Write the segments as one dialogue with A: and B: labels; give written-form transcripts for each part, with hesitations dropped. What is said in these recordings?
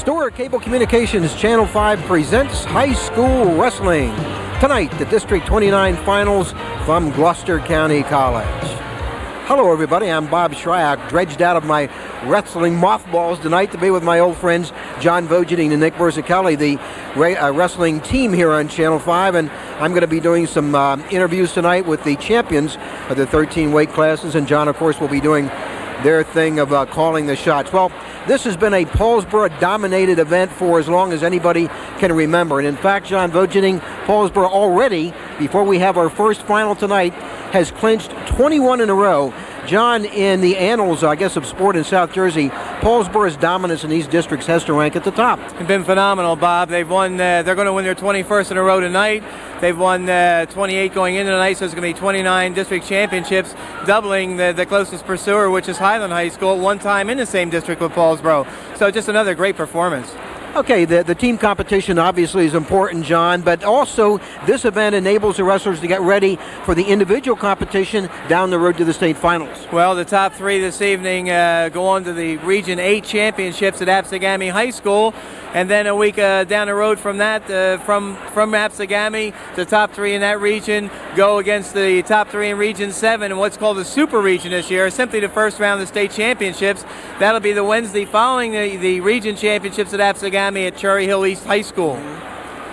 A: Store Cable Communications Channel 5 presents High School Wrestling. Tonight, the District 29 Finals from Gloucester County College. Hello, everybody. I'm Bob Shryrock, dredged out of my wrestling mothballs tonight to be with my old friends John Vogeding and Nick Burzichelli, the wrestling team here on Channel 5. And I'm going to be doing some interviews tonight with the champions of the 13 weight classes. And John, of course, will be doing their thing of calling the shots. Well, this has been a Paulsboro-dominated event for as long as anybody can remember. And in fact, John Vogeding, Paulsboro already, before we have our first final tonight, has clinched 21 in a row. John, in the annals, I guess, of sport in South Jersey, Paulsboro's dominance in these districts has to rank at the top.
B: It's been phenomenal, Bob. They've won. They're going to win their 21st in a row tonight. They've won 28 going into tonight, so it's going to be 29 district championships, doubling the closest pursuer, which is Highland High School, one time in the same district with Paulsboro. So just another great performance.
A: Okay, the team competition obviously is important, John, but also this event enables the wrestlers to get ready for the individual competition down the road to the state finals.
B: Well, the top three this evening go on to the Region 8 championships at Absegami High School, and then a week down the road from that, from Absegami, the top three in that region go against the top three in Region 7 in what's called the Super Region this year, simply the first round of the state championships. That'll be the Wednesday following the region championships at Absegami at Cherry Hill East High School.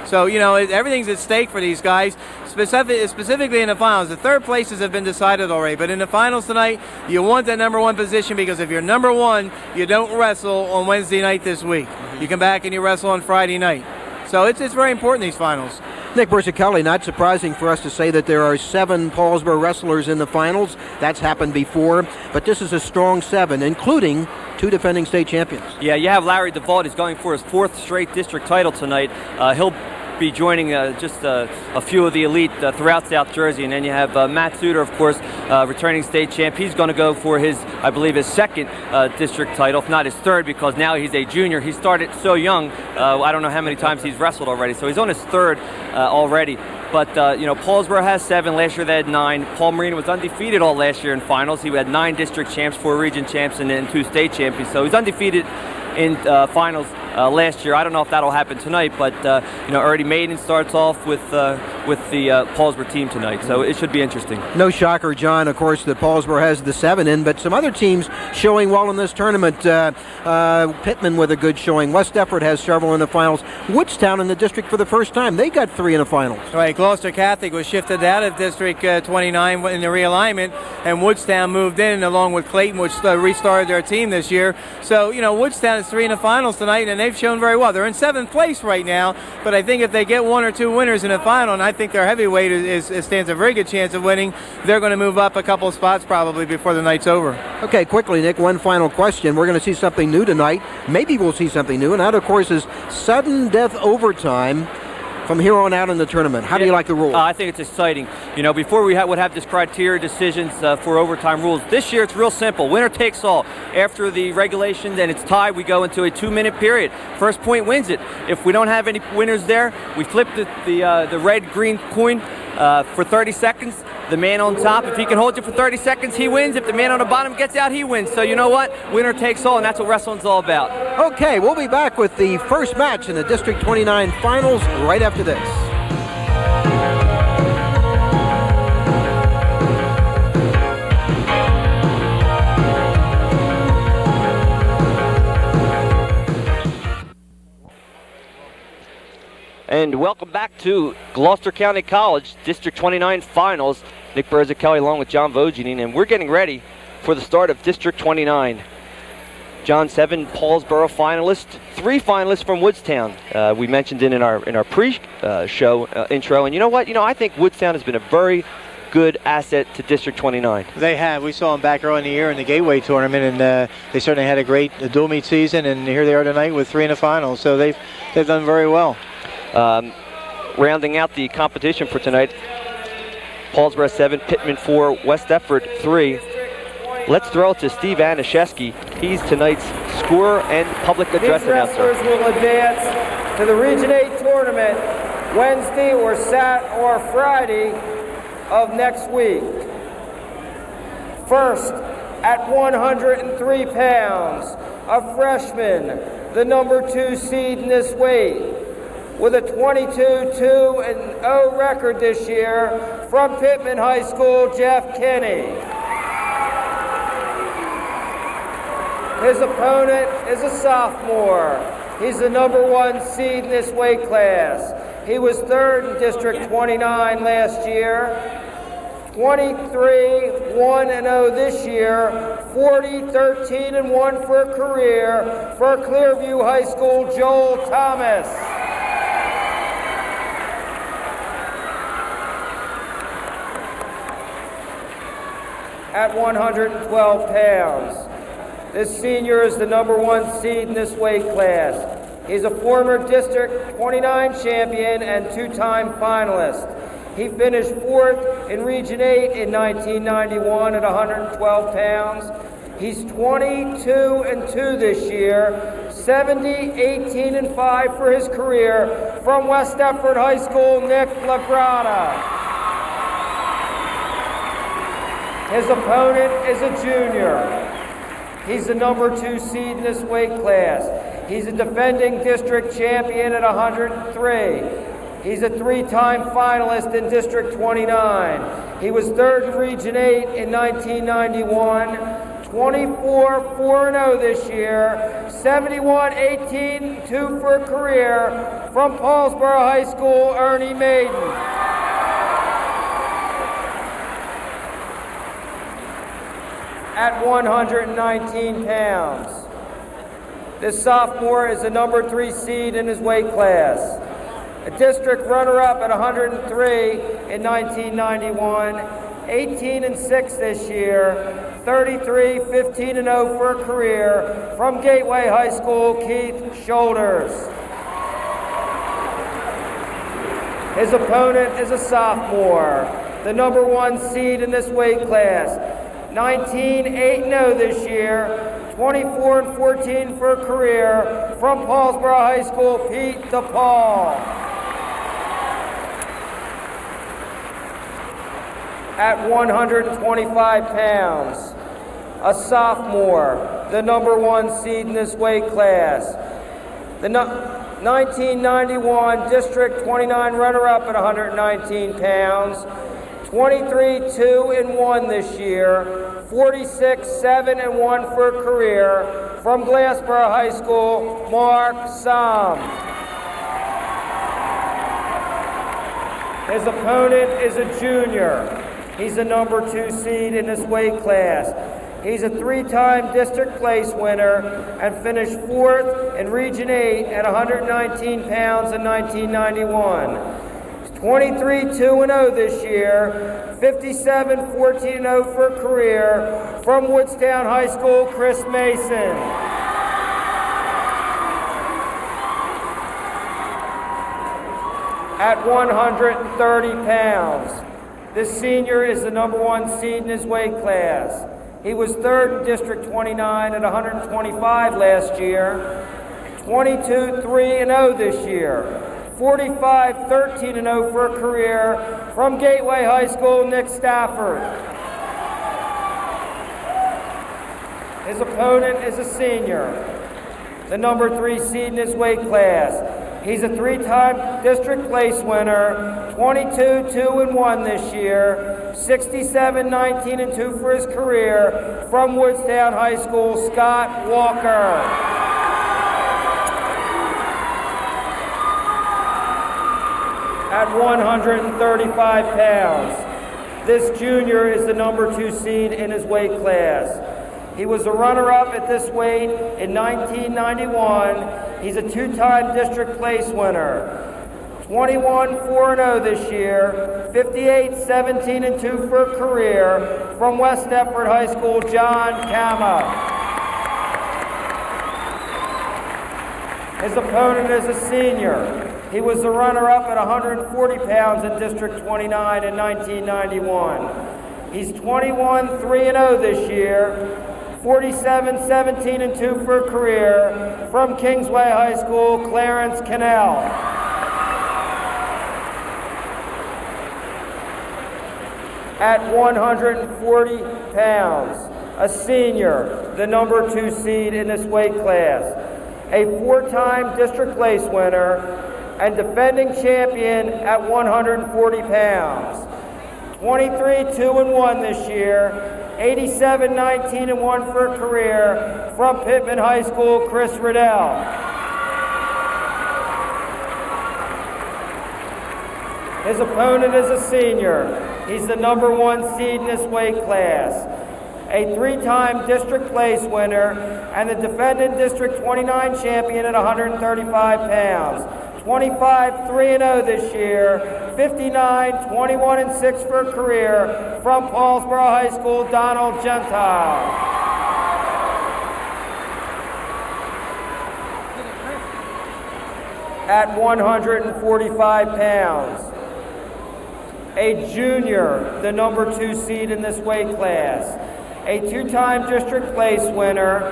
B: So, you know, everything's at stake for these guys, specifically in the finals. The third places have been decided already, but in the finals tonight, you want that number one position, because if you're number one, you don't wrestle on Wednesday night this week. You come back and you wrestle on Friday night. So it's very important, these finals.
A: Nick Burzichelli, not surprising for us to say that there are 7 Paulsboro wrestlers in the finals. That's happened before, but this is a strong 7, including 2 defending state champions.
C: Yeah, you have Larry DeVault. He's going for his 4th straight district title tonight. He'll be joining just a few of the elite throughout South Jersey, and then you have Matt Suter, of course, returning state champ. He's going to go for his, I believe, his 2nd district title, if not his 3rd, because now he's a junior. He started so young. I don't know how many times he's wrestled already, so he's on his 3rd already. But, you know, Paulsboro has 7. Last year they had 9. Paul Marine was undefeated all last year in finals. He had 9 district champs, 4 region champs, and then 2 state champions. So he's undefeated in finals last year. I don't know if that'll happen tonight, but you know, Ernie Maiden starts off with the Paulsboro team tonight, so it should be interesting.
A: No shocker, John, of course, that Paulsboro has the 7 in, but some other teams showing well in this tournament. Pittman with a good showing. West Effort has several in the finals. Woodstown in the district for the first time. They got 3 in the finals.
B: Right, Gloucester Catholic was shifted out of District 29 in the realignment, and Woodstown moved in along with Clayton, which restarted their team this year. So, you know, Woodstown is 3 in the finals tonight, and they've shown very well. They're in 7th place right now, but I think if they get 1 or 2 winners in the final, and I think their heavyweight stands a very good chance of winning, they're going to move up a couple of spots probably before the night's over.
A: Okay, quickly, Nick, one final question. We're going to see something new tonight. Maybe we'll see something new, and that, of course, is sudden death overtime from here on out in the tournament. How do you like the rule?
C: I think it's exciting. You know, before we would have this criteria decisions for overtime rules. This year it's real simple. Winner takes all. After the regulations and it's tied, we go into a 2-minute period. First point wins it. If we don't have any winners there, we flip the red-green coin for 30 seconds. The man on top, if he can hold it for 30 seconds, he wins. If the man on the bottom gets out, he wins. So you know what? Winner takes all, and that's what wrestling's all about.
A: Okay, we'll be back with the first match in the District 29 Finals right after this.
C: And welcome back to Gloucester County College District 29 Finals. Nick Burzichelli along with John Vogeding, and we're getting ready for the start of District 29. John, 7 Paulsboro finalists, 3 finalists from Woodstown. We mentioned it in our pre-show intro, and you know what? You know, I think Woodstown has been a very good asset to District 29.
D: They have. We saw them back early in the year in the Gateway tournament, and they certainly had a great dual meet season, and here they are tonight with 3 in the finals. So they've done very well.
C: Rounding out the competition for tonight, Paulsboro 7, Pittman 4, West Effort 3. Let's throw it to Steve Anashevsky. He's tonight's scorer and public address announcer.
E: These wrestlers will advance to the Region 8 tournament Wednesday or Friday of next week. First, at 103 pounds, a freshman, the number 2 seed in this weight. With a 22-2-0 record this year, from Pittman High School, Jeff Kinney. His opponent is a sophomore. He's the number 1 seed in this weight class. He was 3rd in District 29 last year, 23-1-0 this year, 40-13-1 for a career for Clearview High School, Joel Thomas. At 112 pounds. This senior is the number 1 seed in this weight class. He's a former District 29 champion and 2-time finalist. He finished 4th in Region 8 in 1991 at 112 pounds. He's 22-2 this year, 70-18-5 for his career. From West Deptford High School, Nick Lagrada. His opponent is a junior. He's the number 2 seed in this weight class. He's a defending district champion at 103. He's a 3-time finalist in District 29. He was 3rd in Region 8 in 1991, 24-4-0 this year, 71-18-2 for a career. From Paulsboro High School, Ernie Maiden. At 119 pounds. This sophomore is the number 3 seed in his weight class. A district runner-up at 103 in 1991, 18-6 this year, 33-15-0 for a career. From Gateway High School, Keith Shoulders. His opponent is a sophomore, the number 1 seed in this weight class. 19-8-0 this year, 24-14 for a career. From Paulsboro High School, Pete DePaul. At 125 pounds, a sophomore, the number 1 seed in this weight class. The 1991 District 29 runner-up at 119 pounds. 23-2-1 this year, 46-7-1 for a career. From Glassboro High School, Mark Somm. His opponent is a junior. He's the number 2 seed in this weight class. He's a 3-time district place winner and finished 4th in Region 8 at 119 pounds in 1991. 23-2-0 this year, 57-14-0 for a career. From Woodstown High School, Chris Mason. At 130 pounds. This senior is the number 1 seed in his weight class. He was 3rd in District 29 at 125 last year, 22-3-0 this year. 45-13-0 for a career. From Gateway High School, Nick Stafford. His opponent is a senior, the number 3 seed in his weight class. He's a 3-time district place winner, 22-2-1 this year, 67-19-2 for his career. From Woodstown High School, Scott Walker. At 135 pounds. This junior is the number 2 seed in his weight class. He was a runner-up at this weight in 1991. He's a 2-time district place winner. 21-4-0 this year, 58-17-2 for a career. From West Deptford High School, John Kama. His opponent is a senior. He was the runner-up at 140 pounds in District 29 in 1991. He's 21-3-0 this year, 47-17-2 for a career. From Kingsway High School, Clarence Cannell. At 140 pounds, a senior, the number 2 seed in this weight class. a 4-time district place winner, and defending champion at 140 pounds. 23-2-1 this year, 87-19-1 for a career, from Pittman High School, Chris Riddell. His opponent is a senior. He's the number 1 seed in this weight class, a 3-time district place winner, and the defending District 29 champion at 135 pounds. 25-3-0 this year, 59-21-6 for a career, from Paulsboro High School, Donald Gentile. At 145 pounds, a junior, the number 2 seed in this weight class, a 2-time district place winner,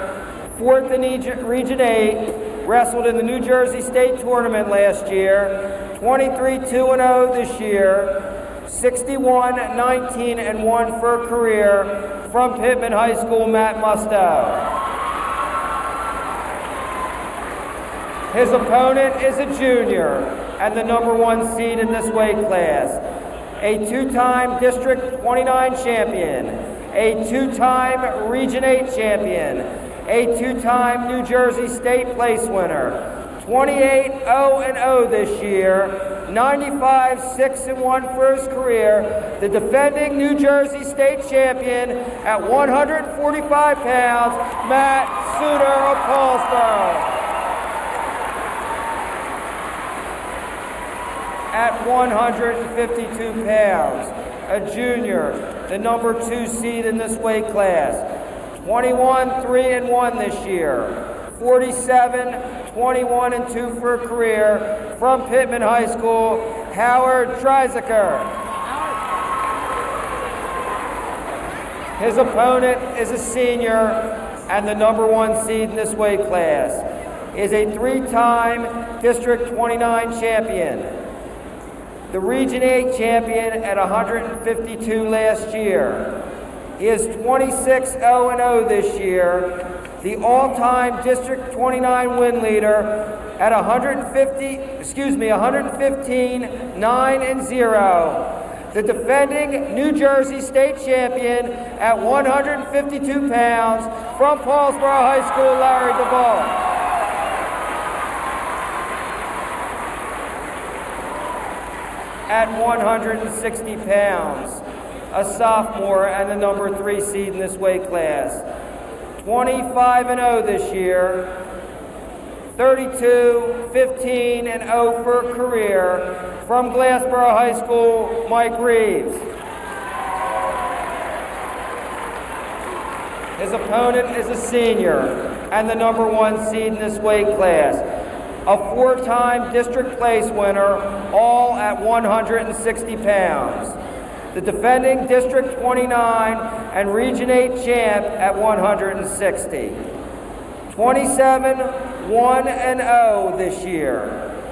E: 4th in Region 8, wrestled in the New Jersey State Tournament last year, 23-2-0 this year, 61-19-1 for a career, from Pittman High School, Matt Musto. His opponent is a junior and the number 1 seed in this weight class, a 2-time District 29 champion, a 2-time Region 8 champion, a 2-time New Jersey State place winner, 28-0-0 this year, 95-6-1 for his career, the defending New Jersey State champion at 145 pounds, Matt Suter of Paulsboro. At 152 pounds, a junior, the number 2 seed in this weight class, 21-3-1 this year, 47-21-2 for a career, from Pittman High School, Howard Dreisaker. His opponent is a senior and the number 1 seed in this weight class, is a 3-time District 29 champion, the Region 8 champion at 152 last year. He is 26-0-0 this year, the all-time District 29 win leader at 115-9-0. The defending New Jersey State champion at 152 pounds, from Paulsboro High School, Larry DeVault. At 160 pounds, a sophomore and the number 3 seed in this weight class, 25-0 this year, 32-15-0 for a career, from Glassboro High School, Mike Reeves. His opponent is a senior and the number 1 seed in this weight class, a 4-time district place winner, all at 160 pounds. The defending District 29 and Region 8 champ at 160. 27-1-0 this year,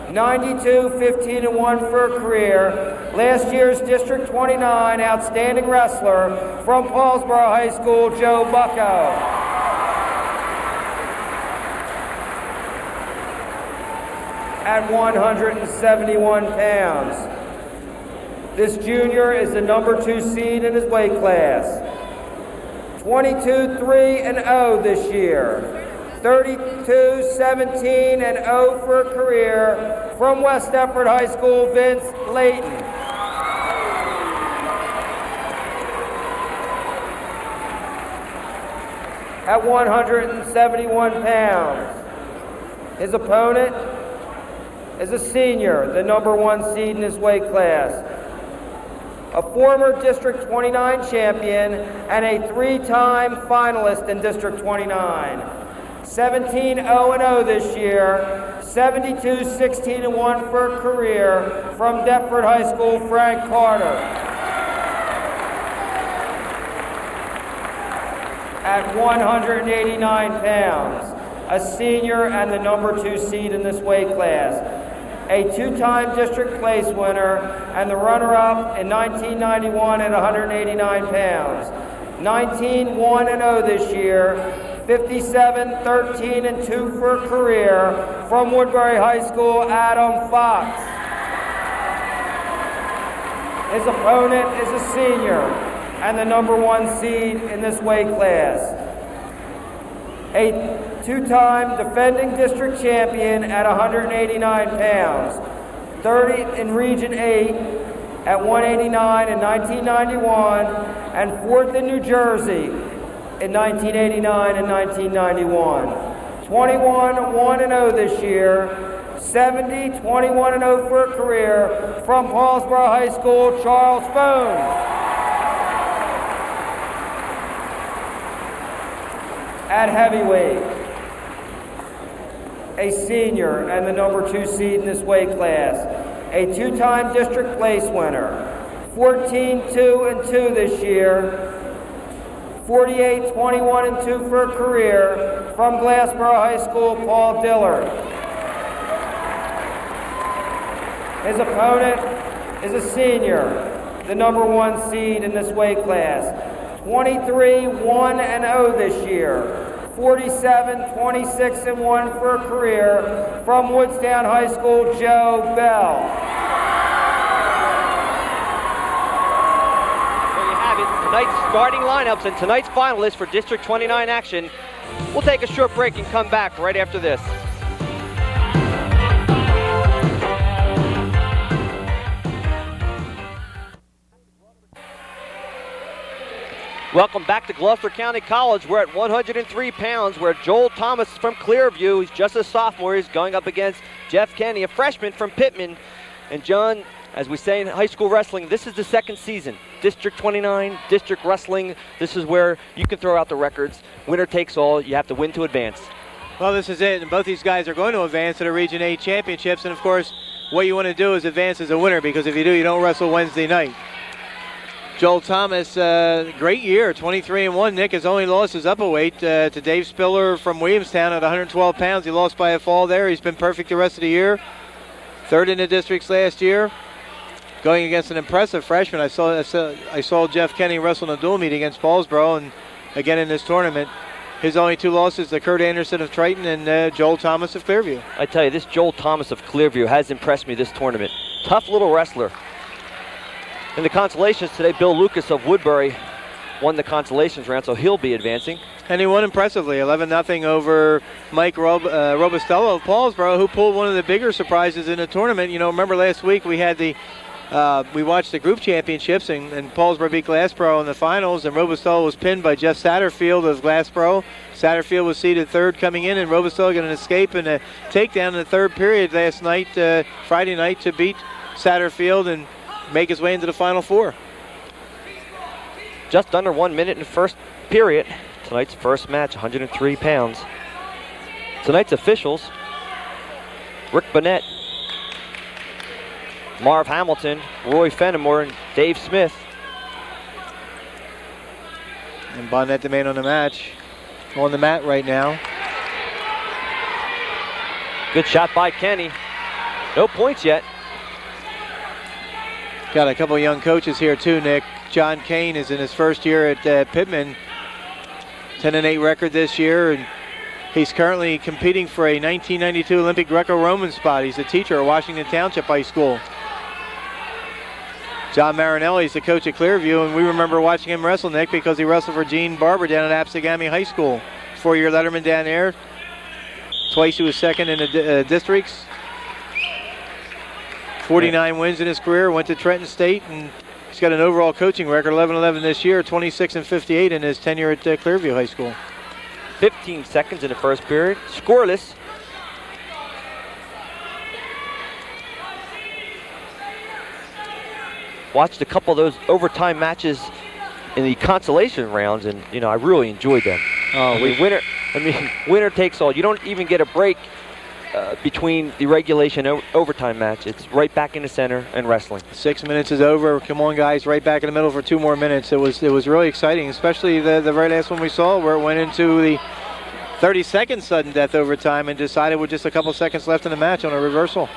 E: 92-15-1 for a career. Last year's District 29 outstanding wrestler, from Paulsboro High School, Joe Bucco. At 171 pounds, this junior is the number 2 seed in his weight class. 22-3-0 this year. 32-17-0 for a career, from West Deptford High School, Vince Layton. At 171 pounds, his opponent is a senior, the number 1 seed in his weight class, a former District 29 champion and a 3-time finalist in District 29. 17-0-0 this year, 72-16-1 for a career, from Deptford High School, Frank Carter. At 189 pounds, a senior and the number 2 seed in this weight class, a 2-time district place winner and the runner-up in 1991 at 189 pounds. 19-1-0 this year, 57, 13, and 2 for a career. From Woodbury High School, Adam Fox. His opponent is a senior and the number 1 seed in this weight class. A 2-time defending district champion at 189 pounds. 30 in Region 8 at 189 in 1991, and 4th in New Jersey in 1989 and 1991. 21-1-0 this year. 70, 21-0 for a career. From Paulsboro High School, Charles Fones. At heavyweight, a senior and the number 2 seed in this weight class. A 2-time district place winner. 14-2-2 this year. 48, 21-2 for a career. From Glassboro High School, Paul Dillard. His opponent is a senior, the number 1 seed in this weight class. 23-1-0 this year. 47, 26, and 1 for a career. From Woodstown High School, Joe Bell.
C: There you have it, tonight's starting lineups and tonight's finalists for District 29 action. We'll take a short break and come back right after this. Welcome back to Gloucester County College. We're at 103 pounds. We're Joel Thomas from Clearview. He's just a sophomore. He's going up against Jeff Kenny, a freshman from Pittman. And John, as we say in high school wrestling, this is the second season. District 29, district wrestling. This is where you can throw out the records. Winner takes all. You have to win to advance.
D: Well, this is it, and both these guys are going to advance to the Region 8 championships, and of course, what you want to do is advance as a winner, because if you do, you don't wrestle Wednesday night. Joel Thomas, great year, 23-1. Nick, his only loss is up a weight to Dave Spiller from Williamstown at 112 pounds. He lost by a fall there. He's been perfect the rest of the year. 3rd in the districts last year. Going against an impressive freshman. I saw Jeff Kenny wrestle in a dual meet against Paulsboro, and again in this tournament. His only 2 losses to Kurt Anderson of Triton and Joel Thomas of Clearview.
C: I tell you, this Joel Thomas of Clearview has impressed me this tournament. Tough little wrestler. In the consolations today, Bill Lucas of Woodbury won the consolations round, so he'll be advancing.
D: And he won impressively, 11-0 over Mike Robustello of Paulsboro, who pulled one of the bigger surprises in the tournament. You know, remember last week we had we watched the group championships, and Paulsboro beat Glassboro in the finals, and Robustello was pinned by Jeff Satterfield of Glassboro. Satterfield was seeded 3rd coming in, and Robustello got an escape and a takedown in the 3rd period last night, Friday night, to beat Satterfield and make his way into the Final Four.
C: Just under 1 minute in the first period. Tonight's first match, 103 pounds. Tonight's officials, Rick Burnett, Marv Hamilton, Roy Fenimore, and Dave Smith.
D: And Bonnet, the man on the match, on the mat right now.
C: Good shot by Kenny. No points yet.
D: Got a couple of young coaches here too, Nick. John Kane is in his first year at Pittman. 10-8 record this year, and he's currently competing for a 1992 Olympic Greco-Roman spot. He's a teacher at Washington Township High School. John Marinelli is the coach at Clearview, and we remember watching him wrestle, Nick, because he wrestled for Gene Barber down at Apsagami High School. 4-year letterman down there. Twice he was 2nd in the districts. 49 wins in his career, went to Trenton State, and he's got an overall coaching record, 11-11 this year, 26-58 in his tenure at Clearview High School.
C: 15 seconds in the first period, scoreless. Watched a couple of those overtime matches in the consolation rounds, and you know, I really enjoyed them. Winner takes all. You don't even get a break between the regulation overtime match. It's right back in the center and wrestling.
D: 6 minutes is over. Come on, guys, right back in the middle for 2 more minutes. It was really exciting, especially the very last one we saw, where it went into the 30-second sudden death overtime and decided with just a couple seconds left in the match on a reversal.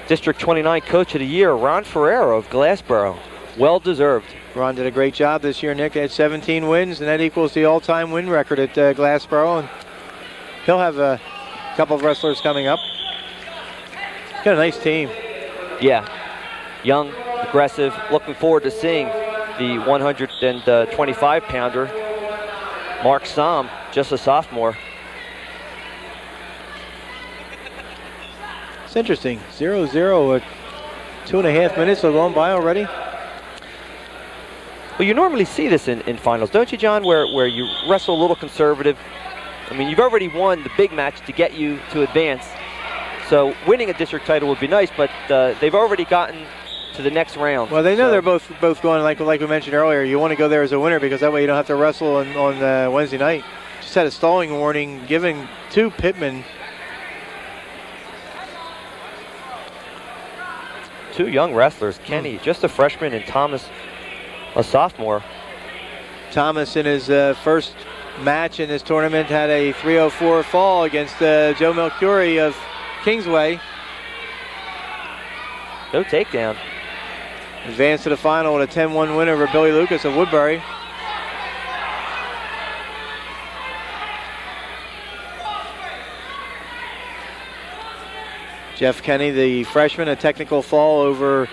C: District 29 Coach of the Year, Ron Ferrero of Glassboro. Well deserved.
D: Ron did a great job this year, Nick. They had 17 wins, and that equals the all-time win record at Glassboro. And he'll have a couple of wrestlers coming up. Got a nice team.
C: Yeah, young, aggressive. Looking forward to seeing the 125-pounder, Mark Somm, just a sophomore.
D: It's interesting. 0-0 at 2.5 minutes have gone by already.
C: Well, you normally see this in finals, don't you, John, where you wrestle a little conservative. I mean, you've already won the big match to get you to advance. So winning a district title would be nice, but they've already gotten to the next round.
D: Well, they know they're both going, like we mentioned earlier. You want to go there as a winner because that way you don't have to wrestle on Wednesday night. Just had a stalling warning given to Pittman.
C: Two young wrestlers, Kenny, just a freshman, and Thomas, a sophomore.
D: Thomas, in his first match in this tournament, had a 304 fall against Joe Melchiori of Kingsway.
C: No takedown.
D: Advanced to the final with a 10-1 win over Billy Lucas of Woodbury. Jeff Kenny, the freshman, a technical fall over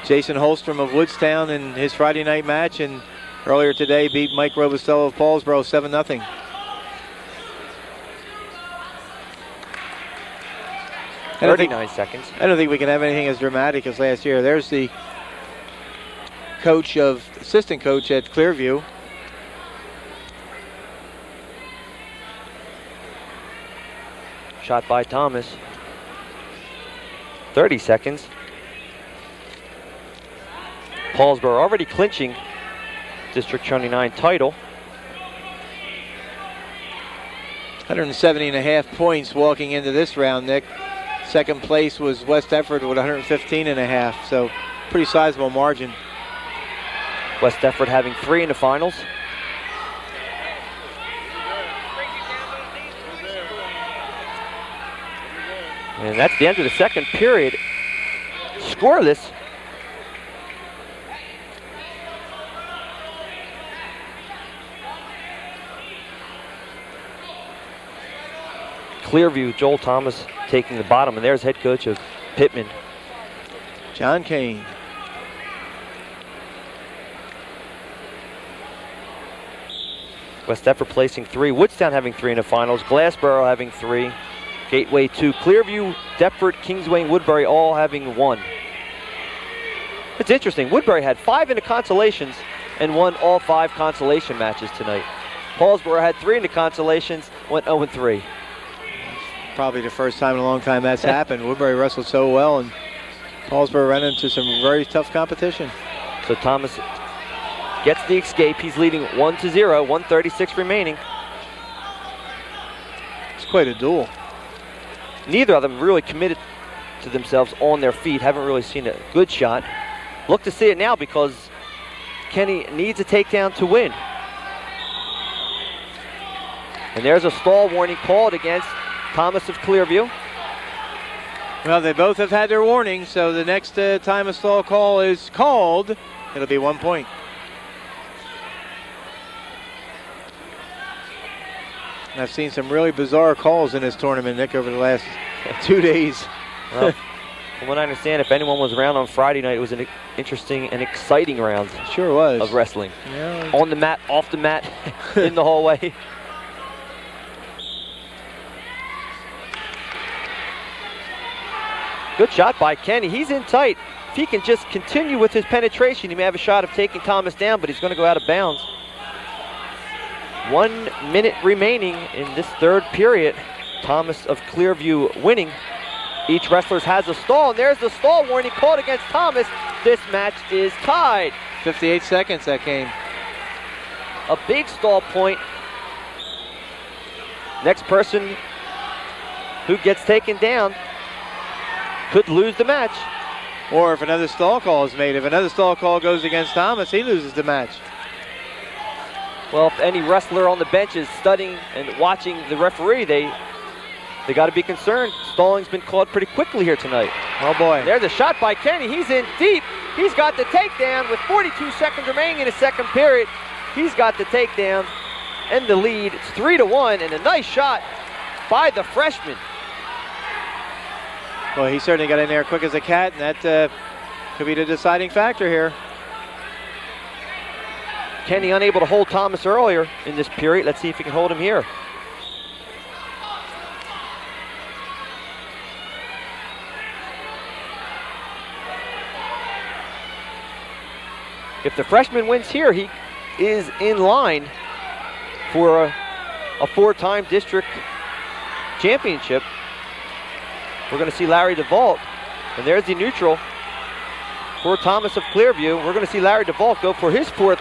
D: Jason Holstrom of Woodstown in his Friday night match, and earlier today beat Mike Robustello of Paulsboro 7-0. I don't think
C: 39 seconds.
D: I don't think we can have anything as dramatic as last year. There's the assistant coach at Clearview.
C: Shot by Thomas. 30 seconds. Paulsboro already clinching District 29 title.
D: 170.5 points walking into this round, Nick. Second place was West Effort with 115.5, so pretty sizable margin.
C: West Effort having 3 in the finals. And that's the end of the second period. Scoreless. Clearview, Joel Thomas taking the bottom, and there's head coach of Pittman,
D: John Kane.
C: West Effort placing 3. Woodstown having 3 in the finals. Glassboro having 3. Gateway 2. Clearview, Deptford, Kingsway, and Woodbury all having 1. It's interesting. Woodbury had 5 in the consolations and won all 5 consolation matches tonight. Paulsboro had 3 in the consolations, went 0-3.
D: Probably the first time in a long time that's happened. Woodbury wrestled so well, and Paulsboro ran into some very tough competition.
C: So Thomas gets the escape. He's leading 1-0, 1:36 remaining.
D: It's quite a duel.
C: Neither of them really committed to themselves on their feet. Haven't really seen a good shot. Look to see it now because Kenny needs a takedown to win. And there's a stall warning called against Thomas of Clearview.
D: Well, they both have had their warning, so the next time a stall call is called, it'll be 1 point. And I've seen some really bizarre calls in this tournament, Nick, over the last 2 days.
C: Well, from what I understand, if anyone was around on Friday night, it was an interesting and exciting round.
D: Sure was.
C: Of wrestling.
D: Yeah.
C: On the mat, off the mat, in the hallway. Good shot by Kenny. He's in tight. If he can just continue with his penetration, he may have a shot of taking Thomas down, but he's going to go out of bounds. 1 minute remaining in this third period. Thomas of Clearview winning. Each wrestler has a stall, and there's the stall warning called against Thomas. This match is tied.
D: 58 seconds that game.
C: A big stall point. Next person who gets taken down could lose the match.
D: Or if another stall call is made. If another stall call goes against Thomas, he loses the match.
C: Well, if any wrestler on the bench is studying and watching the referee, they got to be concerned. Stalling's been called pretty quickly here tonight.
D: Oh boy.
C: There's a shot by Kenny. He's in deep.
F: He's got the takedown with 42 seconds remaining in the second period. He's got the takedown and the lead. It's 3-1, and a nice shot by the freshman.
D: Well, he certainly got in there quick as a cat, and that could be the deciding factor here.
F: Kenny unable to hold Thomas earlier in this period. Let's see if he can hold him here. If the freshman wins here, he is in line for a four-time district championship. We're going to see Larry DeVault, and there's the neutral for Thomas of Clearview. We're going to see Larry DeVault go for his fourth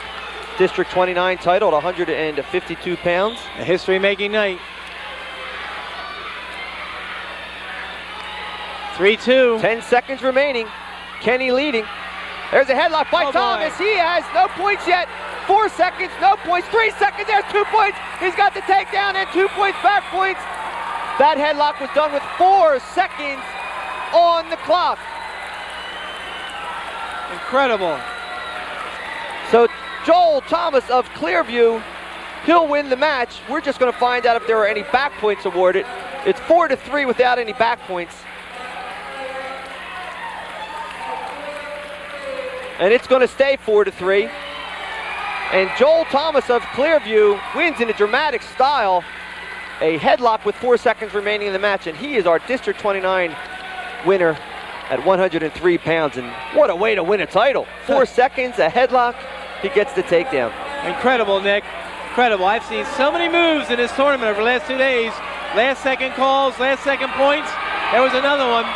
F: District 29 title at 152 pounds.
D: A history-making night. 3-2.
F: 10 seconds remaining. Kenny leading. There's a headlock by Thomas.
D: Boy.
F: He has no points yet. 4 seconds, no points. 3 seconds, there's 2 points. He's got the takedown and 2 points, back points. That headlock was done with 4 seconds on the clock.
D: Incredible.
F: So Joel Thomas of Clearview, he'll win the match. We're just going to find out if there are any back points awarded. It's 4-3 without any back points. And it's going to stay 4-3. And Joel Thomas of Clearview wins in a dramatic style. A headlock with 4 seconds remaining in the match, and he is our District 29 winner at 103 pounds. And what a way to win a title. 4 seconds, a headlock, he gets the takedown.
D: Incredible, Nick. Incredible. I've seen so many moves in this tournament over the last 2 days. Last second calls, last second points. There was another one.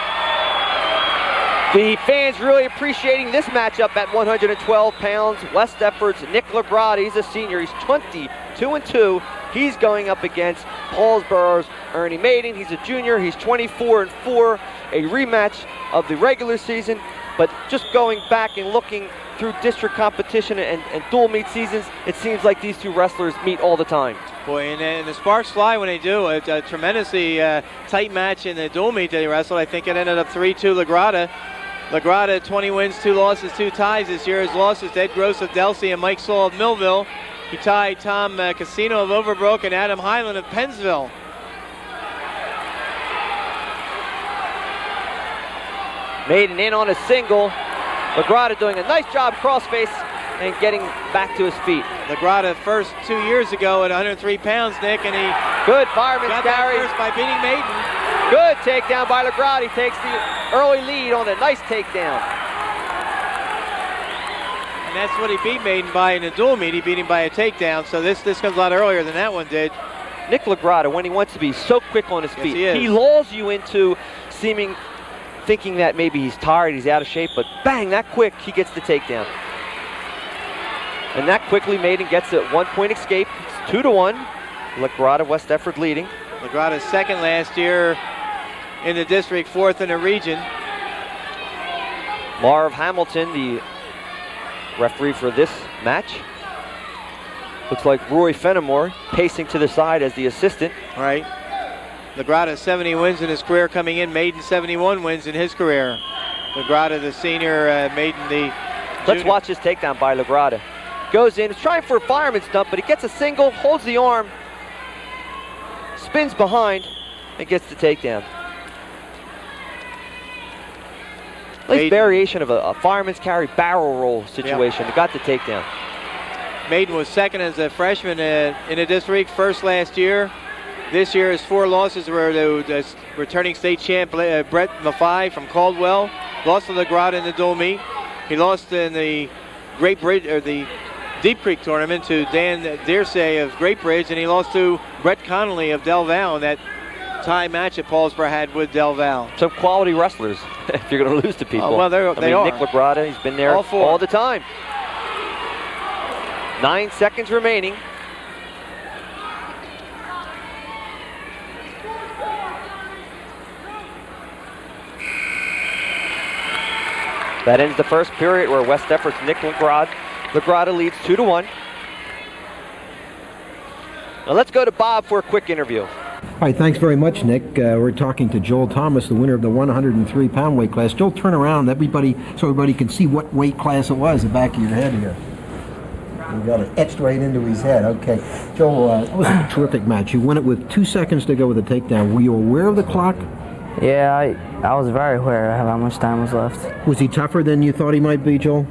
F: The fans really appreciating this matchup at 112 pounds. West Effort's Nick Labrada, he's a senior, he's 22-2. He's going up against Paulsboro's Ernie Maiden. He's a junior, he's 24-4. A rematch of the regular season, but just going back and looking through district competition and dual meet seasons, it seems like these two wrestlers meet all the time.
D: Boy, and the sparks fly when they do. It's a tremendously tight match in the dual meet they wrestled. I think it ended up 3-2 Lagrada. Lagrada, 20 wins, 2 losses, 2 ties this year. His losses, Ed Gross of Delsey and Mike Saul of Millville. He tied Tom Casino of Overbrook and Adam Highland of Pennsville.
F: Maiden in on a single. Lagrada doing a nice job crossface and getting back to his feet.
D: Lagrada first 2 years ago at 103 pounds, Nick, and he
F: good fireman's
D: got
F: carry.
D: that first by beating Maiden.
F: Good takedown by Lagrada. He takes the early lead on a nice takedown.
D: And that's what he beat Maiden by in the dual meet. He beat him by a takedown, so this comes a lot earlier than that one did.
F: Nick Lagrada, when he wants to be so quick on his feet, he lulls you into thinking that maybe he's tired, he's out of shape, but bang, that quick, he gets the takedown. And that quickly Maiden gets a 1-point escape. It's 2-1. Lagrada, West Effort leading.
D: Lagrada's second last year in the district, 4th in the region.
F: Marv Hamilton, the referee for this match. Looks like Roy Fenimore pacing to the side as the assistant.
D: Right. Lagrada 70 wins in his career coming in. Maiden 71 wins in his career. Lagrada the senior, Maiden the
F: Let's
D: junior.
F: watch this takedown by Lagrada. Goes in, he's trying for a fireman's dump, but he gets a single, holds the arm, spins behind, and gets the takedown. Nice variation of a fireman's carry barrel roll situation. He got the takedown.
D: Maiden was second as a freshman in the district, first last year. This year his 4 losses were the returning state champ Brett Maffei from Caldwell. Lost to Lagrada in the dual meet. He lost in the Great Bridge, or the Deep Creek tournament, to Dan Dearsay of Great Bridge, and he lost to Brett Connolly of Del Val in that tie match that Paulsboro had with Del Val.
F: Some quality wrestlers if you're going to lose to people.
D: Oh, well, they are.
F: Nick Lagrada, he's been there all the time. 9 seconds remaining. That ends the first period where West Effort's Nick Lagrada leads 2-1. Now let's go to Bob for a quick interview.
A: All right, thanks very much, Nick. We're talking to Joel Thomas, the winner of the 103-pound weight class. Joel, turn around, so everybody can see what weight class it was, the back of your head here. You got it etched right into his head. Okay. Joel, that was a terrific match. You won it with 2 seconds to go with a takedown. Were you aware of the clock?
G: Yeah, I was very aware of how much time was left.
A: Was he tougher than you thought he might be, Joel?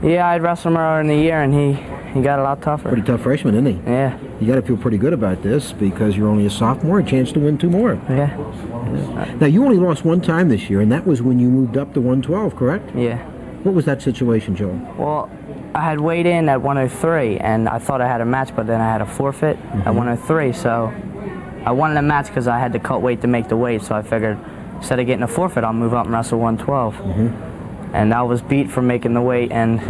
G: Yeah, I'd wrestled him earlier in the year, and he got a lot tougher.
A: Pretty tough freshman, isn't he?
G: Yeah.
A: You got to feel pretty good about this because you're only a sophomore, a chance to win 2 more.
G: Yeah.
A: Now, you only lost 1 time this year, and that was when you moved up to 112, correct?
G: Yeah.
A: What was that situation, Joel?
G: Well, I had weighed in at 103, and I thought I had a match, but then I had a forfeit at 103, so I wanted a match because I had to cut weight to make the weight, so I figured instead of getting a forfeit, I'll move up and wrestle 112. And I was beat for making the weight, and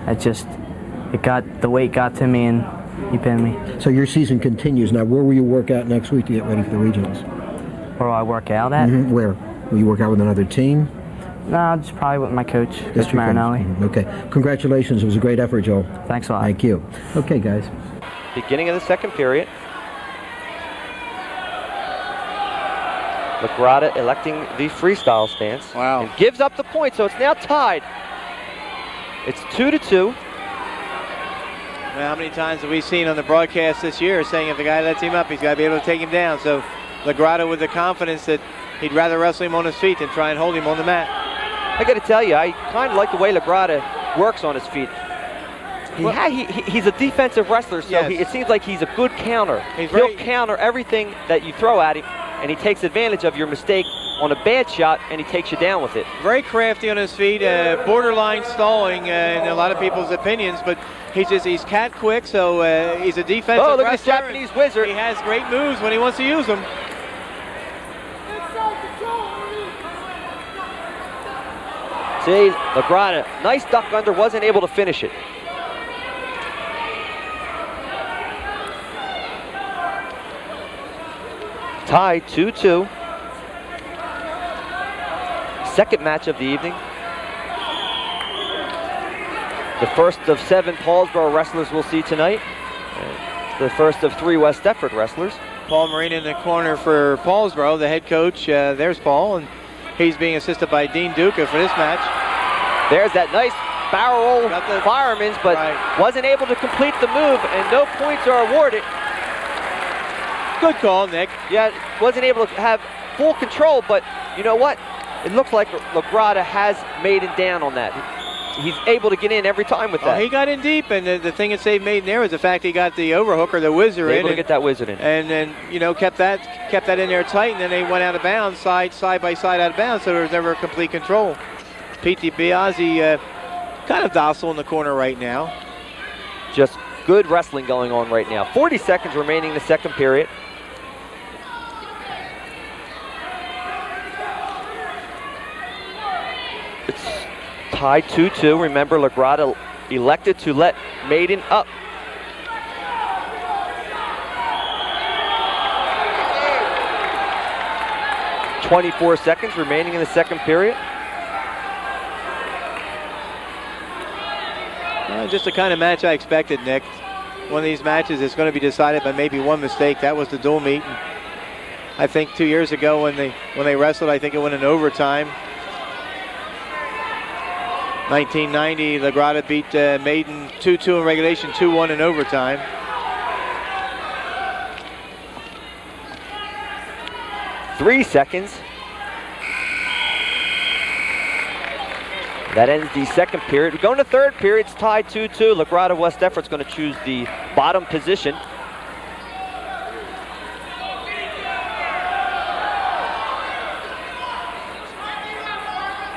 G: the weight got to me, and he pinned me.
A: So your season continues. Now, where will you work out next week to get ready for the regionals?
G: Where will I work out at?
A: Where? Will you work out with another team?
G: No, just probably with my coach, Mr. Marinelli.
A: Okay. Congratulations. It was a great effort, Joel.
G: Thanks a lot.
A: Thank you. Okay, guys.
F: Beginning of the second period. Lagrada electing the freestyle stance.
D: Wow.
F: And gives up the point, so it's now tied. It's 2-2.
D: How many times have we seen on the broadcast this year saying if the guy lets him up, he's got to be able to take him down. So Lagrada with the confidence that he'd rather wrestle him on his feet than try and hold him on the mat.
F: I got to tell you, I kind of like the way Lagrada works on his feet. He's a defensive wrestler, so
D: Yes.
F: it seems like he's a good counter.
D: He'll
F: counter everything that you throw at him, and he takes advantage of your mistake on a bad shot, and he takes you down with it.
D: Very crafty on his feet, borderline stalling in a lot of people's opinions, but he's cat quick, so he's a defensive
F: Oh, look at
D: wrestler.
F: this Japanese wizard.
D: He has great moves when he wants to use them.
F: See, Lagrada, nice duck under, wasn't able to finish it. Tied 2-2. Second match of the evening. The first of 7 Paulsboro wrestlers we'll see tonight. The first of 3 West Deptford wrestlers.
D: Paul Marine in the corner for Paulsboro, the head coach. There's Paul, and he's being assisted by Dean Duca for this match.
F: There's that nice barrel roll fireman's, but wasn't able to complete the move, and no points are awarded.
D: Good call, Nick.
F: Yeah, wasn't able to have full control, but you know what? It looks like Lagrada has Maiden down on that. He's able to get in every time with that.
D: He got in deep, and the thing that saved Maiden there was the fact he got the overhook or the whizzer in.
F: Able to get that wizard in.
D: And then, kept that in there tight, and then they went out of bounds, side by side out of bounds, so there was never complete control. Pete Biazzi kind of docile in the corner right now.
F: Just good wrestling going on right now. 40 seconds remaining in the second period. It's tied 2-2. Remember, Lagrada elected to let Maiden up. .24 seconds remaining in the second period.
D: Just the kind of match I expected, Nick. One of these matches is going to be decided by maybe one mistake. That was the dual meet. And I think 2 years ago when they wrestled, I think it went in overtime. 1990, Lagrada beat Maiden 2-2 in regulation, 2-1 in overtime.
F: .3 seconds. That ends the second period. We go into third period. It's tied 2-2. Lagrada West Deptford's going to choose the bottom position.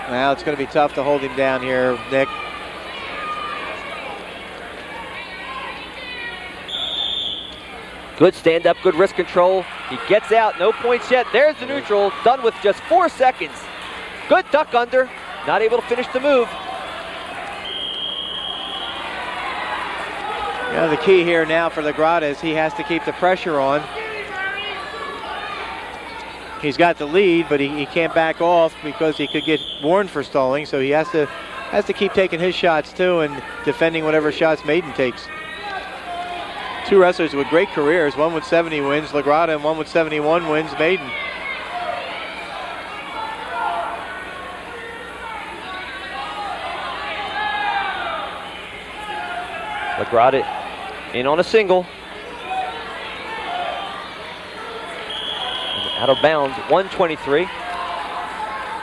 D: Now it's going to be tough to hold him down here, Nick.
F: Good stand-up, good wrist control. He gets out, no points yet. There's the neutral, done with just 4 seconds. Good duck under, not able to finish the move.
D: The key here now for Lagrada is he has to keep the pressure on. He's got the lead, but he can't back off because he could get warned for stalling, so he has to keep taking his shots too and defending whatever shots Maiden takes. Two wrestlers with great careers, one with 70 wins, Lagrada, and one with 71 wins, Maiden.
F: Lagrada in on a single. Out of bounds, 123.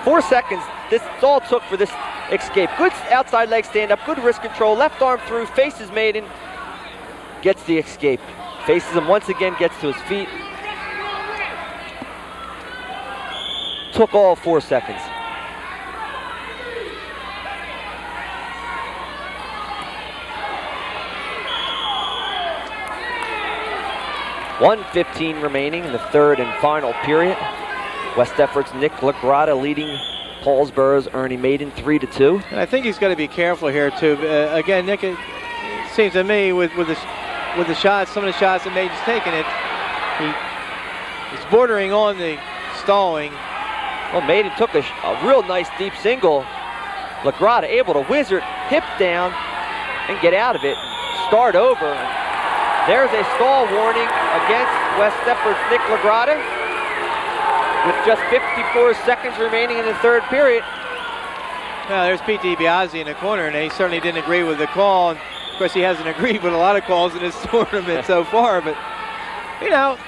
F: 4 seconds, this is all it took for this escape. Good outside leg stand up, good wrist control, left arm through, faces Maiden, gets the escape. Faces him once again, gets to his feet. Took all 4 seconds. .1:15 remaining in the third and final period. West Effort's Nick Lagrada leading Paulsboro's Ernie Maiden 3-2.
D: And I think he's got to be careful here too. Again, Nick, it seems to me with the shots, some of the shots that Maiden's taken, he's bordering on the stalling.
F: Well, Maiden took a real nice deep single. Lagrada able to wizard, hip down, and get out of it. Start over. There's a stall warning against West Effort's Nick Lagrada with just 54 seconds remaining in the third period.
D: Now there's Pete DiBiase in the corner, and he certainly didn't agree with the call. And of course, he hasn't agreed with a lot of calls in this tournament so far. But you know,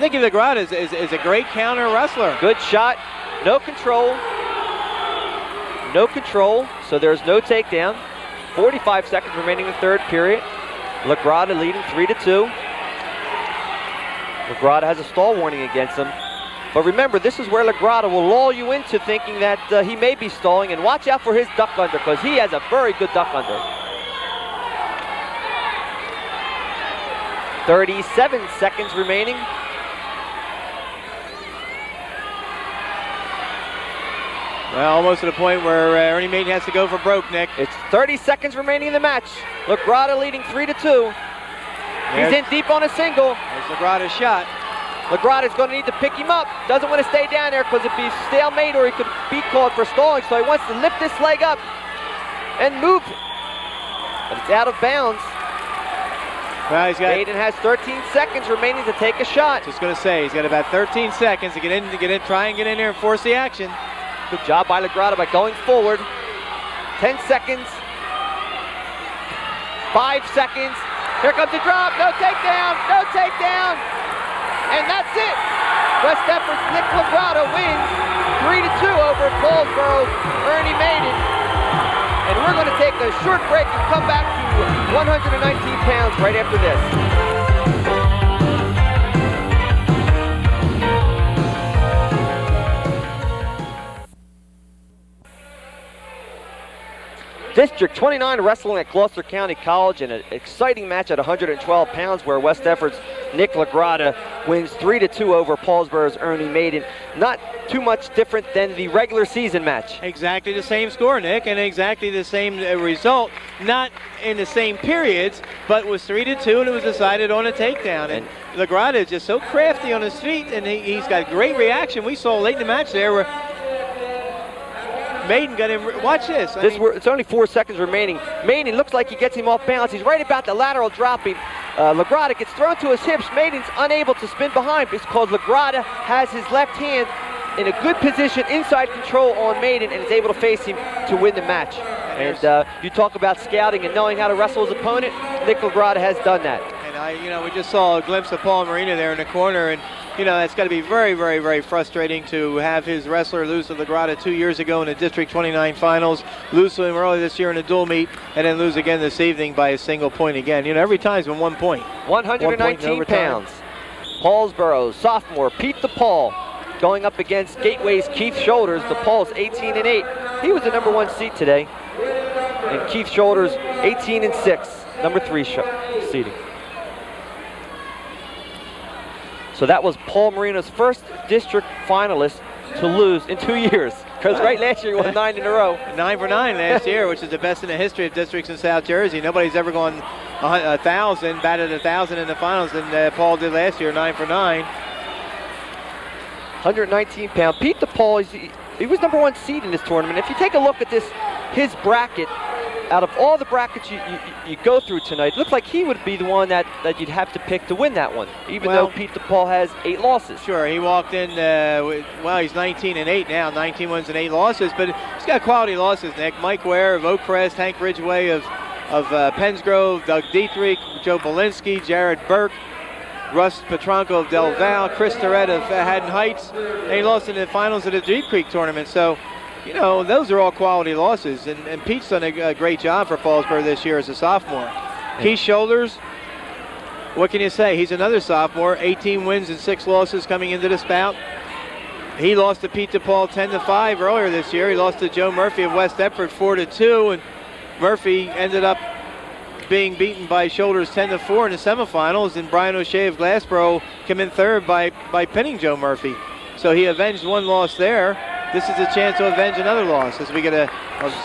D: Nicky Lagrada is a great counter wrestler.
F: Good shot, no control. No control, so there's no takedown. 45 seconds remaining in the third period. Lagrada leading 3-2. Lagrada has a stall warning against him. But remember, this is where Lagrada will lull you into thinking that he may be stalling, and watch out for his duck under, because he has a very good duck under. 37 seconds remaining.
D: Well, almost to the point where Ernie Maiden has to go for broke, Nick.
F: It's 30 seconds remaining in the match. Lagrada leading 3-2. He's in deep on a single.
D: There's Lagrada's shot.
F: Lagrada's going to need to pick him up. Doesn't want to stay down there because it'd be stalemate or he could be called for stalling. So he wants to lift this leg up and move. But it's out of bounds.
D: Well,
F: Maiden has 13 seconds remaining to take a shot.
D: Just going to say, he's got about 13 seconds to get in, try and get in there and force the action.
F: Good job by Lagrada by going forward. 10 seconds. 5 seconds. Here comes the drop. No takedown. No takedown. And that's it. West Effort's Nick Lagrada wins 3-2 over Paulsboro's Ernie Maiden. And we're going to take a short break and come back to 119 pounds right after this. District 29 wrestling at Gloucester County College in an exciting match at 112 pounds where West Effort's Nick Lagrada wins 3-2 over Paulsboro's Ernie Maiden. Not too much different than the regular season match.
D: Exactly the same score, Nick, and exactly the same result. Not in the same periods, but was 3-2, and it was decided on a takedown. And Lagrada is just so crafty on his feet, and he's got great reaction. We saw late in the match there where Maiden got him. Watch this.
F: It's only 4 seconds remaining. Maiden looks like he gets him off balance. He's right about the lateral dropping. Lagrada gets thrown to his hips. Maiden's unable to spin behind because Lagrada has his left hand in a good position, inside control on Maiden, and is able to face him to win the match. And you talk about scouting and knowing how to wrestle his opponent. Nick Lagrada has done that.
D: And we just saw a glimpse of Paul Marino there in the corner, and that's got to be very, very, very frustrating to have his wrestler lose to Lagrada 2 years ago in the District 29 finals, lose to him earlier this year in the dual meet, and then lose again this evening by a single point again. Every time's been 1 point.
F: 119 pounds. Paulsboro's sophomore Pete DePaul going up against Gateway's Keith Shoulders. DePaul's 18-8. He was the number 1 seed today. And Keith Shoulders 18-6, number 3 seeding. So that was Paul Marino's first district finalist to lose in 2 years. Because last year he won 9 in a row.
D: 9 for 9 last year, which is the best in the history of districts in South Jersey. Nobody's ever gone 1,000, batted 1,000 in the finals than Paul did last year, 9 for 9.
F: 119 pound. Pete DePaul, he was number 1 seed in this tournament. If you take a look at his bracket, out of all the brackets you go through tonight, it looks like he would be the one that you'd have to pick to win that one, even though Pete DePaul has 8 losses.
D: Sure, he walked in, he's 19-8 now, 19 wins and 8 losses, but he's got quality losses, Nick. Mike Ware of Oak Crest, Hank Ridgway of Pensgrove, Doug Dietrich, Joe Belinsky, Jared Burke, Russ Petranco of Del Val, Chris Tourette of Haddon Heights, and he lost in the finals of the Deep Creek tournament. So, you know, those are all quality losses, and Pete's done a great job for Paulsboro this year as a sophomore. Keith Shoulders, what can you say? He's another sophomore, 18 wins and 6 losses coming into this bout. He lost to Pete DePaul 10-5 earlier this year. He lost to Joe Murphy of West Deptford 4-2, and Murphy ended up being beaten by Shoulders 10-4 in the semifinals, and Brian O'Shea of Glassboro came in third by pinning Joe Murphy. So he avenged one loss there. This is a chance to avenge another loss as we get a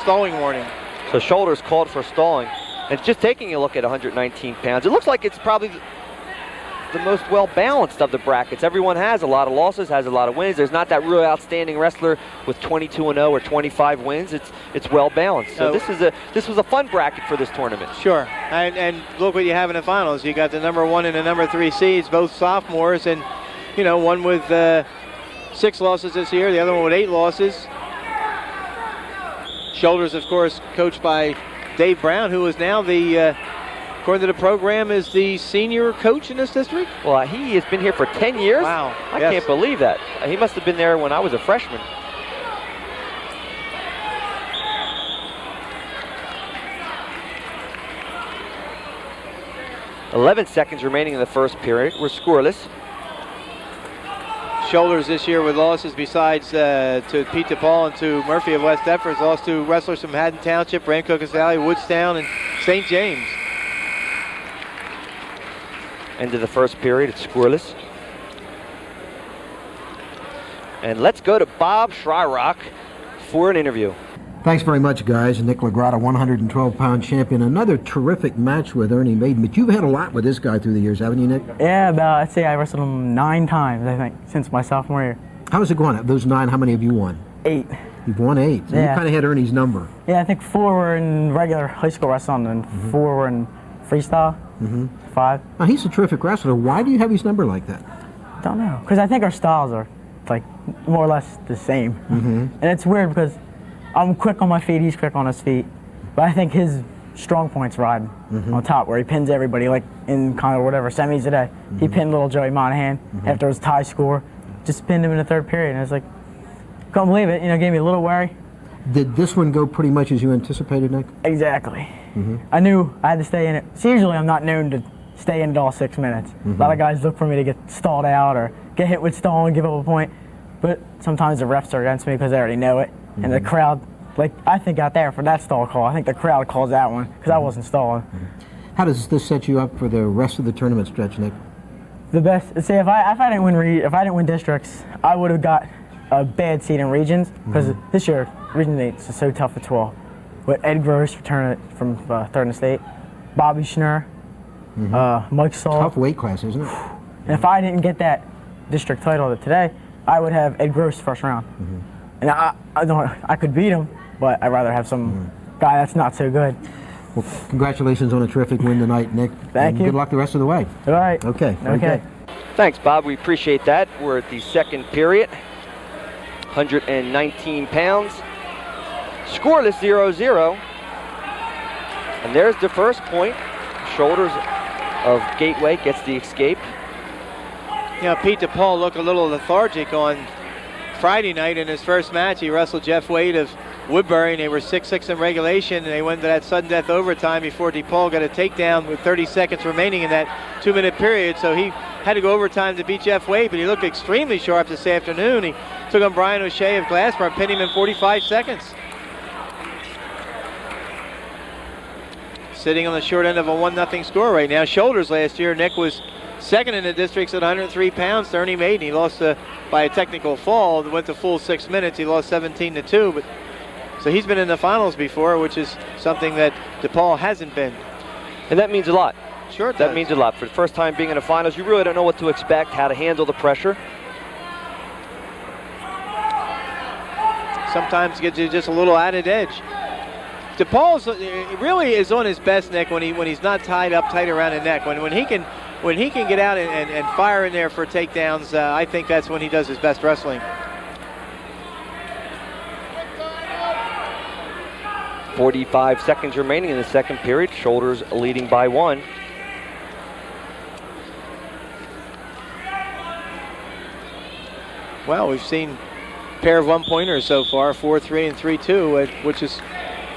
D: stalling warning.
F: So Shoulders called for stalling. And just taking a look at 119 pounds, it looks like it's probably the most well-balanced of the brackets. Everyone has a lot of losses, has a lot of wins. There's not that real outstanding wrestler with 22-0 or 25 wins. It's well-balanced. So this was a fun bracket for this tournament.
D: Sure, and look what you have in the finals. You got the number 1 and the number 3 seeds, both sophomores, and you know, one with 6 losses this year, the other one with 8 losses. Shoulders, of course, coached by Dave Brown, who is now according to the program, is the senior coach in this district.
F: Well, he has been here for 10 years.
D: Wow.
F: I can't believe that. He must have been there when I was a freshman. "11 seconds remaining in the first period. We're scoreless."
D: Shoulders this year with losses besides to Pete DePaul and to Murphy of West Deptford. Lost to wrestlers from Haddon Township, Rancocas Valley, Woodstown, and St. James.
F: End of the first period, it's scoreless. And let's go to Bob Shryrock for an interview.
A: Thanks very much, guys. Nick Lagrada, 112-pound champion. Another terrific match with Ernie Maiden. But you've had a lot with this guy through the years, haven't you, Nick?
G: Yeah, I'd say I wrestled him 9 times, I think, since my sophomore year.
A: How's it going? Of those 9, how many have you won?
G: 8.
A: You've won 8. So you kind of had Ernie's number.
G: Yeah, I think 4 were in regular high school wrestling and 4 were in freestyle. 5.
A: Now, he's a terrific wrestler. Why do you have his number like that?
G: Don't know, because I think our styles are like more or less the same. And it's weird because I'm quick on my feet, he's quick on his feet, but I think his strong point's riding on top, where he pins everybody, like in kind of whatever semis today. He pinned little Joey Monahan after his tie score, just pinned him in the 3rd period, and I was like, couldn't believe it. You know, gave me a little worry.
A: Did this one go pretty much as you anticipated, Nick?
G: Exactly. I knew I had to stay in it. So usually I'm not known to stay in it all 6 minutes. A lot of guys look for me to get stalled out or get hit with stall and give up a point. But sometimes the refs are against me because they already know it. And the crowd, like I think out there for that stall call, I think the crowd calls that one because I wasn't stalling.
A: How does this set you up for the rest of the tournament stretch, Nick?
G: The best. See, if I didn't win districts, I would have got a bad seed in regions because this year Region 8 is so tough at 12. With Ed Gross returning from 3rd in the state, Bobby Schnurr, Mike Saul.
A: Tough weight class, isn't it?
G: And if I didn't get that district title today, I would have Ed Gross 1st round. And I could beat him, but I'd rather have some guy that's not so good.
A: Well, congratulations on a terrific win tonight, Nick.
G: Thank you.
A: Good luck the rest of the way.
G: All right.
A: Okay.
G: Okay.
F: Thanks, Bob. We appreciate that. We're at the 2nd period. 119 pounds. Scoreless 0-0. And there's the first point. Shoulders of Gateway gets the escape.
D: You know, Pete DePaul looked a little lethargic on Friday night in his first match. He wrestled Jeff Wade of Woodbury, and they were 6-6 in regulation, and they went to that sudden death overtime before DePaul got a takedown with 30 seconds remaining in that 2-minute period. So he had to go overtime to beat Jeff Wade, but he looked extremely sharp this afternoon. He took on Brian O'Shea of Glassboro and pinned him in 45 seconds. Sitting on the short end of a 1-0 score right now. Shoulders last year, Nick was 2nd in the districts at 103 pounds to Ernie Maiden. He lost by a technical fall. Went to full 6 minutes. He lost 17-2. But so he's been in the finals before, which is something that DePaul hasn't been.
F: And that means a lot.
D: Sure it does.
F: That means a lot. For the first time being in the finals, you really don't know what to expect, how to handle the pressure.
D: Sometimes it gives you just a little added edge. DePaul's really is on his best, Nick, when he's not tight around the neck. When he can get out and fire in there for takedowns, I think that's when he does his best wrestling.
F: 45 seconds remaining in the second period. Shoulders leading by 1.
D: Well, we've seen a pair of one-pointers so far, 4-3 and 3-2, which is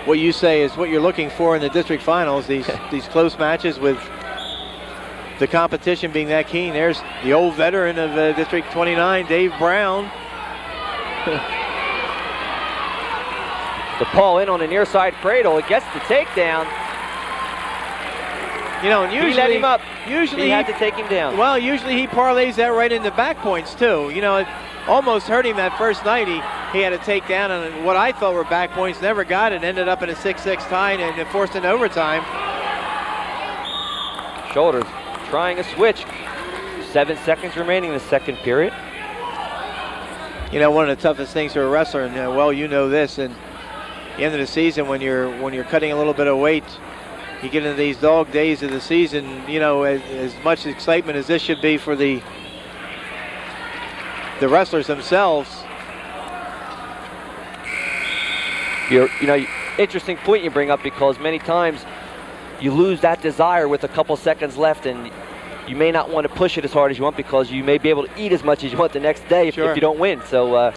D: what you say is what you're looking for in the district finals, these close matches with the competition being that keen. There's the old veteran of District 29, Dave Brown.
F: DePaul in on a near side cradle. It gets the takedown.
D: You know, and usually
F: he let him up.
D: Usually
F: he had to take him down.
D: Well, usually he parlays that right into back points too. You know, it almost hurt him that first night. He had to take down on what I thought were back points. Never got it. Ended up in a 6-6 tie and forced into overtime.
F: Shoulders trying a switch. 7 seconds remaining in the second period.
D: You know, one of the toughest things for a wrestler, and well, you know this, and the end of the season when you're cutting a little bit of weight, you get into these dog days of the season. You know, as much excitement as this should be for the wrestlers themselves.
F: You know, interesting point you bring up, because many times you lose that desire with a couple seconds left, and you may not want to push it as hard as you want because you may be able to eat as much as you want the next day if you don't win. So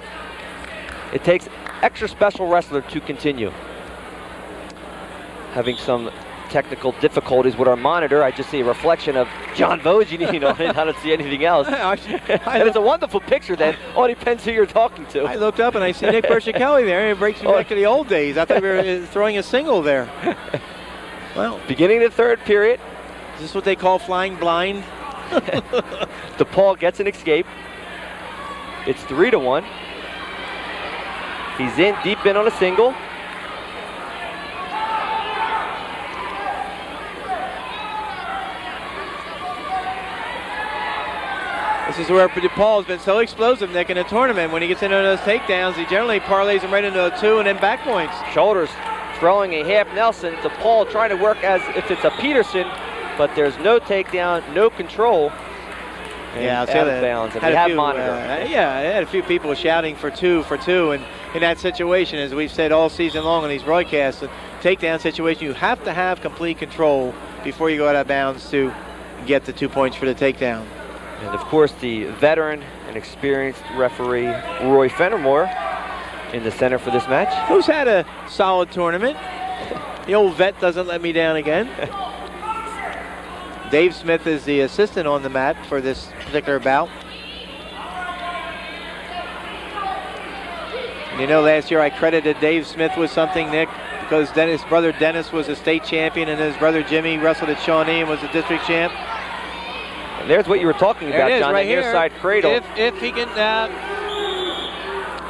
F: it takes extra special wrestler to continue. Having some technical difficulties with our monitor. I just see a reflection of John Vogeding on it. I don't see anything else. And it's a wonderful picture then. All depends who you're talking to.
D: I looked up and I see Nick Burzichelli there, and it breaks me back to the old days. I thought we were throwing a single there. Well,
F: beginning of the third period.
D: Is this what they call flying blind?
F: DePaul gets an escape. It's 3-1. He's in, deep in on a single.
D: This is where DePaul has been so explosive, Nick, in a tournament. When he gets into those takedowns, he generally parlays them right into a 2 and then back points.
F: Shoulders throwing a half Nelson. DePaul trying to work as if it's a Peterson, but there's no takedown, no control.
D: Yeah, I'll say
F: out
D: that.
F: of bounds, and we have monitor.
D: Yeah, I had a few people shouting for two, and in that situation, as we've said all season long on these broadcasts, the takedown situation, you have to have complete control before you go out of bounds to get the 2 points for the takedown.
F: And of course, the veteran and experienced referee Roy Fenimore in the center for this match.
D: Who's had a solid tournament. The old vet doesn't let me down again. Dave Smith is the assistant on the mat for this particular bout. And you know, last year I credited Dave Smith with something, Nick, because his brother Dennis was a state champion and his brother Jimmy wrestled at Shawnee and was a district champ.
F: And there's what you were talking about, John,
D: right
F: the near side cradle.
D: If he can...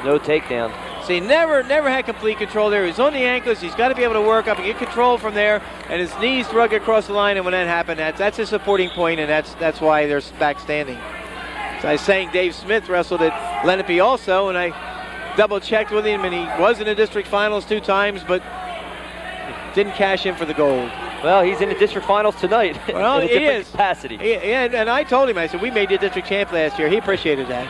F: no takedown.
D: See, never had complete control there. He's on the ankles. He's got to be able to work up and get control from there. And his knees drug across the line. And when that happened, that's a supporting point, and that's why they're back standing. So I was saying Dave Smith wrestled at Lenape also, and I double-checked with him, and he was in the district finals 2 times, but didn't cash in for the gold.
F: Well, he's in the district finals tonight.
D: Well,
F: in a different capacity.
D: Yeah, and I told him, I said, we made the district champ last year. He appreciated that.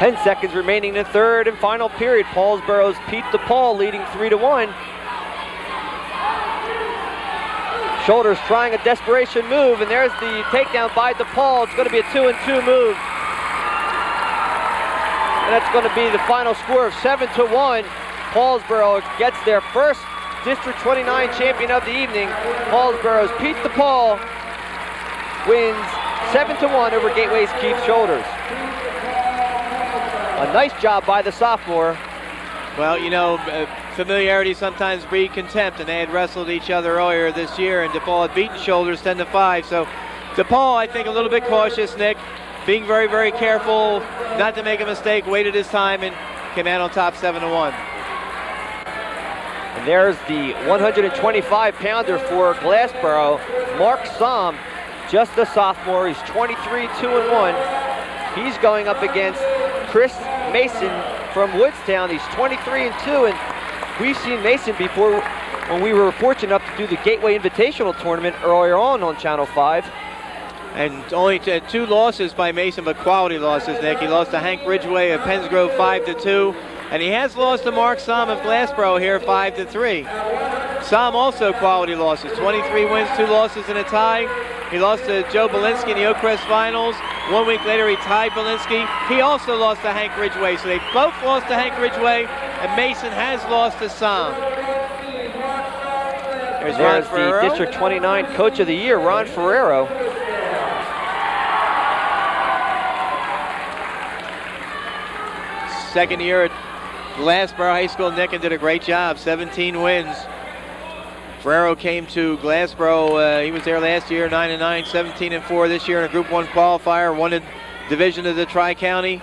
F: 10 seconds remaining in the third and final period. Paulsboro's Pete DePaul leading 3-1. Shoulders trying a desperation move, and there's the takedown by DePaul. It's going to be a 2-2 move. And that's going to be the final score of 7-1. Paulsboro gets their first District 29 champion of the evening. Paulsboro's Pete DePaul wins 7-1 over Gateway's Keith Shoulders. A nice job by the sophomore.
D: Well, you know, familiarity sometimes breeds contempt, and they had wrestled each other earlier this year, and DePaul had beaten Shoulders 10-5. So DePaul, I think, a little bit cautious, Nick, being very, very careful not to make a mistake, waited his time, and came out on top 7-1.
F: And there's the 125-pounder for Glassboro, Mark Somm, just a sophomore. He's 23-2-1. He's going up against Chris Mason from Woodstown. He's 23-2, and we've seen Mason before when we were fortunate enough to do the Gateway Invitational Tournament earlier on Channel 5.
D: And only 2 losses by Mason, but quality losses, Nick. He lost to Hank Ridgway of Pennsgrove 5-2, and he has lost to Mark Somm of Glassboro here 5-3. Somm also quality losses, 23 wins, 2 losses, and a tie. He lost to Joe Belinsky in the Oakcrest Finals. 1 week later, he tied Belinsky. He also lost to Hank Ridgway, so they both lost to Hank Ridgway, and Mason has lost to Somm.
F: There's the District 29 Coach of the Year, Ron Ferrero.
D: Second year at Glassboro High School, Nick, and did a great job, 17 wins. Ferrero came to Glassboro, he was there last year, 9-9, 17-4 this year in a Group 1 qualifier, won a division of the Tri-County.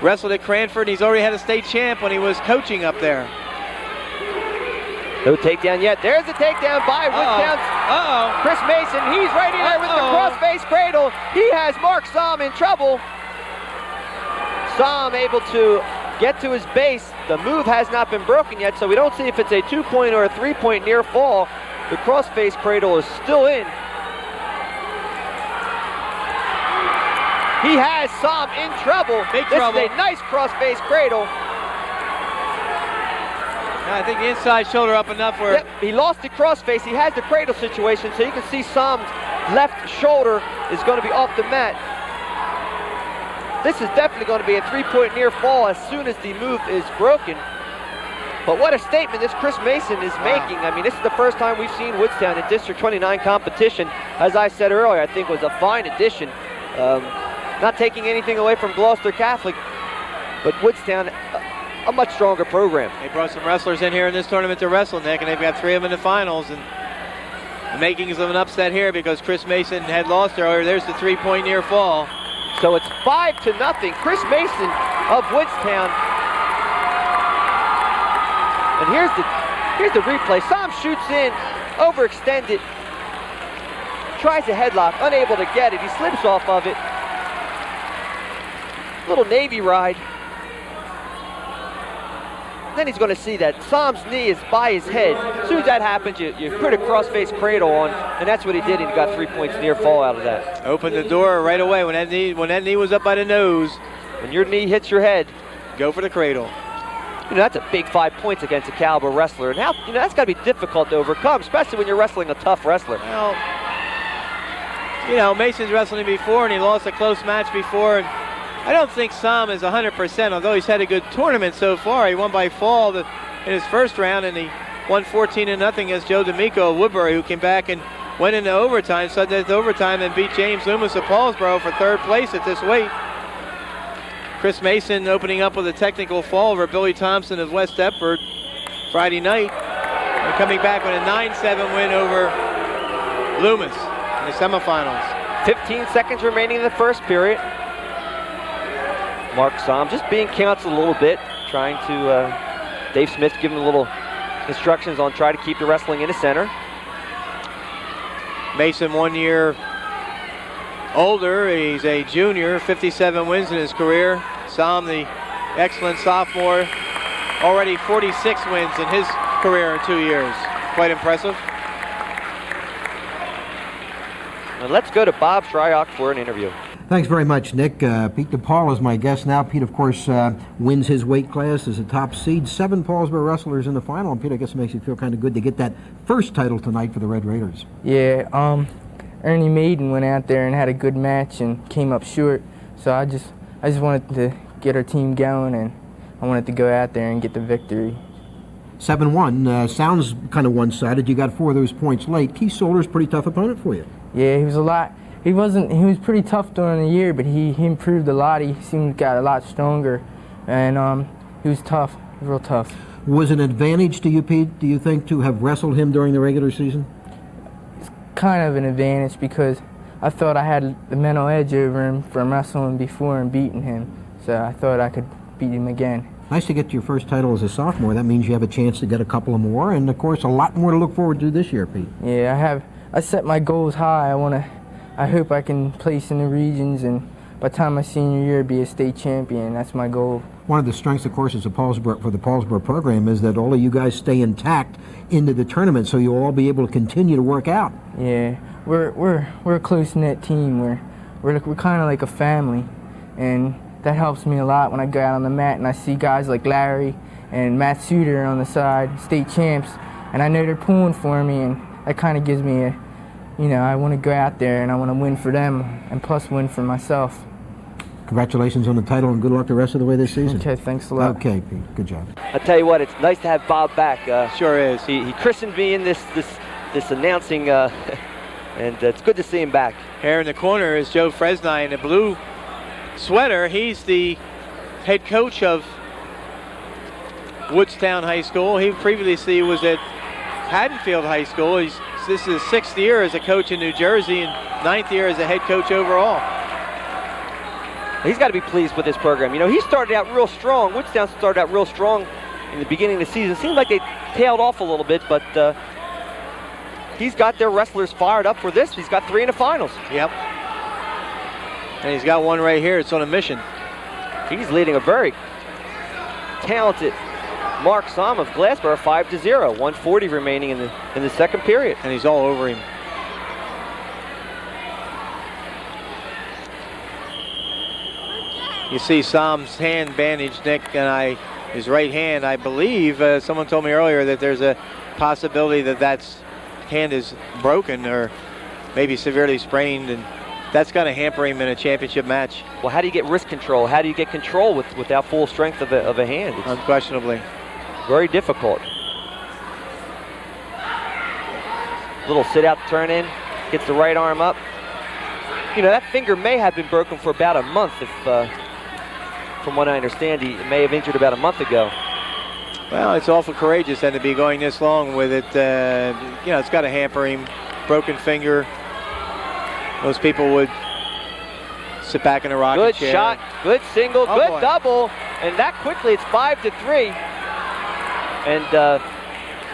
D: Wrestled at Cranford, and he's already had a state champ when he was coaching up there.
F: No takedown yet. There's a takedown by Woodstown's Chris Mason. He's right in there with the cross-face cradle. He has Mark Somm in trouble. Somm able to get to his base. The move has not been broken yet, so we don't see if it's a 2-point or a 3-point near fall. The cross-face cradle is still in. He has Somm in trouble.
D: Big trouble.
F: This is a nice cross-face cradle.
D: I think the inside shoulder up enough where...
F: Yep, he lost the crossface. He has the cradle situation, so you can see Somm's left shoulder is going to be off the mat. This is definitely going to be a 3-point near fall as soon as the move is broken. But what a statement this Chris Mason is making. I mean, this is the first time we've seen Woodstown in District 29 competition. As I said earlier, I think was a fine addition. Not taking anything away from Gloucester Catholic, but Woodstown, a much stronger program.
D: They brought some wrestlers in here in this tournament to wrestle, Nick, and they've got 3 of them in the finals. And the makings of an upset here because Chris Mason had lost earlier. There's the 3-point near fall.
F: So it's 5-0. Chris Mason of Woodstown. And here's the replay. Somm shoots in, overextended, tries a headlock, unable to get it. He slips off of it. Little Navy ride. Then he's going to see that Somm's knee is by his head. As soon as that happens, you put a cross-face cradle on, and that's what he did, and he got 3 points near fall out of that.
D: Opened the door right away when that knee was up by the nose.
F: When your knee hits your head,
D: go for the cradle.
F: You know, that's a big 5 points against a caliber wrestler, and that's got to be difficult to overcome, especially when you're wrestling a tough wrestler.
D: Well, you know, Mason's wrestled him before, and he lost a close match before. And I don't think Somm is 100%, although he's had a good tournament so far. He won by fall in his first round, and he won 14-0 against Joe D'Amico of Woodbury, who came back and went into overtime, sudden overtime, and beat James Loomis of Paulsboro for 3rd place at this weight. Chris Mason opening up with a technical fall over Billy Thompson of West Deptford Friday night, and coming back with a 9-7 win over Loomis in the semifinals.
F: 15 seconds remaining in the first period. Mark Somm just being counseled a little bit, trying to, Dave Smith giving a little instructions on try to keep the wrestling in the center.
D: Mason 1 year older, he's a junior, 57 wins in his career. Somm, the excellent sophomore, already 46 wins in his career in 2 years. Quite impressive.
F: Now let's go to Bob Shryrock for an interview.
A: Thanks very much, Nick. Pete DePaul is my guest now. Pete, of course, wins his weight class as a top seed. 7 Paulsboro wrestlers in the final. And Pete, I guess it makes you feel kind of good to get that first title tonight for the Red Raiders.
H: Yeah, Ernie Maiden went out there and had a good match and came up short. So I just wanted to get our team going, and I wanted to go out there and get the victory.
A: 7-1 sounds kind of one-sided. You got 4 of those points late. Keith Solder's a pretty tough opponent for you.
H: Yeah, he was pretty tough during the year, but he improved a lot. He seemed got a lot stronger, and he was tough, real tough.
A: Was it an advantage to you, Pete, do you think, to have wrestled him during the regular season?
H: It's kind of an advantage because I thought I had the mental edge over him from wrestling before and beating him, so I thought I could beat him again.
A: Nice to get your first title as a sophomore. That means you have a chance to get a couple of more, and of course a lot more to look forward to this year, Pete.
H: Yeah, I set my goals high. I hope I can place in the regions, and by the time my senior year be a state champion. That's my goal.
A: one of the strengths, of course, is for the Paulsboro program is that all of you guys stay intact into the tournament, so you'll all be able to continue to work out.
H: Yeah, we're a close-knit team. We're kind of like a family, and that helps me a lot when I go out on the mat and I see guys like Larry and Matt Suter on the side, state champs, and I know they're pulling for me, and that kind of gives me I want to go out there and I want to win for them and plus win for myself.
A: Congratulations on the title and good luck the rest of the way this season.
H: Okay, thanks a lot.
A: Okay, Pete, good job.
F: I tell you what, it's nice to have Bob back.
D: Sure is.
F: He christened me in this announcing, and it's good to see him back.
D: Here in the corner is Joe Fresnay in the blue sweater. He's the head coach of Woodstown High School. He previously was at Haddonfield High School. This is his 6th year as a coach in New Jersey and 9th year as a head coach overall.
F: He's got to be pleased with this program. You know, he started out real strong. Woodstown started out real strong in the beginning of the season. It seemed like they tailed off a little bit, but he's got their wrestlers fired up for this. He's got 3 in the finals.
D: Yep. And he's got one right here. It's on a mission.
F: He's leading a very talented Mark Somm of Gloucester 5-0. 140 remaining in the second period.
D: And he's all over him. You see Somm's hand bandaged, Nick, and his right hand. I believe someone told me earlier that there's a possibility that hand is broken or maybe severely sprained, and that's going to hamper him in a championship match.
F: Well, how do you get wrist control? How do you get control without full strength of a hand? It's
D: unquestionably
F: very difficult. Little sit-out turn in, gets the right arm up. You know, that finger may have been broken for about a month if... from what I understand, he may have injured about a month ago.
D: Well, it's awful courageous then to be going this long with it. It's got to hamper him. Broken finger. Most people would sit back in a rocking chair.
F: Good shot, good single, good double, and that quickly it's 5-3. And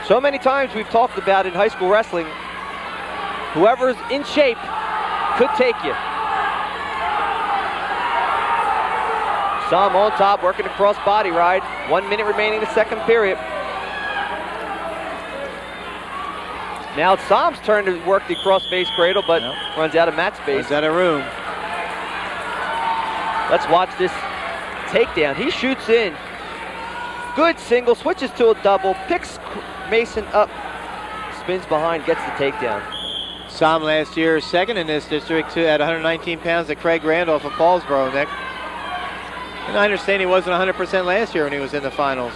F: so many times we've talked about in high school wrestling, whoever's in shape could take you. Somm on top, working a cross body ride. 1 minute remaining in the second period. Now it's Somm's turn to work the cross base cradle, but runs out of mat space.
D: Runs out of room.
F: Let's watch this takedown. He shoots in. Good single, switches to a double, picks Mason up, spins behind, gets the takedown.
D: Somm last year, second in this district at 119 pounds to Craig Randolph of Paulsboro, Nick. And I understand he wasn't 100% last year when he was in the finals.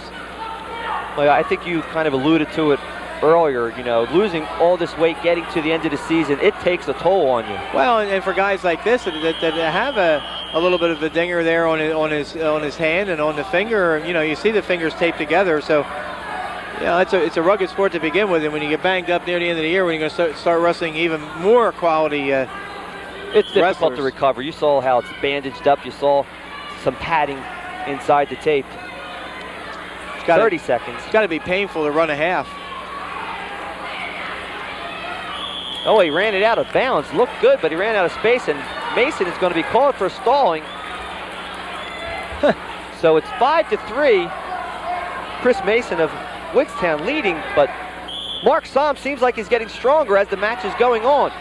F: Well, I think you kind of alluded to it earlier, you know, losing all this weight, getting to the end of the season, it takes a toll on you.
D: Well, and for guys like this that have a little bit of a dinger there on his hand and on the finger, you know, you see the fingers taped together, so it's a rugged sport to begin with, and when you get banged up near the end of the year, when you're going to start wrestling even more quality
F: it's difficult
D: wrestlers
F: to recover. You saw how it's bandaged up, you saw some padding inside the tape. 30 seconds.
D: It's got to be painful to run a half.
F: Oh, he ran it out of bounds. Looked good, but he ran out of space, and Mason is going to be called for stalling. So it's 5-3. Chris Mason of Woodstown leading, but Mark Somm seems like he's getting stronger as the match is going on.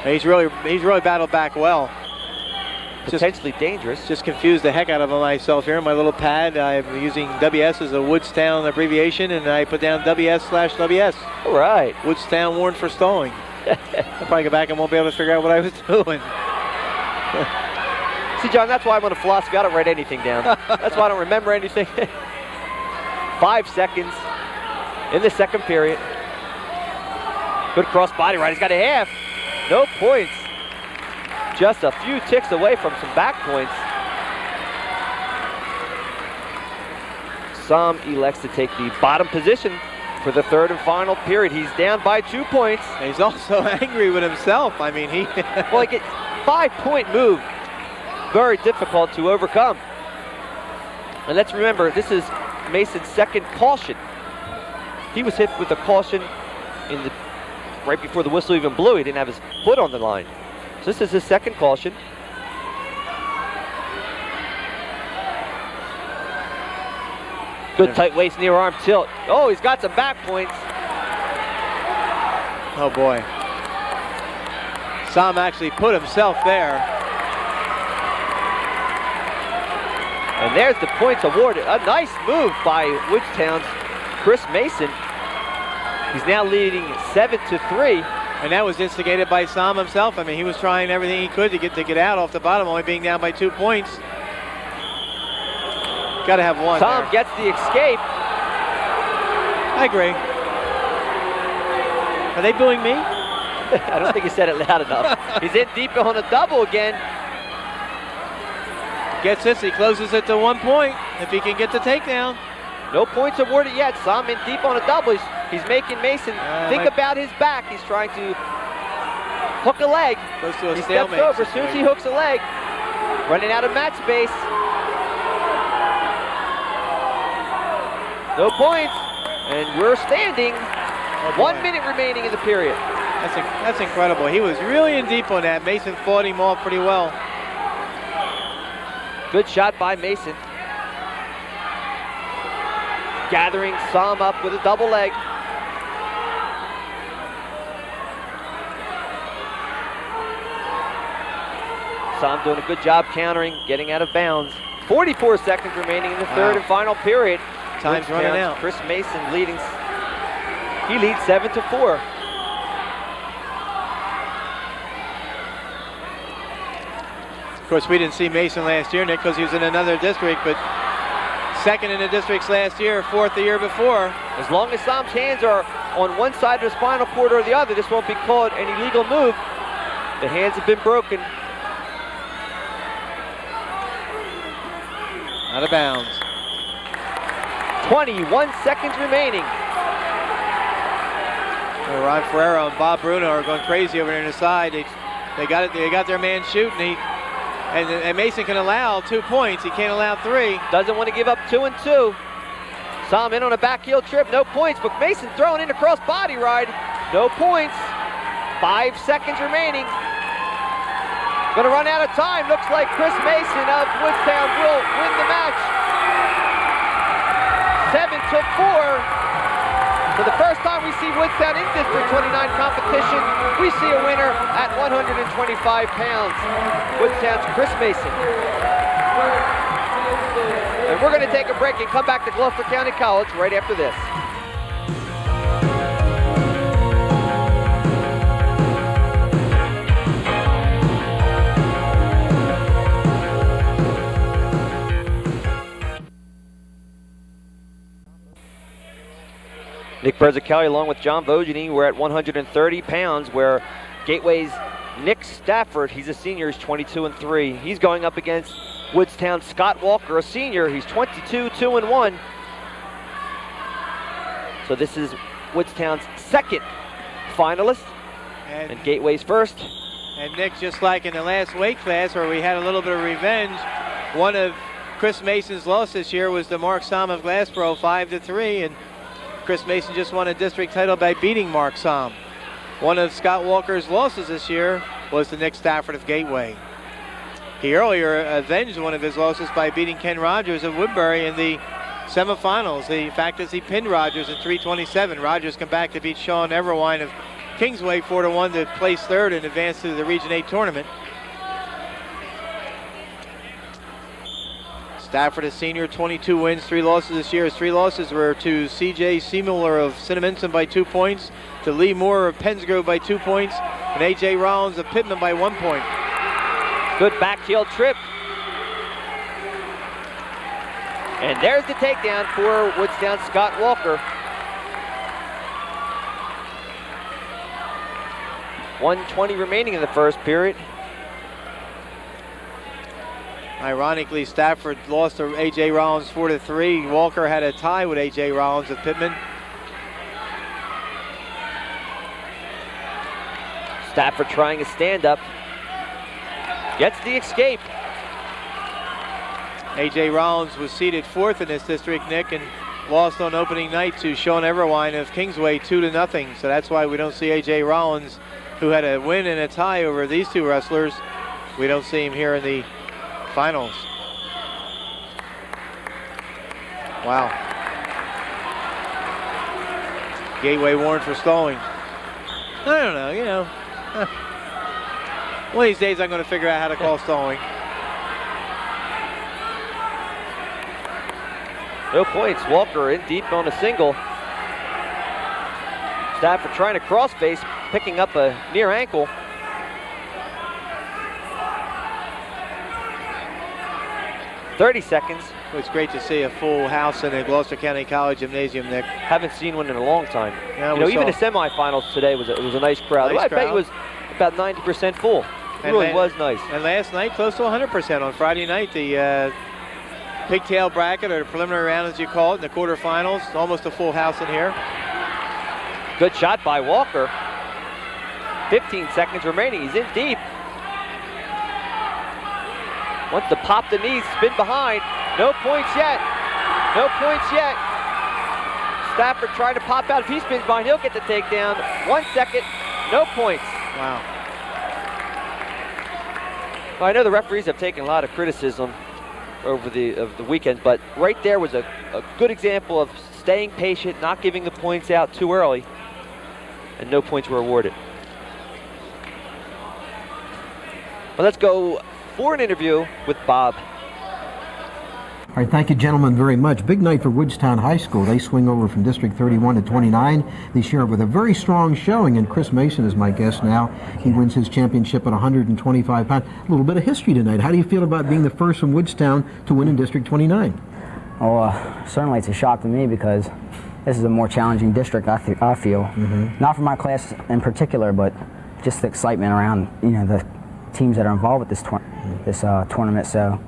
D: He's really battled back well.
F: Potentially dangerous.
D: Just confused the heck out of myself here. My little pad, I'm using WS as a Woodstown abbreviation, and I put down WS/WS.
F: All right.
D: Woodstown warned for stalling. I'll probably go back and won't be able to figure out what I was doing.
F: See, John, that's why I'm on a philosophy. I don't write anything down. That's why I don't remember anything. 5 seconds in the second period. Good cross body ride. He's got a half. No points. Just a few ticks away from some back points. Somm elects to take the bottom position for the third and final period. He's down by 2 points.
D: And he's also angry with himself. I mean,
F: well, he gets 5-point move. Very difficult to overcome. And let's remember, this is Mason's second caution. He was hit with a caution right before the whistle even blew. He didn't have his foot on the line. So this is his second caution. Good tight waist, near arm tilt. Oh, he's got some back points.
D: Oh boy. Sam actually put himself there.
F: And there's the points awarded. A nice move by Woodstown's Chris Mason. He's now leading 7-3.
D: And that was instigated by Sam himself. I mean, he was trying everything he could to get out off the bottom, only being down by 2 points. Got to have one.
F: Sam
D: there.
F: gets the escape.
D: I agree. Are they booing me?
F: I don't think he said it loud enough. He's in deep on a double again.
D: Gets this, he closes it to 1 point if he can get the takedown.
F: No points awarded yet. Sam in deep on a double. He's making Mason think about his back. He's trying to hook a leg.
D: Goes to a
F: He
D: stalemate
F: steps over. As soon as he hooks a leg, running out of mat space. No points. And we're standing. 1 minute remaining in the period.
D: That's incredible. He was really in deep on that. Mason fought him off pretty well.
F: Good shot by Mason. Gathering Sam up with a double leg. Sam doing a good job countering, getting out of bounds. 44 seconds remaining in the third and final period.
D: Time's running out.
F: Chris Mason leading. He leads 7-4.
D: Of course, we didn't see Mason last year, Nick, because he was in another district, but second in the districts last year, fourth the year before.
F: As long as Sam's hands are on one side of the spinal cord or the other, this won't be called an illegal move. The hands have been broken.
D: Out of bounds.
F: 21 seconds remaining.
D: Well, Ron Ferrero and Bob Bruno are going crazy over there on the side. They got it. They got their man shooting. And Mason can allow 2 points. He can't allow 3.
F: Doesn't want to give up 2 and 2. Sam in on a back heel trip, no points, but Mason throwing in a cross body ride, no points. 5 seconds remaining. Gonna run out of time. Looks like Chris Mason of Woodstown will win the match. 7-4. For the first time we see Woodstown in District 29 competition, we see a winner at 125 pounds. Woodstown's Chris Mason. And we're going to take a break and come back to Gloucester County College right after this. Nick Burzichelli along with John Vogeding, we're at 130 pounds, where Gateway's Nick Stafford, he's a senior, he's 22-3. He's going up against Woodstown's Scott Walker, a senior, he's 22-2-1. So this is Woodstown's second finalist and Gateway's first.
D: And Nick, just like in the last weight class where we had a little bit of revenge, one of Chris Mason's losses this year was the Mark Sam of Glassboro, 5-3, and Chris Mason just won a district title by beating Mark Sam. One of Scott Walker's losses this year was the Nick Stafford of Gateway. He earlier avenged one of his losses by beating Ken Rogers of Woodbury in the semifinals. The fact is he pinned Rogers at 327. Rogers come back to beat Sean Everwine of Kingsway 4-1 to place third and advance to the Region 8 tournament. Stafford, a senior, 22 wins, 3 losses this year. His 3 losses were to C.J. Seemuller of Cinnaminson by 2 points, to Lee Moore of Pensgrove by 2 points, and A.J. Rollins of Pittman by 1 point.
F: Good back heel trip. And there's the takedown for Woodstown's Scott Walker. 1:20 remaining in the first period.
D: Ironically, Stafford lost to A.J. Rollins 4-3. Walker had a tie with A.J. Rollins of Pittman.
F: Stafford trying a stand-up. Gets the escape.
D: A.J. Rollins was seeded 4th in this district, Nick, and lost on opening night to Sean Everwine of Kingsway 2-0. So that's why we don't see A.J. Rollins, who had a win and a tie over these 2 wrestlers. We don't see him here in the finals. Wow. Gateway warrant for stalling. I don't know, you know. One of these days I'm going to figure out how to call stalling.
F: No points. Walker in deep on a single. Stafford trying to cross face, picking up a near ankle. "30 seconds.
D: It's great to see a full house in the Gloucester County College Gymnasium, Nick.
F: Haven't seen one in a long time.
D: Yeah,
F: you know,
D: we
F: even the
D: saw.
F: semifinals today was a nice crowd.
D: Nice
F: I bet it
D: crowd.
F: was about 90% full. It
D: And
F: really was nice.
D: And last night, close to 100% on Friday night. The pigtail bracket, or the preliminary round as you call it, in the quarterfinals. Almost a full house in here.
F: Good shot by Walker. 15 seconds remaining. He's in deep. Wants to pop the knees, spin behind. No points yet. No points yet. Stafford trying to pop out. If he spins behind, he'll get the takedown. 1 second. No points.
D: Wow.
F: Well, I know the referees have taken a lot of criticism over the weekend, but right there was a good example of staying patient, not giving the points out too early, and no points were awarded. Well, let's go for an interview with Bob.
A: All right, thank you, gentlemen, very much. Big night for Woodstown High School. They swing over from District 31 to 29 this year with a very strong showing, and Chris Mason is my guest now. He wins his championship at 125 pounds. A little bit of history tonight. How do you feel about being the first from Woodstown to win in District 29?
G: Well, certainly it's a shock to me because this is a more challenging district, I feel. Not for my class in particular, but just the excitement around, you know, the teams that are involved with this tournament. So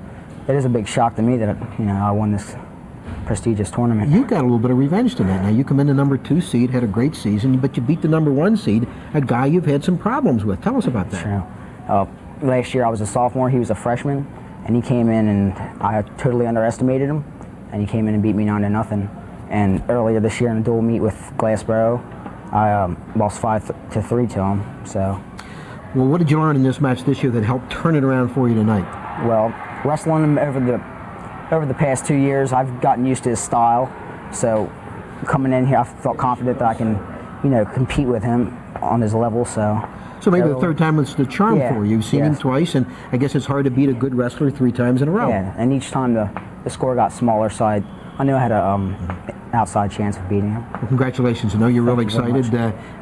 G: it is a big shock to me that, you know, I won this prestigious tournament.
A: You got a little bit of revenge tonight. Now, you come in the number 2 seed, had a great season, but you beat the number 1 seed, a guy you've had some problems with. Tell us about that.
G: True. Last year I was a sophomore, he was a freshman, and he came in and I totally underestimated him, and he came in and beat me 9-0. And earlier this year in a dual meet with Glassboro, I lost 5-3 to him. So.
A: Well, what did you learn in this match this year that helped turn it around for you tonight?
G: Well, wrestling him over the past 2 years, I've gotten used to his style. So coming in here, I felt confident that I can, you know, compete with him on his level. So
A: maybe the third time was the charm for you. You've seen him twice, and I guess it's hard to beat a good wrestler 3 times in a row.
G: Yeah, and each time the score got smaller, so I knew I had a outside chance of beating him.
A: Well, congratulations. I know you're really excited,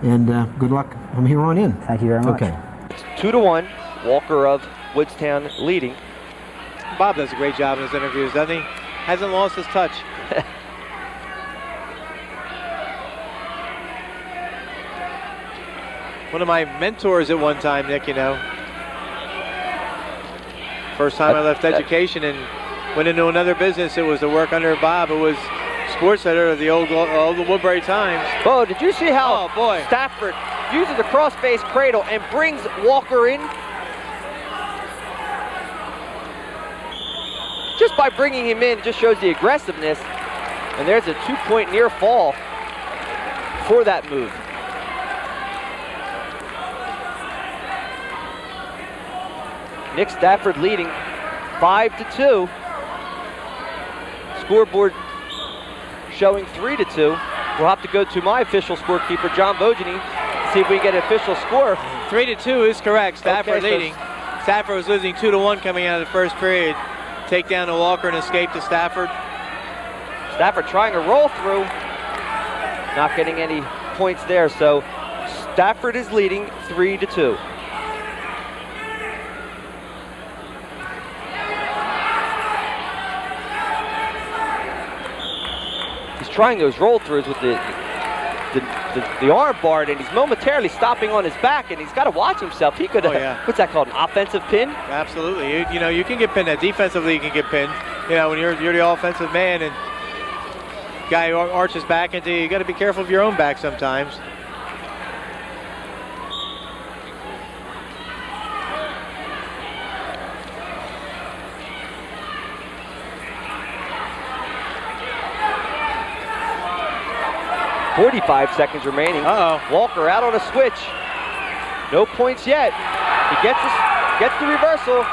A: and good luck from here on in.
G: Thank you very much.
A: Okay.
F: It's 2-1. Walker of Woodstown leading.
D: Bob does a great job in his interviews, doesn't he? Hasn't lost his touch. One of my mentors at one time, Nick, you know. First time I left education and went into another business, it was to work under Bob. It was sports editor of the old Woodbury Times.
F: Oh, did you see how
D: boy.
F: Stafford uses a cross-face cradle and brings Walker in? Just by bringing him in, just shows the aggressiveness. And there's a 2-point near fall for that move. Nick Stafford leading 5-2. Scoreboard showing 3-2. We'll have to go to my official scorekeeper, John Vogeding, see if we can get an official score.
D: 3-2 is correct. Stafford
F: Okay, so
D: leading. Stafford was losing 2-1 coming out of the first period. Take down to Walker and escape to Stafford.
F: Stafford trying to roll through. Not getting any points there, so Stafford is leading 3-2. He's trying those roll throughs with the arm bar, and he's momentarily stopping on his back, and he's got to watch himself. He could, what's that called, an offensive pin?
D: Absolutely. You know, you can get pinned. Defensively, you can get pinned. You know, when you're the offensive man and guy arches back into you, got to be careful of your own back sometimes.
F: .45 seconds remaining. Walker out on a switch. No points yet. He gets the reversal.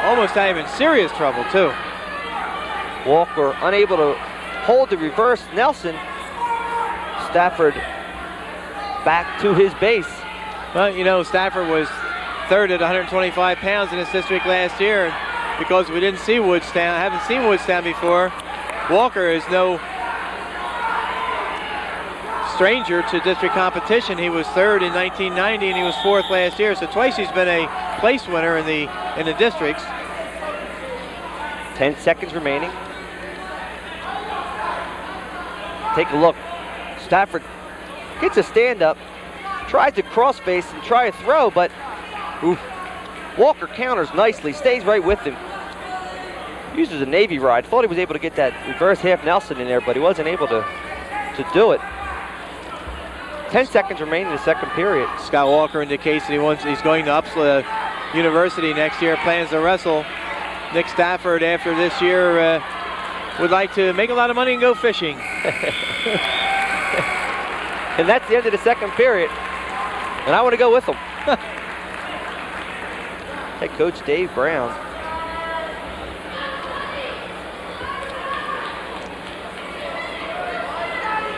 D: Almost not even serious trouble, too.
F: Walker unable to hold the reverse Nelson. Stafford back to his base.
D: Well, you know, Stafford was third at 125 pounds in this district last year. Because we didn't see Woodstown, haven't seen Woodstown before, Walker is no stranger to district competition. He was third in 1990 and he was fourth last year. So twice he's been a place winner in the districts.
F: 10 seconds remaining. Take a look. Stafford gets a stand-up, tries to cross face and try a throw, but oof. Walker counters nicely, stays right with him. Uses a Navy ride. Thought he was able to get that reverse half Nelson in there, but he wasn't able to do it. 10 seconds remaining in the second period.
D: Scott Walker indicates that he's going to Uppsala University next year, plans to wrestle. Nick Stafford, after this year, would like to make a lot of money and go fishing.
F: And that's the end of the second period. And I want to go with him. Head coach Dave Brown.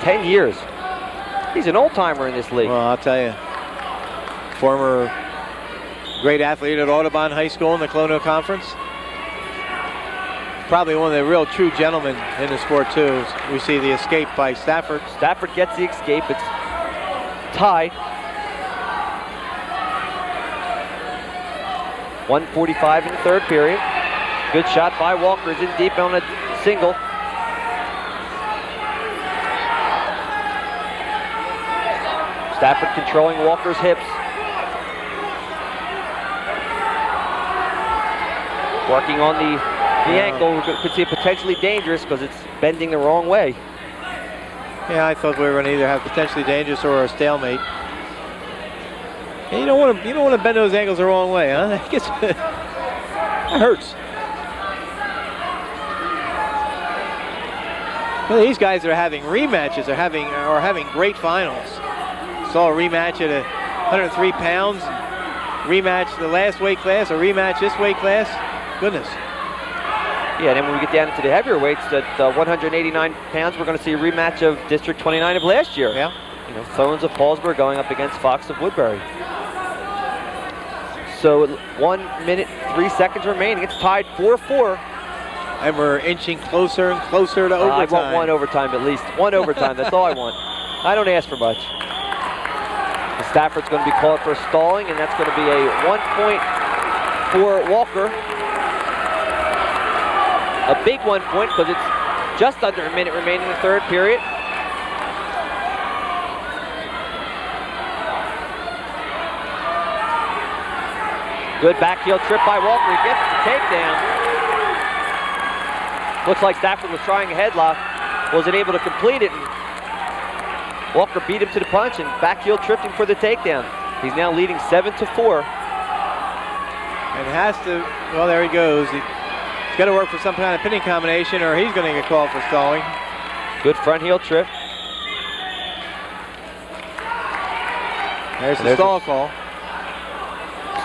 F: "10 years. He's an old-timer in this league."
D: Well, I'll tell you, former great athlete at Audubon High School in the Colonial Conference. Probably one of the real true gentlemen in the sport too. We see the escape by Stafford.
F: Stafford gets the escape. It's tied. 1:45 in the third period. Good shot by Walker. Is in deep on a single. Stafford controlling Walker's hips. Working on the ankle. We could see it potentially dangerous because it's bending the wrong way.
D: Yeah, I thought we were going to either have potentially dangerous or a stalemate. And you don't want to bend those ankles the wrong way, huh? That hurts. Well, these guys are having rematches. Are having great finals. Saw a rematch at 103 pounds. Rematch the last weight class. A rematch this weight class. Goodness.
F: Yeah, and then when we get down into the heavier weights at 189 pounds, we're going to see a rematch of District 29 of last year.
D: Yeah.
F: You know, Thones of Paulsboro going up against Fox of Woodbury. So 1 minute, 3 seconds remaining. It's tied 4-4.
D: And we're inching closer and closer to overtime.
F: I want one overtime at least. One overtime, that's all I want. I don't ask for much. And Stafford's going to be called for stalling, and that's going to be a 1 point for Walker. A big 1 point because it's just under a minute remaining in the third period. Good back heel trip by Walker. He gets the takedown. Looks like Stafford was trying a headlock. Wasn't able to complete it. And Walker beat him to the punch and back heel tripped him for the takedown. He's now leading 7-4.
D: And has to, well, there he goes. He's got to work for some kind of pinning combination or he's going to get called for stalling.
F: Good front heel trip.
D: There's the stall call.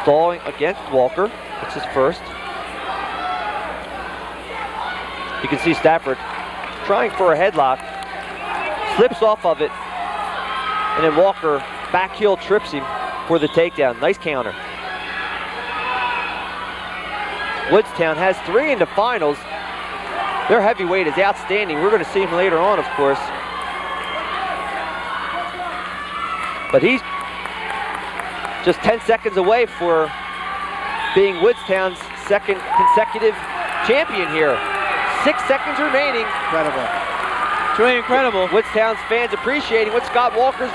F: Stalling against Walker. It's his first. You can see Stafford trying for a headlock. Slips off of it. And then Walker back heel trips him for the takedown. Nice counter. Woodstown has 3 in the finals. Their heavyweight is outstanding. We're going to see him later on, of course. But he's just 10 seconds away for being Woodstown's second consecutive champion here. 6 seconds remaining.
D: Incredible. Truly incredible.
F: Woodstown's fans appreciating what Scott Walker's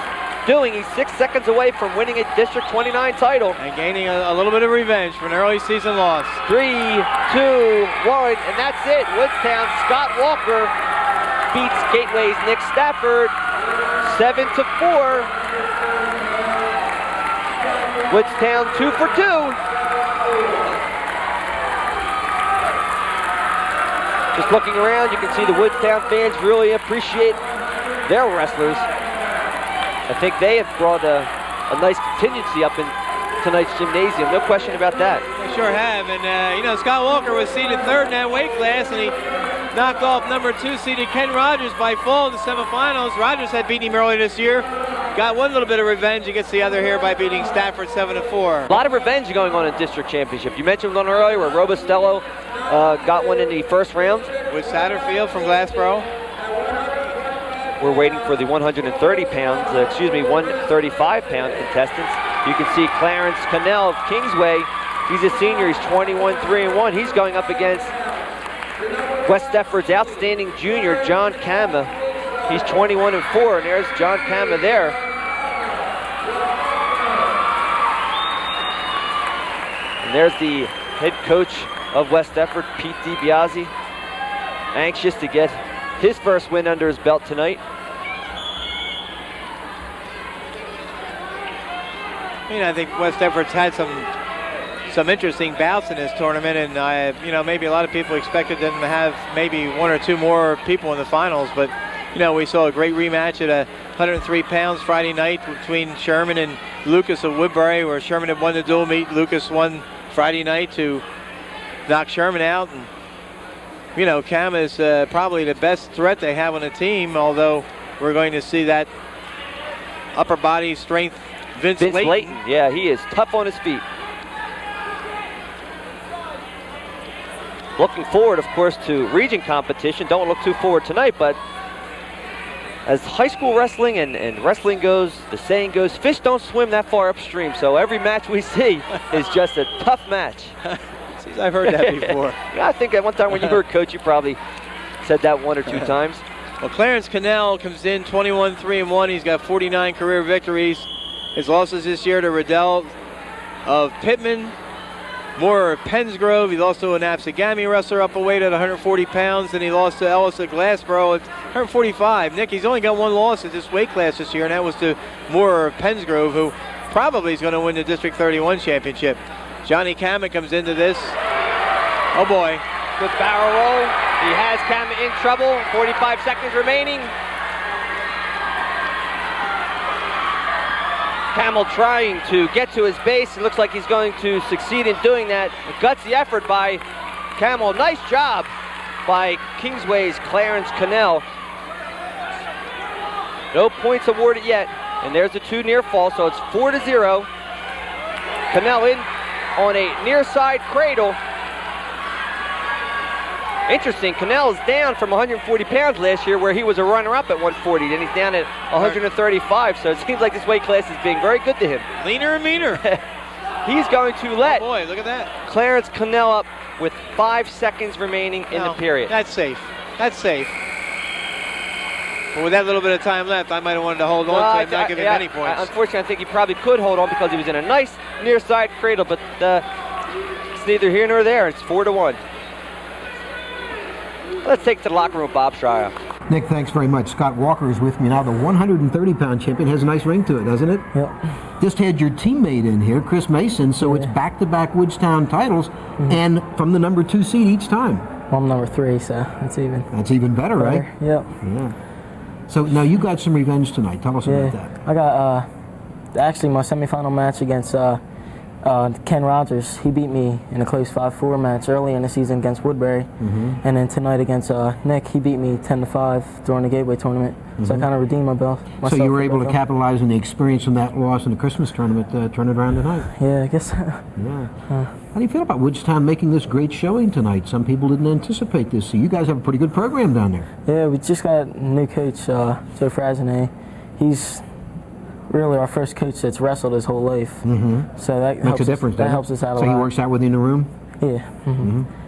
F: doing. He's 6 seconds away from winning a District 29 title.
D: And gaining a little bit of revenge for an early season loss.
F: 3, 2, 1, and that's it. Woodstown, Scott Walker beats Gateway's Nick Stafford 7-4. Woodstown 2 for 2. Just looking around, you can see the Woodstown fans really appreciate their wrestlers. I think they have brought a nice contingency up in tonight's gymnasium. No question about that.
D: They sure have. And, you know, Scott Walker was seated third in that weight class, and he knocked off number 2 seeded Ken Rogers by fall in the semifinals. Rogers had beaten him earlier this year. Got one little bit of revenge. He gets the other here by beating Stafford 7-4.
F: A lot of revenge going on in district championship. You mentioned one earlier where Robustello got one in the first round.
D: With Satterfield from Glassboro.
F: We're waiting for the 135-pound contestants. You can see Clarence Cannell of Kingsway. He's a senior. He's 21-3-1. He's going up against West Deptford's outstanding junior, John Kama. He's 21-4, and there's John Kama there. And there's the head coach of West Deptford, Pete DiBiase, anxious to get his first win under his belt tonight.
D: I think West Deptford's had some interesting bouts in this tournament, and maybe a lot of people expected them to have maybe 1 or 2 more people in the finals, but we saw a great rematch at 103 pounds Friday night between Sherman and Lucas of Woodbury, where Sherman had won the dual meet. Lucas won Friday night to knock Sherman out. And Kama is probably the best threat they have on the team, although we're going to see that upper body strength Vince Layton.
F: Yeah, he is tough on his feet. Looking forward, of course, to region competition. Don't look too forward tonight, but as high school wrestling and wrestling goes, the saying goes, fish don't swim that far upstream. So every match we see is just a tough match.
D: I've heard that before.
F: Yeah, I think at one time when you heard Coach, you probably said that 1 or 2 times.
D: Well, Clarence Cannell comes in 21-3-1. He's got 49 career victories. His losses this year to Riddell of Pittman, Moore of Pensgrove. He's also an Absegami wrestler up a weight at 140 pounds. And he lost to Ellis at Glassboro at 145. Nick, he's only got 1 loss at this weight class this year, and that was to Moore of Pensgrove, who probably is going to win the District 31 championship. Johnny Kama comes into this. Oh boy.
F: Good barrel roll. He has Kama in trouble. 45 seconds remaining. Camel trying to get to his base. It looks like he's going to succeed in doing that. A gutsy effort by Camel. Nice job by Kingsway's Clarence Cannell. No points awarded yet. And there's the 2 near fall, so it's 4-0. Cannell in on a near side cradle. Interesting, Cannell is down from 140 pounds last year, where he was a runner-up at 140. Then he's down at 135, so it seems like this weight class is being very good to him.
D: Leaner and meaner.
F: He's going to let
D: boy, look at that.
F: Clarence Cannell up with 5 seconds remaining in the period.
D: That's safe. That's safe. But with that little bit of time left, I might have wanted to hold on to him, not give him any points.
F: Unfortunately, I think he probably could hold on because he was in a nice near side cradle, but it's neither here nor there. It's 4-1. Let's take it to the locker room with Bob Shryrock.
A: Nick, thanks very much. Scott Walker is with me now. The 130-pound champion has a nice ring to it, doesn't it?
G: Yep.
A: Just had your teammate in here, Chris Mason, so it's back-to-back Woodstown titles, and from the number 2 seed each time.
G: Well, I'm number 3, so that's even.
A: That's even better, right?
G: Yep.
A: Yeah. So now you got some revenge tonight. Tell us about that.
G: I got actually my semifinal match against Ken Rogers. He beat me in a close 5-4 match early in the season against Woodbury, and then tonight against Nick, he beat me 10-5 during the Gateway tournament. So I kind of redeemed myself.
A: So you were able to capitalize on the experience from that loss in the Christmas tournament, turn it around tonight.
G: Yeah, I guess.
A: Yeah. How do you feel about Woodstown making this great showing tonight? Some people didn't anticipate this, so you guys have a pretty good program down there.
G: Yeah, we just got a new coach, Joe Frasine. He's really our first coach that's wrestled his whole life. So that
A: makes a difference.
G: That helps us out a lot.
A: So he works out with you in the room?
G: Yeah.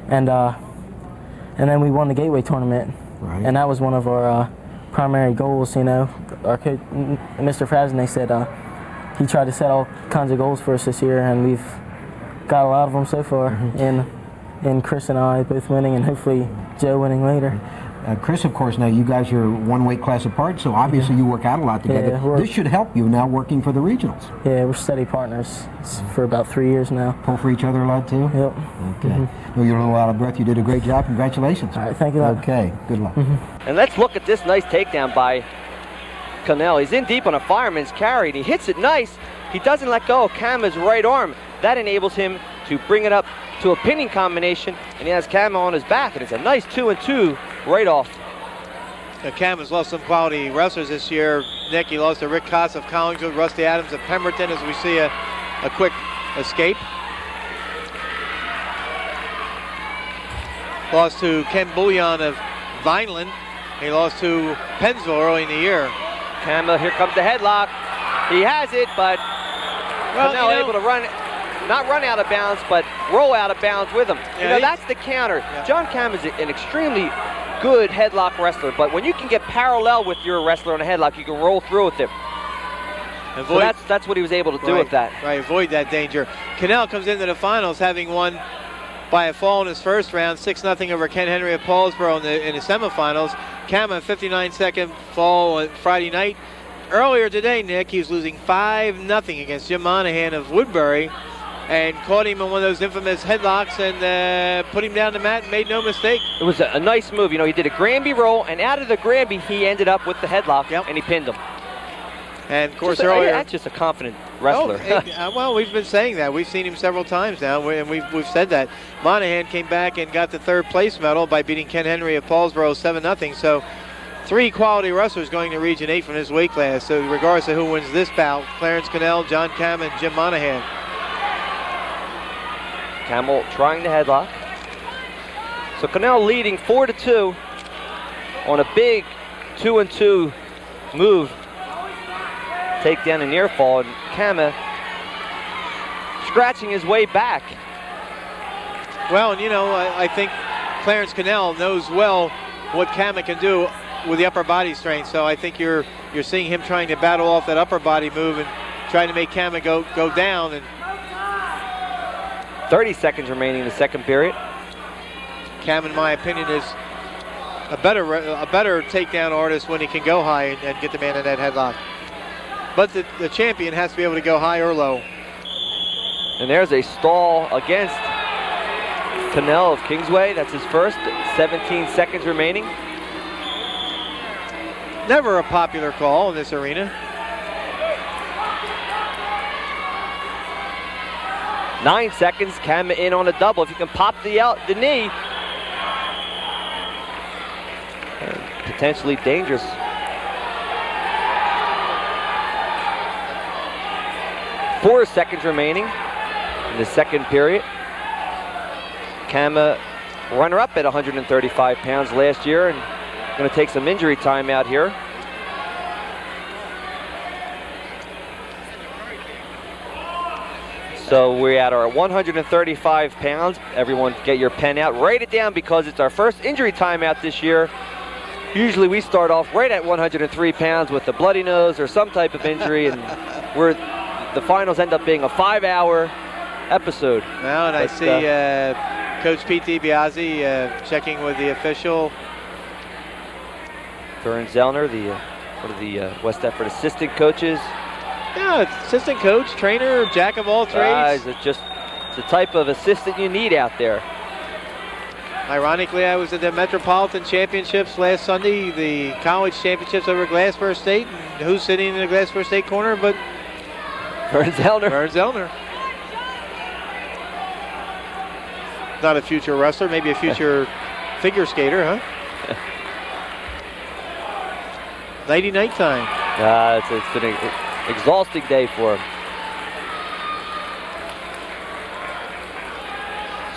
G: And then we won the Gateway tournament.
A: Right.
G: And that was one of our primary goals, you know. Our coach, Mr. Frasine, said he tried to set all kinds of goals for us this year, and we've got a lot of them so far. And Chris and I both winning, and hopefully Joe winning later.
A: Chris, of course, now you guys are 1 weight class apart, so obviously you work out a lot together.
G: Yeah,
A: this should help you now working for the regionals.
G: Yeah, we're steady partners for about 3 years now.
A: Pull for each other a lot too?
G: Yep.
A: Okay. Well, you're a little out of breath. You did a great job. Congratulations.
G: All right, thank you.
A: Okay, good luck.
F: And let's look at this nice takedown by Cannell. He's in deep on a fireman's carry, and he hits it nice. He doesn't let go of Kama's right arm. That enables him to bring it up to a pinning combination, and he has Kama on his back, and it's a nice 2-2 right off.
D: Cam has lost some quality wrestlers this year. Nick, he lost to Rick Koss of Collingwood, Rusty Adams of Pemberton, as we see a quick escape. Lost to Ken Bullion of Vineland. He lost to Pennsville early in the year.
F: Kama, here comes the headlock. He has it, but now able to not run out of bounds, but roll out of bounds with him.
D: Yeah,
F: that's the counter.
D: Yeah.
F: John Kama is an extremely good headlock wrestler, but when you can get parallel with your wrestler on a headlock, you can roll through with him. So that's what he was able to do with that.
D: Right, avoid that danger. Cannell comes into the finals having won by a fall in his first round, 6-0 over Ken Henry of Paulsboro in the semifinals. Kama, 59-second fall on Friday night. Earlier today, Nick, he was losing 5-0 against Jim Monahan of Woodbury, and caught him in one of those infamous headlocks and put him down the mat and made no mistake.
F: It was a nice move. He did a Granby roll, and out of the Granby, he ended up with the headlock, and he pinned him.
D: And of course, earlier,
F: that's just a confident wrestler.
D: Well, we've been saying that. We've seen him several times now, and we've said that. Monahan came back and got the third place medal by beating Ken Henry of Paulsboro 7-0. So 3 quality wrestlers going to Region 8 from this weight class. So regardless of who wins this bout, Clarence Cannell, John Kama, and Jim Monahan.
F: Camel trying the headlock. So Cannell leading 4-2 on a big 2-2 move. Takedown and near fall, and Kama scratching his way back.
D: Well, and I think Clarence Cannell knows well what Kama can do with the upper body strength. So I think you're seeing him trying to battle off that upper body move and trying to make Kama go down. And
F: 30 seconds remaining in the second period.
D: Kama, in my opinion, is a better takedown artist when he can go high and get the man in that headlock. But the champion has to be able to go high or low.
F: And there's a stall against Cannell of Kingsway. That's his first. 17 seconds remaining.
D: Never a popular call in this arena.
F: 9 seconds. Kama in on a double. If you can pop the knee. And potentially dangerous. Four seconds remaining in the second period. Kama, runner-up at 135 pounds last year, and going to take some injury time out here. So we're at our 135 pounds. Everyone get your pen out. Write it down because it's our first injury timeout this year. Usually we start off right at 103 pounds with a bloody nose or some type of injury, and the finals end up being a 5-hour episode.
D: Well, and I see Coach Pete DiBiase checking with the official.
F: Vern Zellner, one of the West Effort assistant coaches.
D: Yeah, assistant coach, trainer, jack of all trades.
F: It's just the type of assistant you need out there.
D: Ironically, I was at the Metropolitan Championships last Sunday, the college championships over at Gloucester State. And who's sitting in the Gloucester State corner but
F: Vern Zellner.
D: Vern Zellner. Not a future wrestler, maybe a future figure skater, huh? Nighty-night time.
F: It's been an exhausting day for him.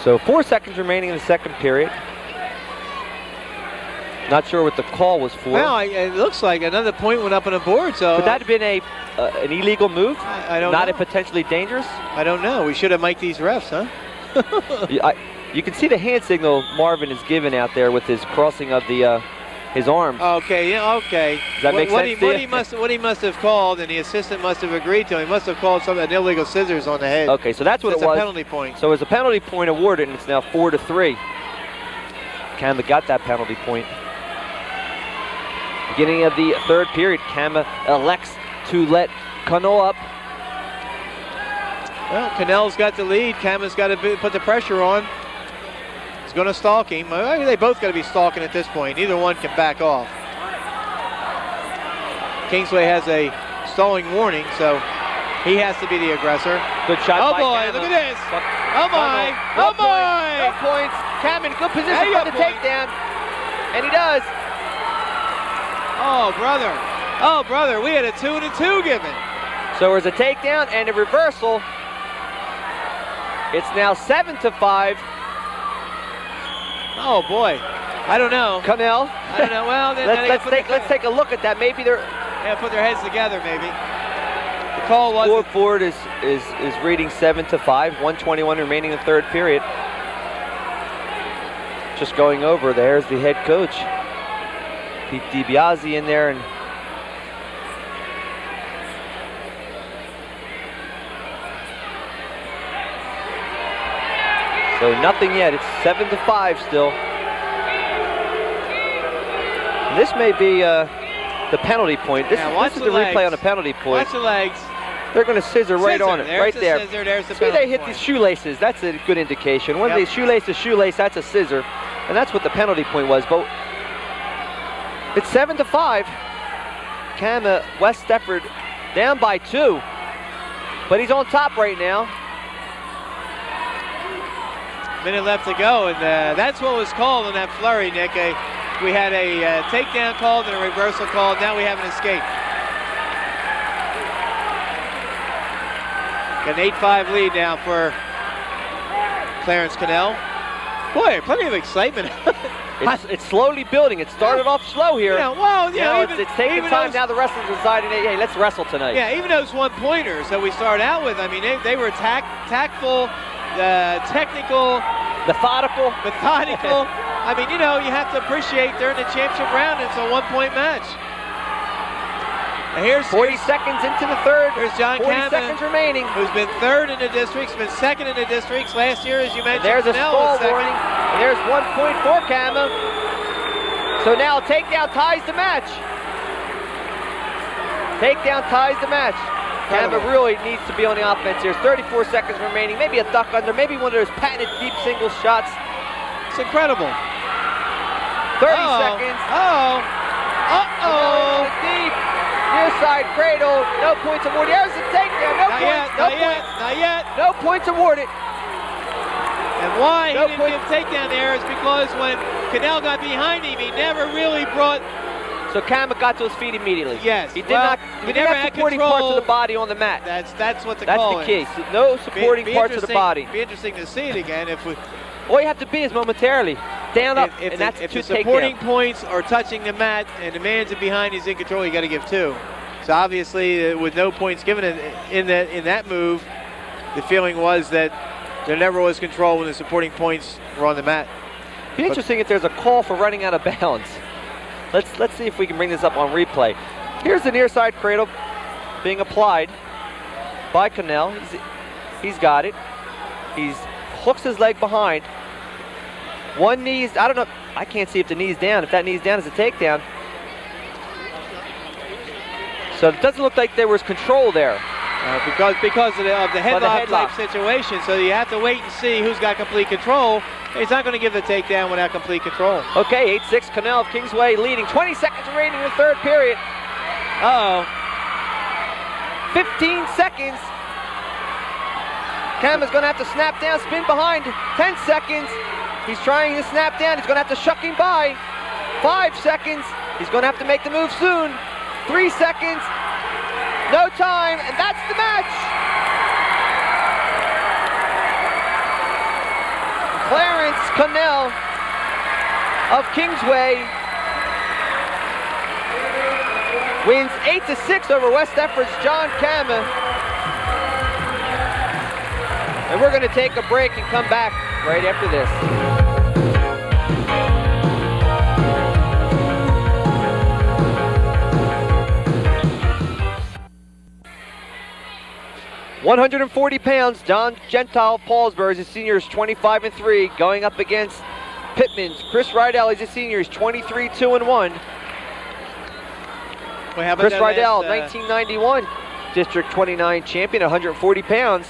F: So 4 seconds remaining in the second period. Not sure what the call was for.
D: Well, it looks like another point went up on the board. So
F: could that have been an illegal move?
D: I don't know.
F: Not a potentially dangerous?
D: I don't know. We should have mic'd these refs, huh?
F: You can see the hand signal Marvin is giving out there with his crossing of his arms.
D: Okay, yeah, okay.
F: Does that make sense to you?
D: What he must have called, and the assistant must have agreed to, he must have called an illegal scissors on the head.
F: Okay, so that's what it was.
D: It's a penalty point.
F: So it's a penalty point awarded, and it's now 4-3. Kama got that penalty point. Beginning of the third period, Kama elects to let Cannell up.
D: Well, Cannell's got the lead. Kama's got to put the pressure on. He's going to stalk him. They both got to be stalking at this point. Neither one can back off. Kingsway has a stalling warning, so he has to be the aggressor.
F: Good shot by
D: boy,
F: Kama.
D: look at this. Oh my, oh my.
F: No points. Kama in good position for the takedown. And he does.
D: Oh, brother. Oh, brother, we had a 2 and a 2 given.
F: So there's a takedown and a reversal. It's now 7-5.
D: Oh, boy. I don't know.
F: Connell.
D: I don't know. Well, then
F: let's take a look at that. Maybe they're
D: put their heads together, maybe. The call was
F: scoreboard is reading 7-5. 1:21 remaining in the third period. Just going over. There's the head coach, Pete DiBiase, in there, and so nothing yet. It's 7-5 still. And this may be the penalty point. This is the replay on the penalty point.
D: Watch the legs.
F: They're going to scissor right on it, right there.
D: Scissor, there's the
F: See, they hit
D: point.
F: these shoelaces. That's a good indication. When they shoelace to shoelace, that's a scissor, and that's what the penalty point was. But it's 7-5. Kama West Stepford down by 2, but he's on top right now.
D: Minute left to go, and that's what was called in that flurry, Nick. We had a takedown called and a reversal called. Now we have an escape. Got an 8-5 lead now for Clarence Connell. Boy, plenty of excitement.
F: It's slowly building. It started off slow here.
D: Yeah, well,
F: it's taking time. Now the wrestlers deciding, hey, let's wrestle tonight.
D: Yeah, even those one-pointers that we started out with, I mean, they were tactful, technical,
F: methodical.
D: I mean, you have to appreciate they're in the championship round. It's a one-point match. And here's
F: 40 seconds into the third.
D: Here's John
F: 40
D: Kama,
F: seconds remaining.
D: Who's been third in the districts, been second in the districts. Last year, as you mentioned,
F: and there's a
D: Connell
F: stall warning. And there's 1 point for Kama. So now a takedown ties the match. Takedown ties the match. Kama really needs to be on the offense here. 34 seconds remaining. Maybe a duck under. Maybe one of those patented deep single shots.
D: It's incredible.
F: 30 seconds. Deep. Near side cradle. No points awarded. There's the takedown.
D: Not yet.
F: No points awarded.
D: And why he didn't give takedown there is because when Connell got behind him, he never really brought.
F: So Kama got to his feet immediately.
D: Yes.
F: He did not. He didn't have supporting parts of the body on the mat.
D: That's what the call is.
F: That's the key. No supporting parts of the body.
D: Be interesting to see it again if we.
F: All you have to be is momentarily down, up, and that's
D: if
F: two
D: the supporting points are touching the mat and the man's behind, he's in control. You got to give 2. So obviously, with no points given in that move, the feeling was that there never was control when the supporting points were on the mat.
F: Be interesting if there's a call for running out of bounds. Let's see if we can bring this up on replay. Here's the near side cradle being applied by Connell. He's got it. He's hooks his leg behind. One knee's, I don't know, I can't see if the knee's down. If that knee's down, it's a takedown. So it doesn't look like there was control there.
D: Because of the headlock type situation. So you have to wait and see who's got complete control. He's not going to give the takedown without complete control.
F: Okay, 8-6 Connell of Kingsway leading. 20 seconds remaining in the third period. 15 seconds. Kama's going to have to snap down, spin behind. 10 seconds. He's trying to snap down. He's going to have to shuck him by. 5 seconds. He's going to have to make the move soon. 3 seconds. No time, and that's the match. Clarence Connell of Kingsway wins 8-6 over West Stepford's John Kama. And we're going to take a break and come back right after this. £140, Don Gentile Paulsburg, his senior is 25-3, going up against Pittman's Chris Rydell, he's a senior, he's 23-2-1.
D: Well,
F: Chris Rydell, 1991 District 29 champion, 140 pounds.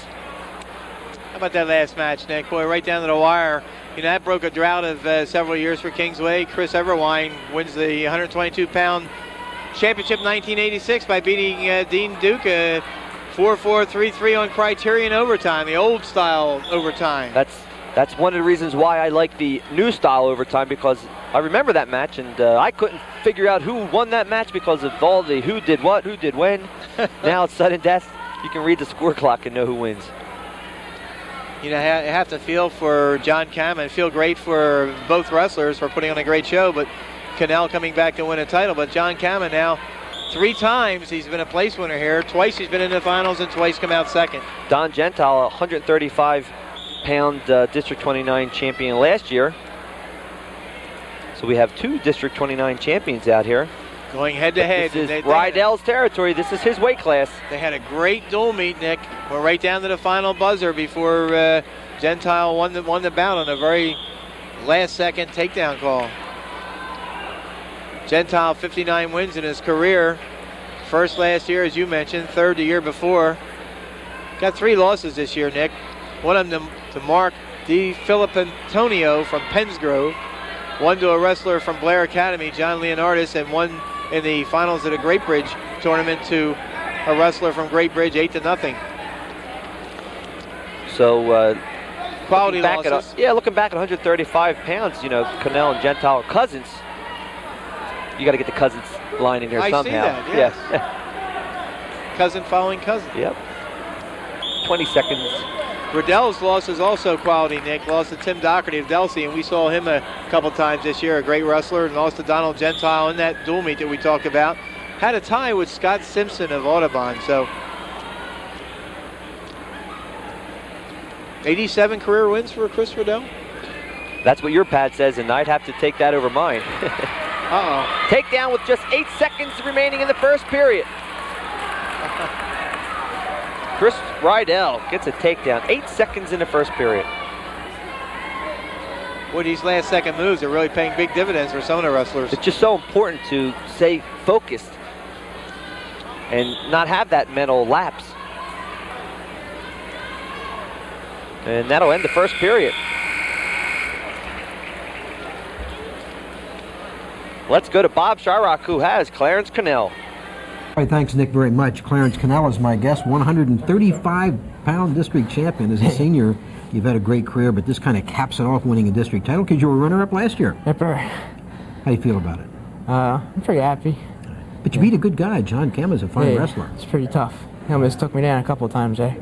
D: How about that last match, Nick? Boy, right down to the wire. You know, that broke a drought of several years for Kingsway. Chris Everwine wins the 122-pound championship 1986 by beating Dean Duke 4-4, 3-3 on Criterion overtime, the old style overtime.
F: That's one of the reasons why I like the new style overtime, because I remember that match, and I couldn't figure out who won that match because of all the who did what, who did when. Now it's sudden death. You can read the score clock and know who wins.
D: You know, I have to feel for John Kamen, feel great for both wrestlers for putting on a great show, but Cannell coming back to win a title. But John Kamen now, 3 times he's been a place winner here. Twice he's been in the finals and twice come out second.
F: Don Gentile, 135-pound District 29 champion last year. So we have 2 District 29 champions out here.
D: Going head to head.
F: This is Rydell's territory. This is his weight class.
D: They had a great dual meet, Nick. We're right down to the final buzzer before Gentile won the bout on a very last-second takedown call. Gentile 59 wins in his career. First last year, as you mentioned. Third the year before. Got 3 losses this year, Nick. One of them to Mark Di Filipantonio from Pensgrove. One to a wrestler from Blair Academy, John Leonardis, and one in the finals of the Great Bridge tournament to a wrestler from Great Bridge, 8-0.
F: So
D: quality losses.
F: Looking back at 135 pounds, you know, Cannell and Gentile are cousins. You got to get the cousins line in here somehow.
D: I see that, yes. Cousin following cousin.
F: Yep. 20 seconds.
D: Riddell's loss is also quality, Nick. Lost to Tim Doherty of Delsey, and we saw him a couple times this year, a great wrestler, and lost to Donald Gentile in that dual meet that we talked about. Had a tie with Scott Simpson of Audubon, so 87 career wins for Chris Riddell.
F: That's what your pad says, and I'd have to take that over mine.
D: Uh-oh.
F: Takedown with just 8 seconds remaining in the first period. Chris Rydell gets a takedown. 8 seconds in the first period.
D: Well, these last second moves are really paying big dividends for some of the wrestlers.
F: It's just so important to stay focused and not have that mental lapse. And that'll end the first period. Let's go to Bob Shryrock, who has Clarence Cannell.
A: All right, thanks, Nick, very much. Clarence Cannell is my guest, 135-pound district champion. As a senior, you've had a great career, but this kind of caps it off, winning a district title because you were runner-up last year.
H: Yep.
A: How do you feel about it?
H: I'm pretty happy.
A: But you beat a good guy. John Kamen's a fine wrestler.
H: It's pretty tough. He almost took me down a couple of times, eh?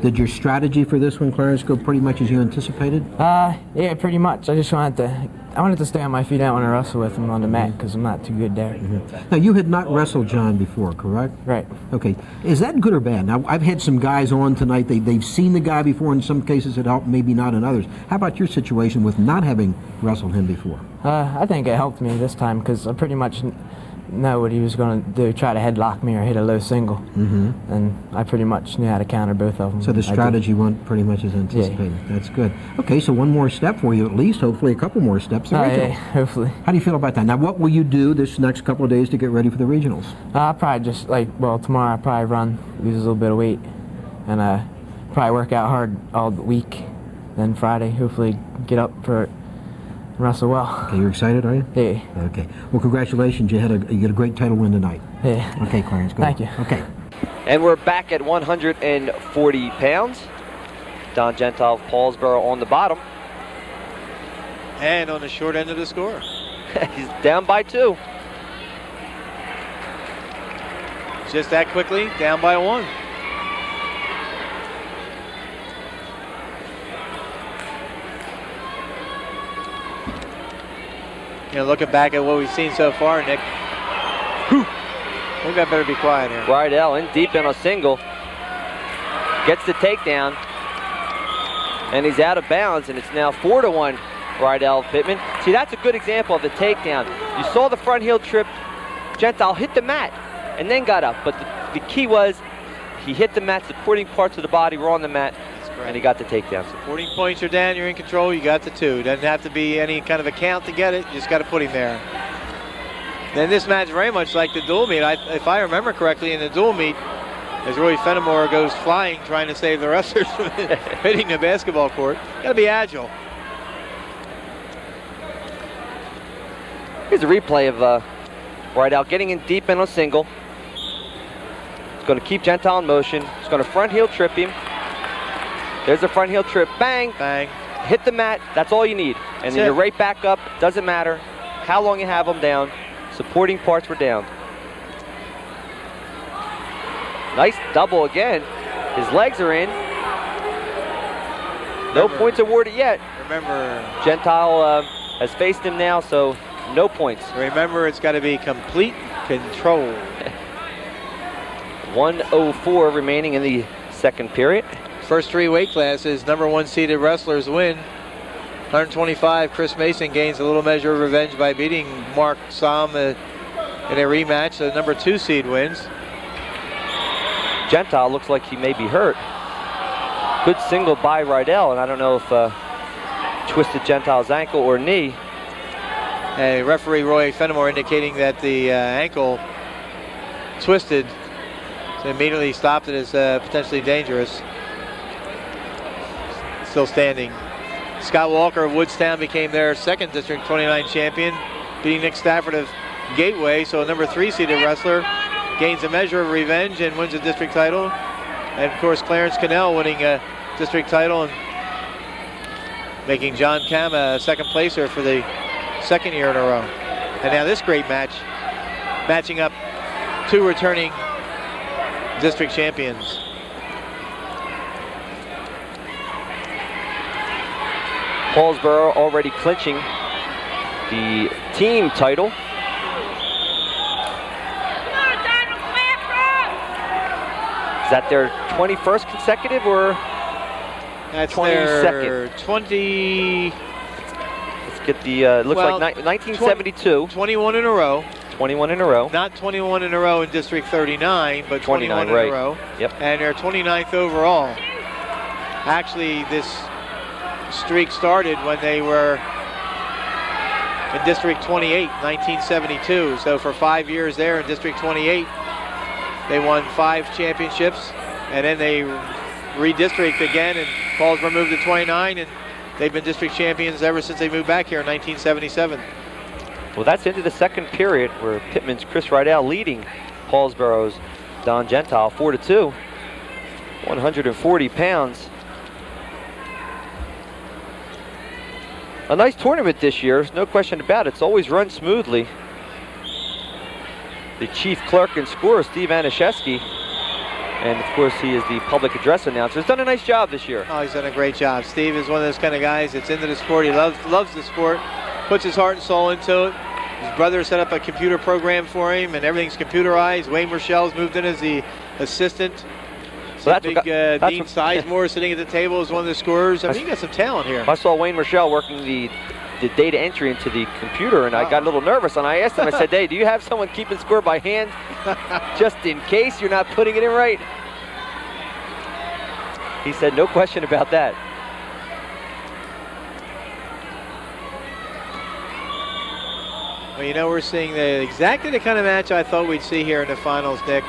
A: Did your strategy for this one, Clarence, go pretty much as you anticipated?
H: Yeah, pretty much. I wanted to stay on my feet. I want to wrestle with him on the mat because I'm not too good there.
A: Now, you had not wrestled John before, correct?
H: Right.
A: Okay. Is that good or bad? Now, I've had some guys on tonight. They've seen the guy before. In some cases, it helped, maybe not in others. How about your situation with not having wrestled him before?
H: I think it helped me this time because I pretty much know what he was going to do, try to headlock me or hit a low single. And I pretty much knew how to counter both of them.
A: So the strategy went pretty much as anticipated. Yeah. That's good. Okay, so one more step for you at least, hopefully a couple more steps.
H: Yeah, hopefully.
A: How do you feel about that? Now, what will you do this next couple of days to get ready for the regionals?
H: I'll probably just, tomorrow I'll probably run, lose a little bit of weight, and probably work out hard all week. Then Friday, hopefully get up for it. Wrestle well.
A: Okay, you're excited, are you?
H: Yeah.
A: Okay. Well, congratulations. You get a great title win tonight.
H: Yeah.
A: Okay, Clarence. Go
H: Thank you.
A: Okay.
F: And we're back at 140 pounds. Don Gentile of Paulsboro on the bottom.
D: And on the short end of the score.
F: He's down by 2.
D: Just that quickly, down by 1. You know, looking back at what we've seen so far, Nick, maybe I better be quiet here.
F: Rydell in deep in a single. Gets the takedown. And he's out of bounds, and it's now 4-1 Rydell Pittman. See, that's a good example of the takedown. You saw the front heel trip. Gentile hit the mat and then got up. But the key was he hit the mat, supporting parts of the body were on the mat, and he got the takedown.
D: Supporting points are down, you're in control, you got the 2. Doesn't have to be any kind of a count to get it, you just got to put him there. Then this match very much like the dual meet. If I remember correctly, in the dual meet, as Roy Fenimore goes flying trying to save the wrestlers from hitting the basketball court, got to be agile.
F: Here's a replay of Rydell getting in deep in a single. He's going to keep Gentile in motion. He's going to front heel trip him. There's a front heel trip. Bang!
D: Bang.
F: hit the mat, that's all you need. And then you're right back up. Doesn't matter how long you have them down. Supporting parts were down. Nice double again. His legs are in. No points awarded yet.
D: Remember,
F: Gentile has faced him now, so no points.
D: Remember, it's got to be complete control.
F: 1:04 remaining in the second period.
D: First three weight classes, number 1 seeded wrestlers win. 125, Chris Mason gains a little measure of revenge by beating Mark Sam in a rematch. The number 2 seed wins.
F: Gentile looks like he may be hurt. Good single by Rydell, and I don't know if twisted Gentile's ankle or knee.
D: Referee Roy Fenimore indicating that the ankle twisted, so immediately stopped it as potentially dangerous. Still standing. Scott Walker of Woodstown became their second District 29 champion, beating Nick Stafford of Gateway. So a number 3 seeded wrestler gains a measure of revenge and wins a district title. And of course, Clarence Cannell winning a district title and making John Cam a second placer for the second year in a row. And now this great match, matching up 2 returning district champions.
F: Paulsboro already clinching the team title. Is that their 21st consecutive or
D: that's
F: 22nd?
D: Their 20.
F: Let's get the, looks like 1972.
D: 21 in a row.
F: 21 in a row.
D: Not 21 in a row in District 39, but 21
F: right.
D: in a row.
F: Yep.
D: And their 29th overall. Actually, this streak started when they were in District 28, 1972. So for 5 years there in District 28, they won 5 championships, and then they redistrict again, and Paulsboro moved to 29, and they've been district champions ever since they moved back here in 1977.
F: Well, that's into the second period where Pittman's Chris Rydell leading Paulsboro's Don Gentile 4-2, 140 pounds. A nice tournament this year, there's no question about it. It's always run smoothly. The chief clerk and scorer, Steve Anashevsky, and of course he is the public address announcer. He's done a nice job this year.
D: Oh, he's done a great job. Steve is one of those kind of guys that's into the sport. He loves the sport, puts his heart and soul into it. His brother set up a computer program for him, and everything's computerized. Wayne Rochelle's moved in as the assistant.
F: So that's
D: Dean Sizemore sitting at the table as one of the scorers. I mean, you got some talent here.
F: I saw Wayne Rochelle working the data entry into the computer, and I got a little nervous, and I asked him, I said, hey, do you have someone keeping score by hand just in case you're not putting it in right? He said, no question about that.
D: Well, you know, we're seeing exactly the kind of match I thought we'd see here in the finals, Nick.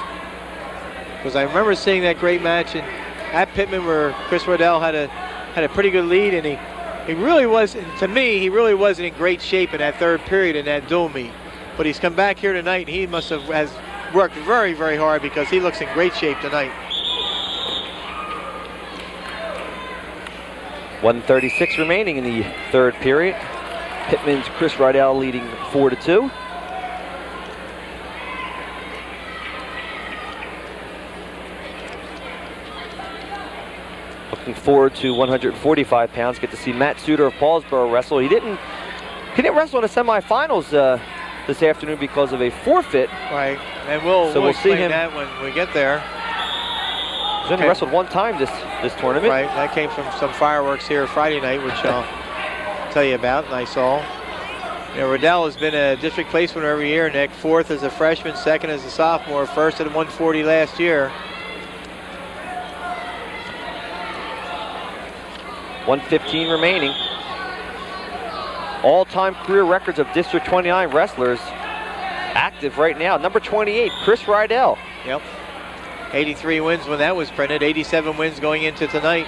D: Because I remember seeing that great match at Pittman where Chris Rydell had a pretty good lead, and he really was, to me, he really wasn't in great shape in that third period in that dual meet. But he's come back here tonight, and he has worked very, very hard because he looks in great shape tonight.
F: 1:36 remaining in the third period. Pittman's Chris Rydell leading 4-2. Looking forward to 145 pounds. Get to see Matt Suter of Paulsboro wrestle. He didn't wrestle in the semifinals this afternoon because of a forfeit.
D: Right, and we'll see him that when we get there.
F: He's only wrestled one time this tournament.
D: Right, that came from some fireworks here Friday night, which I'll tell you about, and I saw. You know, Rydell has been a district place winner every year, Nick. 4th as a freshman, 2nd as a sophomore, 1st at 140 last year.
F: 1:15 remaining. All-time career records of District 29 wrestlers active right now. Number 28, Chris Rydell.
D: Yep. 83 wins when that was printed. 87 wins going into tonight.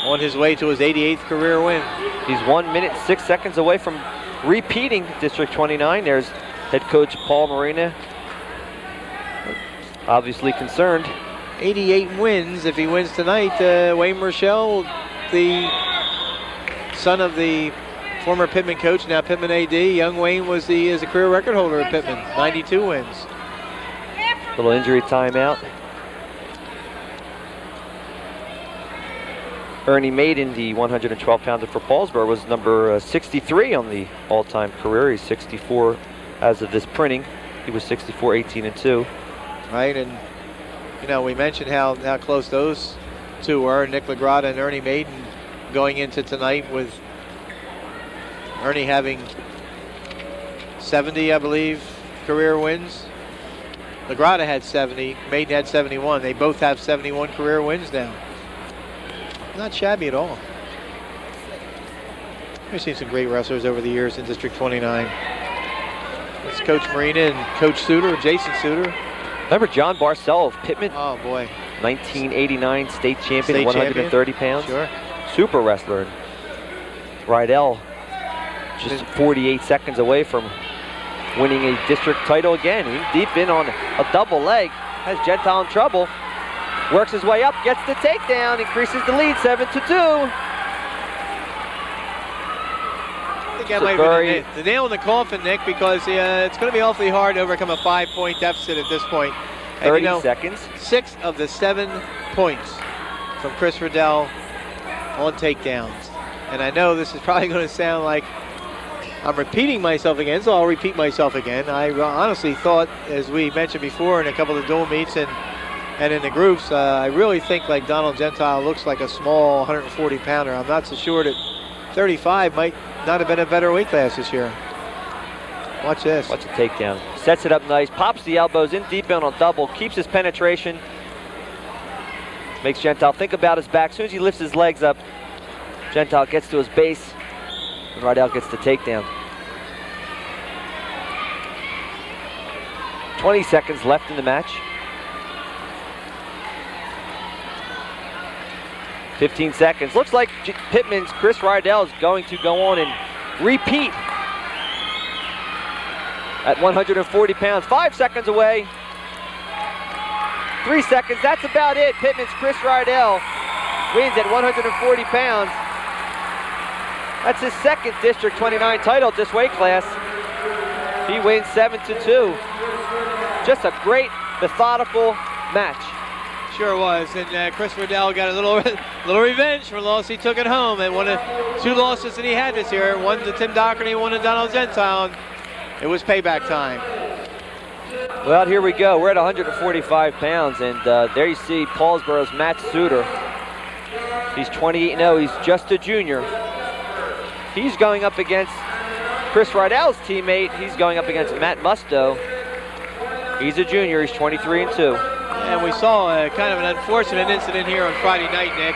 D: On his way to his 88th career win.
F: He's 1 minute 6 seconds away from repeating District 29. There's head coach Paul Marina, obviously concerned.
D: 88 wins. If he wins tonight, Wayne Rochelle, the son of the former Pittman coach, now Pittman AD, young Wayne is a career record holder at Pittman, 92 wins.
F: Little injury timeout. Ernie Maiden, the 112-pounder for Paulsboro, was number 63 on the all-time career. He's 64 as of this printing. He was 64, 18-2.
D: Right, and you know, we mentioned how close those two were, Nick Lagrada and Ernie Maiden, going into tonight, with Ernie having 70, I believe, career wins. Lagrada had 70, Maiden had 71. They both have 71 career wins now. Not shabby at all. We've seen some great wrestlers over the years in District 29. It's Coach Marina and Coach Suter, Jason Suter.
F: Remember John Barcel of Pittman?
D: Oh boy.
F: 1989 state champion, 130 pounds.
D: Sure.
F: Super wrestler. Rydell just 48 seconds away from winning a district title again. He's deep in on a double leg. Has Gentile in trouble. Works his way up, gets the takedown, increases the lead 7-2.
D: I think that might be the nail in the coffin, Nick, because it's going to be awfully hard to overcome a 5-point deficit at this point. And
F: 30 seconds.
D: 6 of the 7 points from Chris Riddell on takedowns. And I know this is probably going to sound like I'm repeating myself again, so I'll repeat myself again. I honestly thought, as we mentioned before in a couple of dual meets and in the groups, I really think like Donald Gentile looks like a small 140-pounder. I'm not so sure that 35 might not have been a better weight class this year. Watch this.
F: Watch the takedown. Sets it up nice, pops the elbows in deep in on double, keeps his penetration. Makes Gentile think about his back. As soon as he lifts his legs up, Gentile gets to his base, and Rydell gets the takedown. 20 seconds left in the match. 15 seconds. Looks like Pittman's Chris Rydell is going to go on and repeat at 140 pounds. 5 seconds away. 3 seconds. That's about it. Pittman's Chris Rydell wins at 140 pounds. That's his second District 29 title at this weight class. He wins 7-2. Just a great, methodical match.
D: Sure was, and Chris Riddell got a little revenge for a loss he took at home, and one of 2 losses that he had this year, one to Tim Doherty, one to Donald Gentile. It was payback time.
F: Well, here we go. We're at 145 pounds, and there you see Paulsboro's Matt Suter. He's 28-0. He's just a junior. He's going up against Chris Rydell's teammate. He's going up against Matt Musto. He's a junior. He's 23-2.
D: And we saw kind of an unfortunate incident here on Friday night, Nick.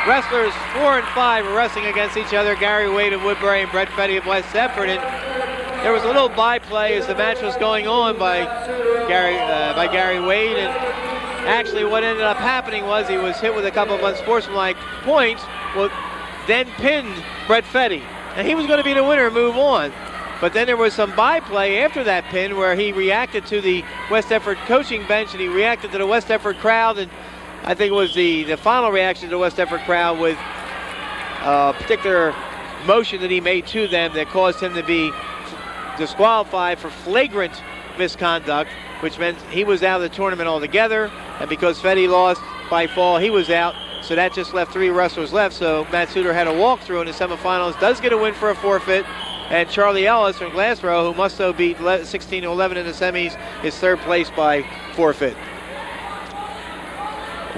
D: Wrestlers 4 and 5 were wrestling against each other. Gary Wade of Woodbury and Brett Fetty of West Deptford. And there was a little byplay as the match was going on by Gary Wade. And actually what ended up happening was he was hit with a couple of unsportsmanlike points, then pinned Brett Fetty. And he was going to be the winner and move on. But then there was some byplay after that pin where he reacted to the West Deptford coaching bench and he reacted to the West Deptford crowd, and I think it was the final reaction to the West Deptford crowd with a particular motion that he made to them that caused him to be disqualified for flagrant misconduct, which meant he was out of the tournament altogether, and because Fetty lost by fall, he was out. So that just left 3 wrestlers left. So Matt Suter had a walkthrough in the semifinals, does get a win for a forfeit. And Charlie Ellis from Glassboro, who must have beat 16-11 in the semis, is 3rd place by forfeit.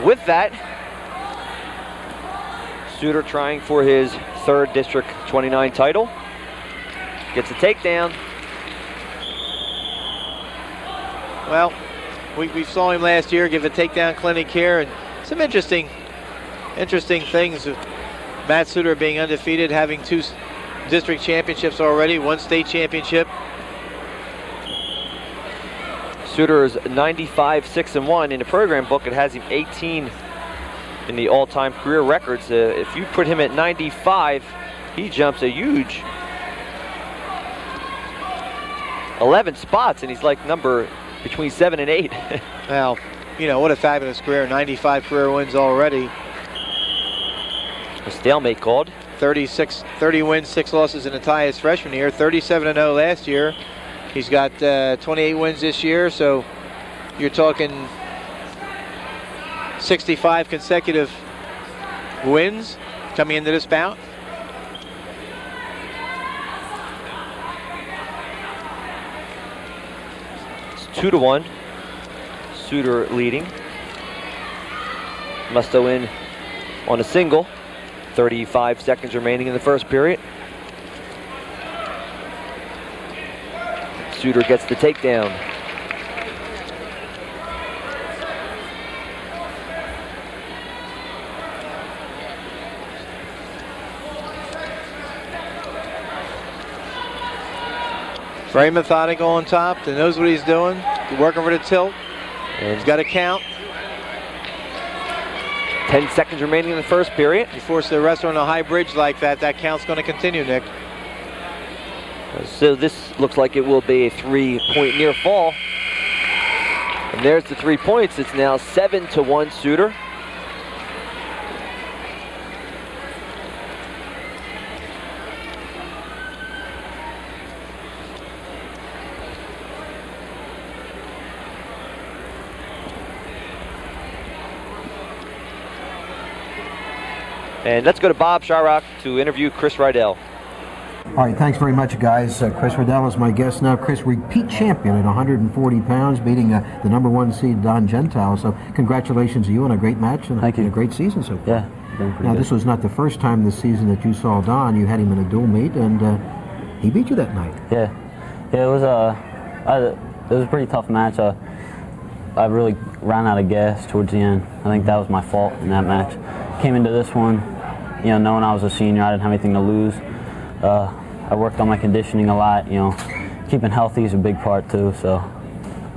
F: With that, Suter trying for his 3rd District 29 title. Gets a takedown.
D: Well, we saw him last year give a takedown clinic here, and some interesting things. Matt Suter being undefeated, having 2 district championships already, 1 state championship.
F: Suter is 95-6-1. In the program book, it has him 18 in the all-time career records. If you put him at 95, he jumps a huge 11 spots, and he's like number between 7 and 8.
D: Well, what a fabulous career. 95 career wins already.
F: A stalemate called.
D: 30 wins, 6 losses in a tie his freshman year. 37-0 last year. He's got 28 wins this year, so you're talking 65 consecutive wins coming into this bout.
F: It's 2-1. Suter leading. Musto in on a single. 35 seconds remaining in the first period. Suter gets the takedown.
D: Very methodical on top. He knows what he's doing. Working for the tilt.
F: And
D: he's got to count.
F: 10 seconds remaining in the first period.
D: You force the wrestler on a high bridge like that, that count's going to continue, Nick.
F: So this looks like it will be a 3-point near fall. And there's the 3 points. It's now 7-1 Suter. And let's go to Bob Shryrock to interview Chris Rydell.
A: All right, thanks very much, guys. Chris Rydell is my guest now. Chris, repeat champion at 140 pounds, beating the #1 seed Don Gentile. So congratulations to you on a great match and
G: Thank you.
A: a great season so far.
G: Yeah, doing pretty
A: Now,
G: good.
A: this was not the first time this season that you saw Don. You had him in a dual meet, and he beat you that night.
G: Yeah, it was a pretty tough match. I really ran out of gas towards the end. I think that was my fault in that match. Came into this one, knowing I was a senior, I didn't have anything to lose. I worked on my conditioning a lot. Keeping healthy is a big part too. So,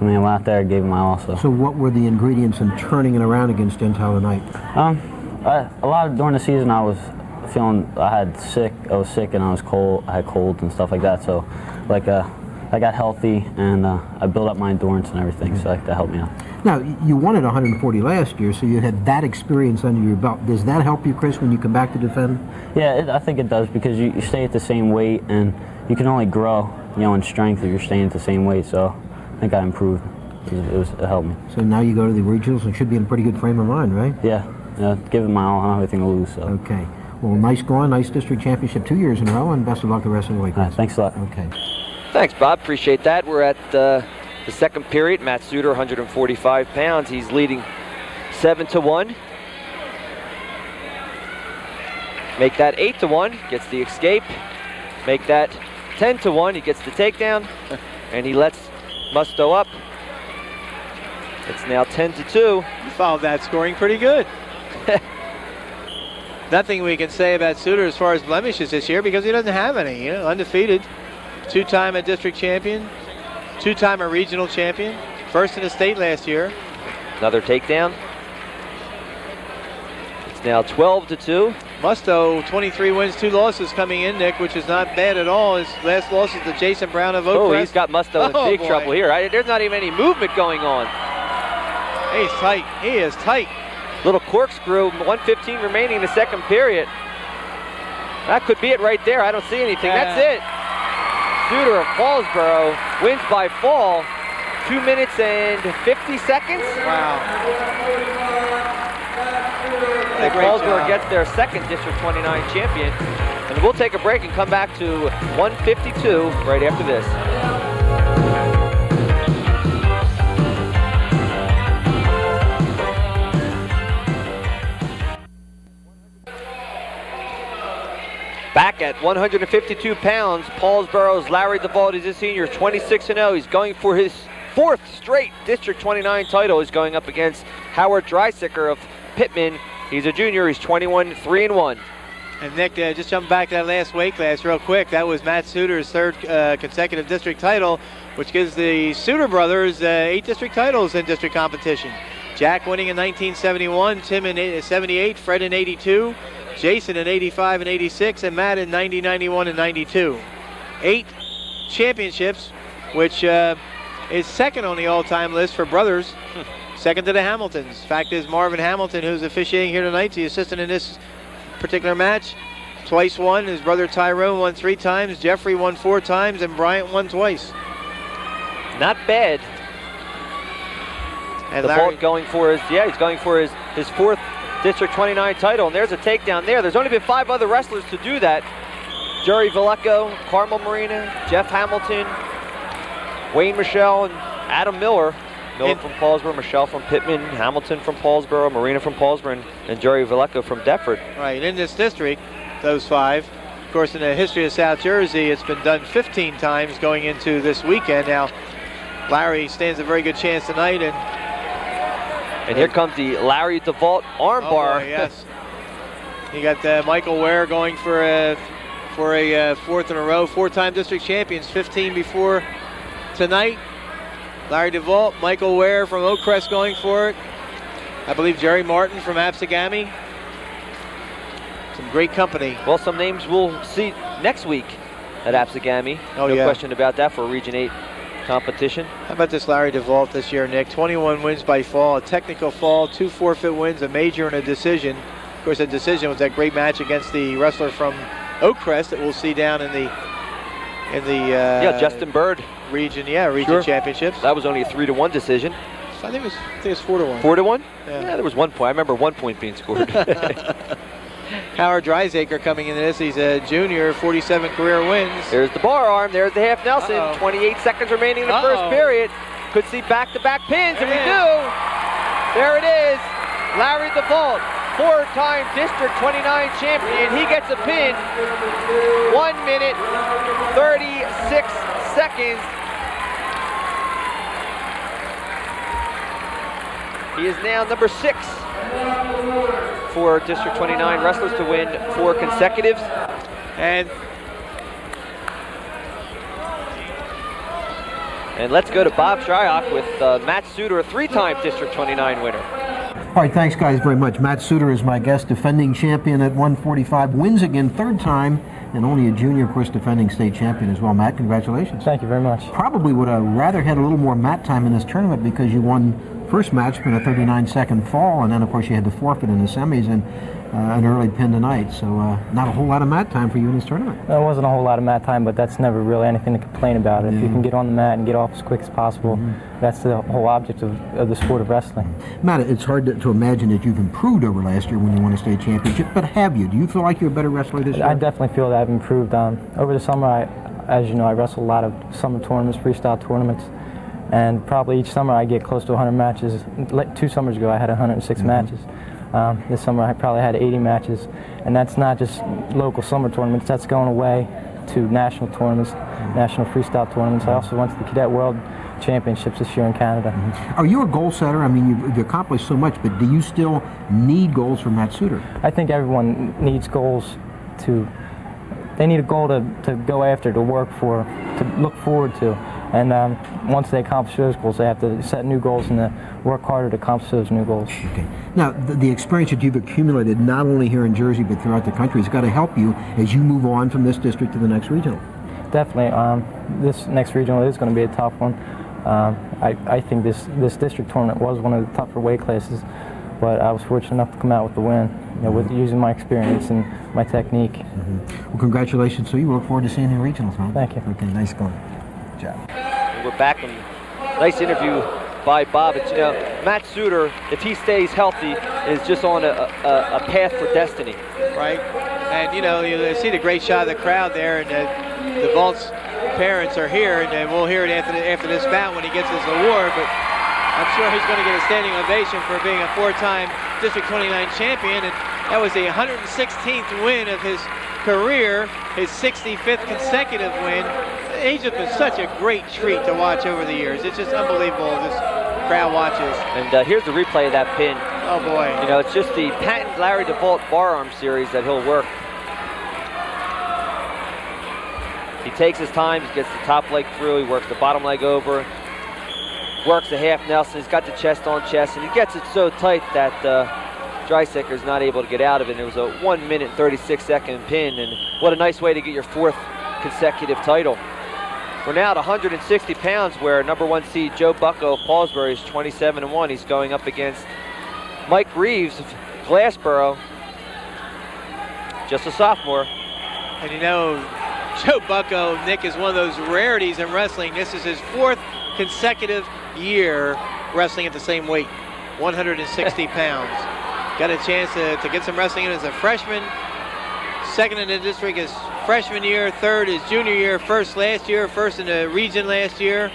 G: I went out there, gave it my all.
A: So what were the ingredients in turning it around against Gentile tonight?
G: A lot of during the season I was feeling I was sick and I was cold. I had colds and stuff like that. So, I got healthy and I built up my endurance and everything. So that helped me out.
A: Now, you won at 140 last year, so you had that experience under your belt. Does that help you, Chris, when you come back to defend?
G: Yeah, I think it does because you stay at the same weight and you can only grow, in strength if you're staying at the same weight. So I think I improved. It helped me.
A: So now you go to the regionals and should be in a pretty good frame of mind, right?
G: Yeah, give it my all. I don't have anything to lose. So.
A: Okay. Well, nice going, nice district championship 2 years in a row, and best of luck the rest of the week.
G: Thanks a lot.
A: Okay.
F: Thanks, Bob. Appreciate that. We're at the second period. Matt Suter, 145 pounds. He's leading 7-1. Make that 8-1. Gets the escape. Make that 10-1. He gets the takedown. And he lets Musto up. It's now 10-2.
D: You followed that scoring pretty good. Nothing we can say about Suter as far as blemishes this year because he doesn't have any. Undefeated. 2-time a district champion. 2-time a regional champion. First in the state last year.
F: Another takedown. It's now 12-2.
D: Musto, 23 wins, 2 losses coming in, Nick, which is not bad at all. His last loss is to Jason Brown of Oak
F: Oh,
D: Crest.
F: he's got Musto in big trouble here. There's not even any movement going on.
D: He's tight. He is tight.
F: Little corkscrew, 1:15 remaining in the second period. That could be it right there. I don't see anything. That's it. Suter of Paulsboro wins by fall. 2 minutes and 50 seconds.
D: Wow.
F: And Paulsboro gets their second District 29 champion. And we'll take a break and come back to 152 right after this. Back at 152 pounds, Paulsboro's Larry Devaldi is a senior, 26-0. He's going for his 4th straight District 29 title. He's going up against Howard Drysicker of Pittman. He's a junior. He's 21-3-1.
D: And Nick, just jumping back to that last weight class real quick, that was Matt Suter's 3rd consecutive district title, which gives the Suter brothers 8 district titles in district competition. Jack winning in 1971, Tim in 78, Fred in 82, Jason in 85 and 86, and Matt in 90, 91, and 92. 8 championships, which is second on the all-time list for brothers. Second to the Hamiltons. Fact is, Marvin Hamilton, who's officiating here tonight, the assistant in this particular match, twice won. His brother Tyrone won 3 times. Jeffrey won 4 times, and Bryant won twice.
F: Not bad.
D: And
F: the
D: Larry
F: Vault going for his, he's going for his 4th District 29 title, and there's a takedown there. There's only been 5 other wrestlers to do that. Jerry Valleco, Carmel Marina, Jeff Hamilton, Wayne Michelle, and Adam Miller. Miller from Paulsboro, Michelle from Pittman, Hamilton from Paulsboro, Marina from Paulsboro, and Jerry Valleco from Deptford.
D: Right, in this district, those 5. Of course, in the history of South Jersey, it's been done 15 times going into this weekend. Now, Larry stands a very good chance tonight,
F: and here comes the Larry DeVault armbar.
D: Oh boy, yes. You got Michael Ware going for a 4th in a row, 4-time district champions, 15 before tonight. Larry DeVault, Michael Ware from Oakcrest going for it. I believe Jerry Martin from Absegami. Some great company.
F: Well, some names we'll see next week at Absegami.
D: Oh,
F: no question about that for Region 8 competition.
D: How about this Larry DeVault this year, Nick? 21 wins by fall, a technical fall, 2 forfeit wins, a major, and a decision. Of course, a decision was that great match against the wrestler from Oakcrest that we'll see down in the
F: Justin Bird
D: region championships.
F: That was only a 3-1 decision.
D: I think it was 4-1.
F: 4-1?
D: Yeah,
F: there was 1 point. I remember 1 point being scored.
D: Howard Dreisaker coming into this. He's a junior, 47 career wins.
F: There's the bar arm. There's the half Nelson. 28 seconds remaining in the first period. Could see back-to-back pins, and we do. There it is. Larry DeVault, 4-time District 29 champion. He gets a pin. 1 minute, 36 seconds. He is now number 6 for District 29 wrestlers to win 4 consecutives. And let's go to Bob Shryrock with Matt Suter, a 3-time District 29 winner.
A: All right, thanks guys very much. Matt Suter is my guest, defending champion at 145, wins again 3rd time, and only a junior, of course, defending state champion as well. Matt, congratulations.
I: Thank you very much.
A: Probably would have rather had a little more mat time in this tournament because you won first match in a 39-second fall, and then of course you had to forfeit in the semis and an early pin tonight. So not a whole lot of mat time for you in this tournament.
I: There wasn't a whole lot of mat time, but that's never really anything to complain about. If you can get on the mat and get off as quick as possible, that's the whole object of the sport of wrestling.
A: Matt, it's hard to imagine that you've improved over last year when you won a state championship, but have you? Do you feel like you're a better wrestler this year?
I: I definitely feel that I've improved. Over the summer, as you know, I wrestle a lot of summer tournaments, freestyle tournaments, and probably each summer I get close to 100 matches. 2 summers ago I had 106 matches. This summer I probably had 80 matches, and that's not just local summer tournaments, that's going away to national tournaments, national freestyle tournaments. I also went to the Cadet World Championships this year in Canada.
A: Are you a goal setter? I mean, you've accomplished so much, but do you still need goals from Matt Suter?
I: I think everyone needs goals they need a goal to go after, to work for, to look forward to. And once they accomplish those goals, they have to set new goals and work harder to accomplish those new goals.
A: Okay. Now, the experience that you've accumulated, not only here in Jersey, but throughout the country, has got to help you as you move on from this district to the next regional.
I: Definitely. This next regional is going to be a tough one. I think this district tournament was one of the tougher weight classes, but I was fortunate enough to come out with the win, with using my experience and my technique.
A: Well, congratulations to you. We look forward to seeing you in regionals, man.
I: Thank you.
A: Okay, nice going. Good job.
F: We're back. Nice interview by Bob. It's, Matt Suter, if he stays healthy, is just on a path for destiny.
D: Right. And, you see the great shot of the crowd there, and the Vault's parents are here, and we'll hear it after this bout when he gets his award, but I'm sure he's going to get a standing ovation for being a 4-time District 29 champion, and that was the 116th win of his career, his 65th consecutive win. He's just been such a great treat to watch over the years. It's just unbelievable, this crowd watches.
F: And here's the replay of that pin.
D: Oh boy.
F: It's just the patent Larry DeVault bar arm series that he'll work. He takes his time, he gets the top leg through, he works the bottom leg over, works the half Nelson, he's got the chest on chest, and he gets it so tight that Dreisaker is not able to get out of it. And it was a 1 minute 36-second pin, and what a nice way to get your 4th consecutive title. We're now at 160 pounds, where number 1 seed Joe Bucko of Paulsbury is 27-1. He's going up against Mike Reeves of Glassboro, just a sophomore.
D: And you know, Joe Bucko, Nick, is one of those rarities in wrestling. This is his 4th consecutive year wrestling at the same weight, 160 pounds. Got a chance to get some wrestling in as a freshman. 2nd in the district his freshman year, 3rd his junior year, 1st last year, 1st in the region last year.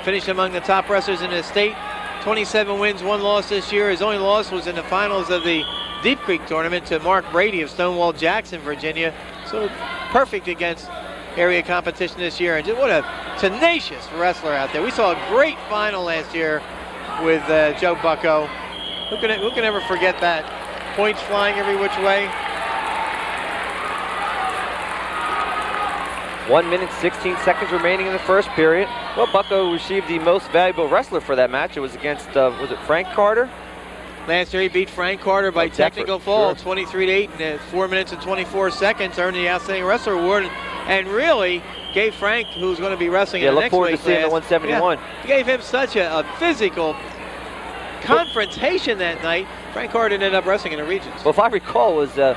D: Finished among the top wrestlers in the state. 27 wins, 1 loss this year. His only loss was in the finals of the Deep Creek tournament to Mark Brady of Stonewall Jackson, Virginia. So perfect against area competition this year. And just what a tenacious wrestler out there. We saw a great final last year with Joe Bucko. Who can ever forget that? Points flying every which way.
F: 1 minute, 16 seconds remaining in the first period. Well, Bucko received the most valuable wrestler for that match. It was against, was it Frank Carter?
D: Last year he beat Frank Carter by technical fall, 23-8 in 4 minutes and 24 seconds, earned the Outstanding Wrestler Award, and really gave Frank, who's going to be wrestling in the next weight class.
F: Look forward to seeing the 171.
D: Yeah, gave him such a physical confrontation that night. Frank Carter ended up wrestling in the regions.
F: Well, if I recall, it was a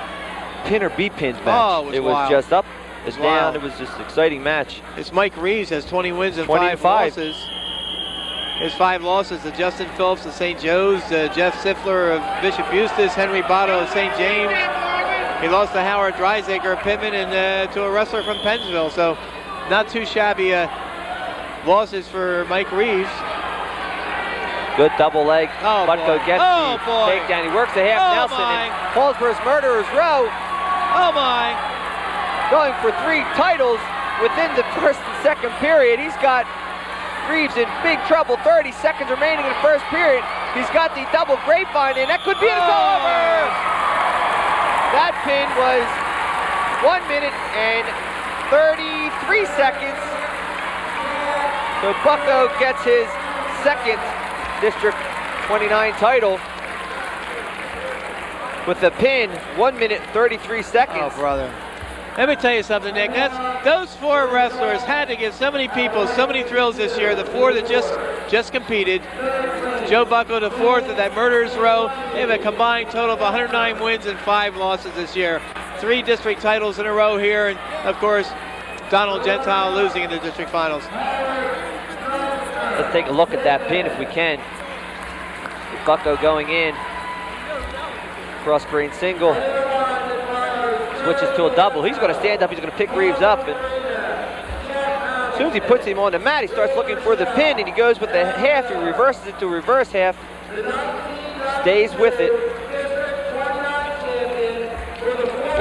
F: pin or beat pins match.
D: Oh,
F: it was just up, it's down. It was just an exciting match.
D: It's Mike Reeves has 20 wins and 5 losses. His 5 losses to Justin Phillips of St. Joe's, Jeff Siffler of Bishop Eustace, Henry Botto of St. James. He lost to Howard Dreisaker of Pittman and to a wrestler from Pennsville. So not too shabby losses for Mike Reeves.
F: Good double leg. Bucko gets the
D: boy.
F: takedown. He works a half Nelson and Paulsborough's Murderer's Row.
D: Oh my!
F: Going for 3 titles within the first and second period. He's got Reeves in big trouble. 30 seconds remaining in the first period. He's got the double grapevine in. That could be it. It's over! That pin was 1 minute and 33 seconds. So Bucko gets his 2nd District 29 title with the pin, 1 minute 33 seconds.
D: Oh, brother. Let me tell you something, Nick. Those 4 wrestlers had to give so many people so many thrills this year. The 4 that just competed. Joe Bucko, the 4th of that Murderer's Row. They have a combined total of 109 wins and 5 losses this year. 3 district titles in a row here, and of course, Donald Gentile losing in the district finals.
F: Let's take a look at that pin if we can. Bucko going in. Cross green single. Switches to a double. He's going to stand up. He's going to pick Reeves up. And as soon as he puts him on the mat, he starts looking for the pin, and he goes with the half. He reverses it to a reverse half. Stays with it.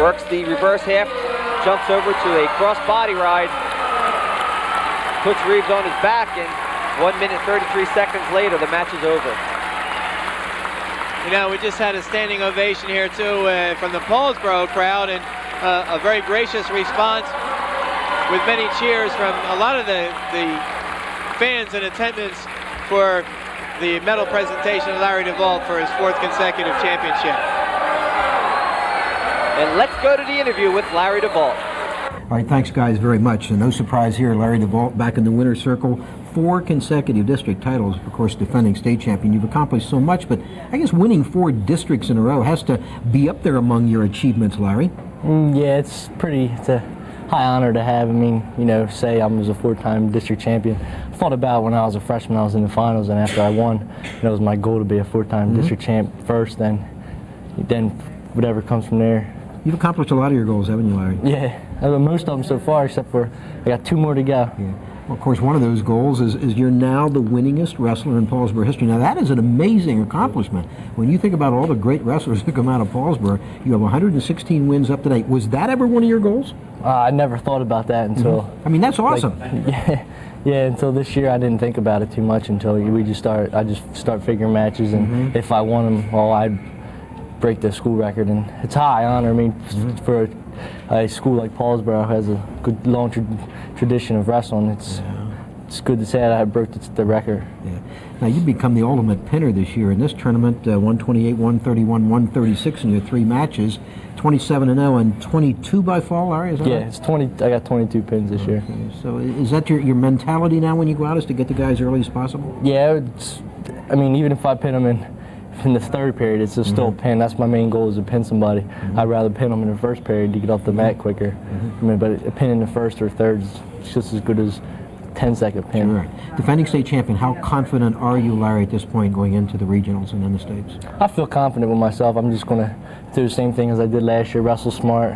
F: Works the reverse half. Jumps over to a cross body ride. Puts Reeves on his back, and 1 minute 33 seconds later, the match is over.
D: You know, we just had a standing ovation here too from the Paulsboro crowd, and a very gracious response with many cheers from a lot of the fans in attendance for the medal presentation of Larry DeVault for his 4th consecutive championship.
F: And let's go to the interview with Larry DeVault.
A: All right, thanks guys very much. And no surprise here, Larry DeVault back in the winner's circle. 4 consecutive district titles, of course, defending state champion. You've accomplished so much, but I guess winning 4 districts in a row has to be up there among your achievements, Larry.
I: Yeah, it's a high honor to have. I mean, you know, say I was a 4-time district champion. I thought about when I was a freshman, I was in the finals, and after I won, it was my goal to be a 4-time district champ first, then whatever comes from there.
A: You've accomplished a lot of your goals, haven't you, Larry?
I: Yeah, most of them so far, except for I got 2 more to go.
A: Yeah. Well, of course, one of those goals is you're now the winningest wrestler in Paulsboro history. Now, that is an amazing accomplishment. When you think about all the great wrestlers that come out of Paulsboro, you have 116 wins up to date. Was that ever one of your goals?
I: I never thought about that until...
A: I mean, that's awesome.
I: Yeah, until this year I didn't think about it too much until I just start figuring matches, and if I won them, well, I'd break the school record, and it's a high honor. I mean, for a school like Paulsboro has a good long tradition of wrestling. It's it's good to say that I broke the record.
A: Yeah. Now, you've become the ultimate pinner this year in this tournament, 128, 131, 136 in your 3 matches, 27-0 and 22 by fall, Larry, is that
I: Yeah,
A: right?
I: it's 20. I got 22 pins this year.
A: Okay. So is that your mentality now when you go out, is to get the guys early as possible?
I: Yeah, I mean, even if I pin them in the third period, it's just still a pin. That's my main goal, is to pin somebody. I'd rather pin them in the first period to get off the mat quicker. I mean, but a pin in the first or third is just as good as 10-second pin.
A: Sure. Defending state champion, how confident are you, Larry, at this point going into the regionals and then the states?
I: I feel confident with myself. I'm just going to do the same thing as I did last year, wrestle smart,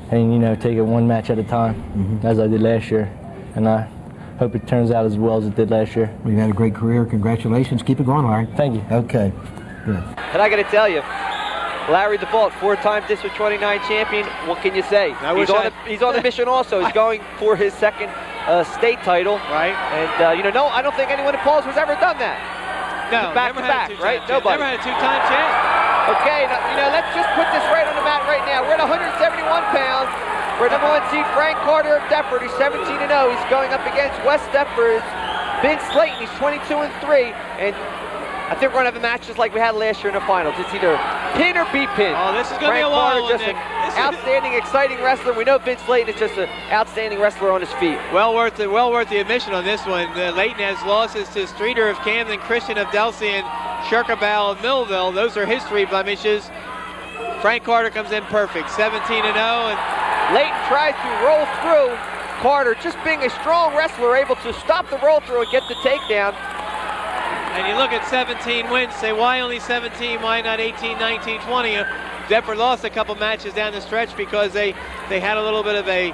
I: and, you know, take it one match at a time, as I did last year. And I hope it turns out as well as it did last year.
A: Well, you've had a great career. Congratulations. Keep it going, Larry.
I: Thank you.
A: Okay. Good.
F: And I got to tell you, Larry DeVault, 4-time District 29 champion. What can you say? He's on a mission also. He's going for his second state title.
D: Right.
F: And, you know, no, I don't think anyone in Pauls has ever done that.
D: No,
F: back
D: never
F: to
D: had
F: back,
D: a two-time
F: right?
D: champ.
F: Nobody.
D: Never had a 2-time champ.
F: Okay, now, you know, let's just put this right on the mat right now. We're at 171 pounds. We're number 1 seed Frank Carter of Deptford. He's 17-0. He's going up against West Deptford's Vince Slayton. He's 22-3. And I think we're going to have a match just like we had last year in the finals. It's either pin or be pin.
D: Oh, this is going to be a
F: Carter,
D: long one,
F: just
D: Nick.
F: an outstanding, exciting wrestler. We know Vince Slayton is just an outstanding wrestler on his feet.
D: Well worth the admission on this one. Leighton has losses to Streeter of Camden, Christian of Delsey, and Shirkabal of Millville. Those are his 3 blemishes. Frank Carter comes in perfect, 17-0. And
F: Leighton tries to roll through. Carter, just being a strong wrestler, able to stop the roll through and get the takedown.
D: And you look at 17 wins, say why only 17, why not 18, 19, 20? Deptford lost a couple matches down the stretch because they had a little bit of a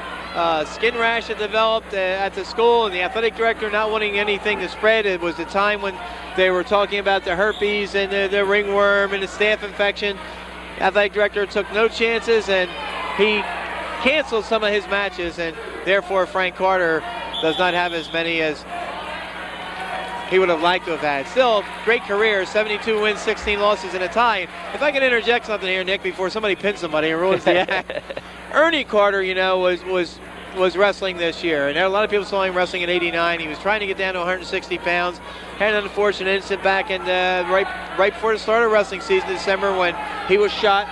D: skin rash that developed at the school, and the athletic director not wanting anything to spread. It was the time when they were talking about the herpes and the ringworm and the staph infection. Athletic director took no chances, and he canceled some of his matches, and therefore Frank Carter does not have as many as he would have liked to have had. Still, great career, 72 wins, 16 losses, and a tie. If I can interject something here, Nick, before somebody pins somebody and ruins the act. Ernie Carter, you know, was wrestling this year, and there are a lot of people saw him wrestling at 89. He was trying to get down to 160 pounds. Had an unfortunate incident back in right before the start of wrestling season in December when he was shot.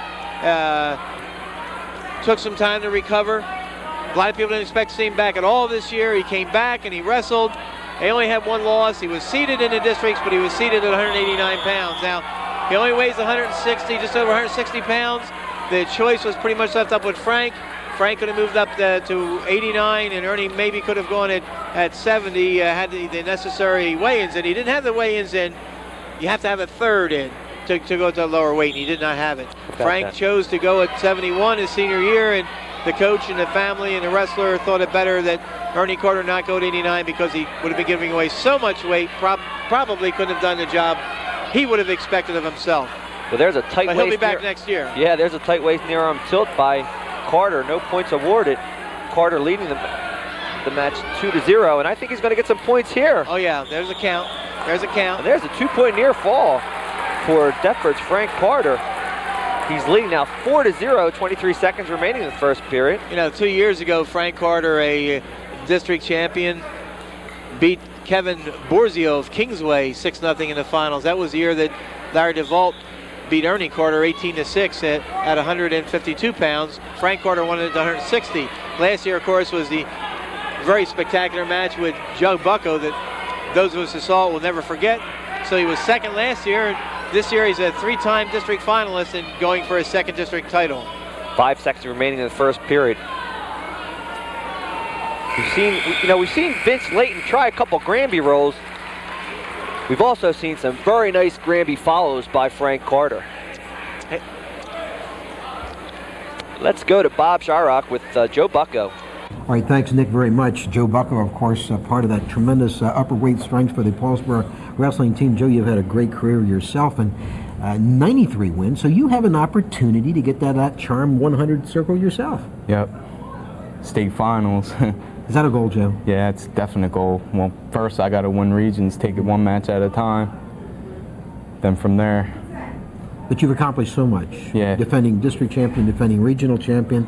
D: Took some time to recover. A lot of people didn't expect to see him back at all this year. He came back and he wrestled. They only had 1 loss. He was seated in the districts, but he was seated at 189 pounds. Now, he only weighs 160, just over 160 pounds. The choice was pretty much left up with Frank. Frank could have moved up to 89, and Ernie maybe could have gone at 70, had the necessary weigh-ins in. He didn't have the weigh-ins in. You have to have a third in to go to a lower weight, and he did not have it. Frank chose to go at 71 his senior year, and the coach and the family and the wrestler thought it better that Ernie Carter not go to 89 because he would have been giving away so much weight, probably couldn't have done the job he would have expected of himself.
F: Well, there's a tight
D: but
F: waist.
D: He'll be back next year.
F: Yeah, there's a tight waist near arm tilt by Carter. No points awarded. Carter leading the match 2-0, and I think he's going to get some points here.
D: Oh yeah, there's a count. There's a count.
F: And there's a 2-point near fall for Deptford's Frank Carter. He's leading now 4-0, 23 seconds remaining in the first period.
D: You know, 2 years ago, Frank Carter, a district champion, beat Kevin Borzio of Kingsway 6-0 in the finals. That was the year that Larry DeVault beat Ernie Carter 18-6 at 152 pounds. Frank Carter won it at 160. Last year, of course, was the very spectacular match with Joe Bucko that those of us who saw it will never forget. So he was second last year, and this year he's a 3-time district finalist and going for his second district title.
F: 5 seconds remaining in the first period. We've seen Vince Layton try a couple Granby rolls. We've also seen some very nice Granby follows by Frank Carter.
D: Hey.
F: Let's go to Bob Shryrock with Joe Bucko.
A: All right, thanks, Nick, very much. Joe Bucko, of course, part of that tremendous upper weight strength for the Paulsboro wrestling team. Joe, you've had a great career yourself, and 93 wins, so you have an opportunity to get that charm 100 circle yourself.
J: Yep. State finals.
A: Is that a goal, Joe?
J: Yeah, it's a definite goal. Well, first I got to win regions, take it 1 match at a time. Then from there.
A: But you've accomplished so much.
J: Yeah.
A: Defending district champion, defending regional champion.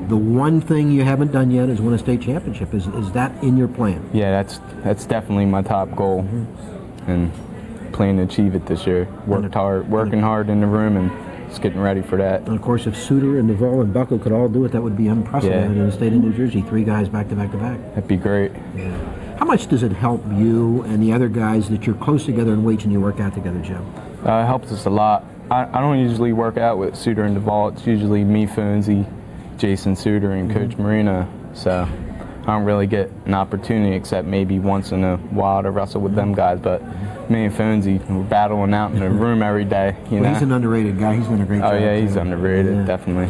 A: The one thing you haven't done yet is win a state championship. Is that in your plan?
J: Yeah, that's definitely my top goal, and plan to achieve it this year. Working hard in the room and just getting ready for that.
A: And of course, if Suter and Duvall and Bucko could all do it, that would be unprecedented in the state of New Jersey. 3 guys back to back to back.
J: That'd be great.
A: Yeah. How much does it help you and the other guys that you're close together in weights and you work out together, Joe?
J: It helps us a lot. I don't usually work out with Suter and Duvall. It's usually me, Fonzie, Jason Suter, and Coach Marina. So I don't really get an opportunity except maybe once in a while to wrestle with them guys. But me and Fonzie, we're battling out in the room every day. You know?
A: He's an underrated guy. He's doing a great job.
J: Oh yeah, he's underrated, definitely.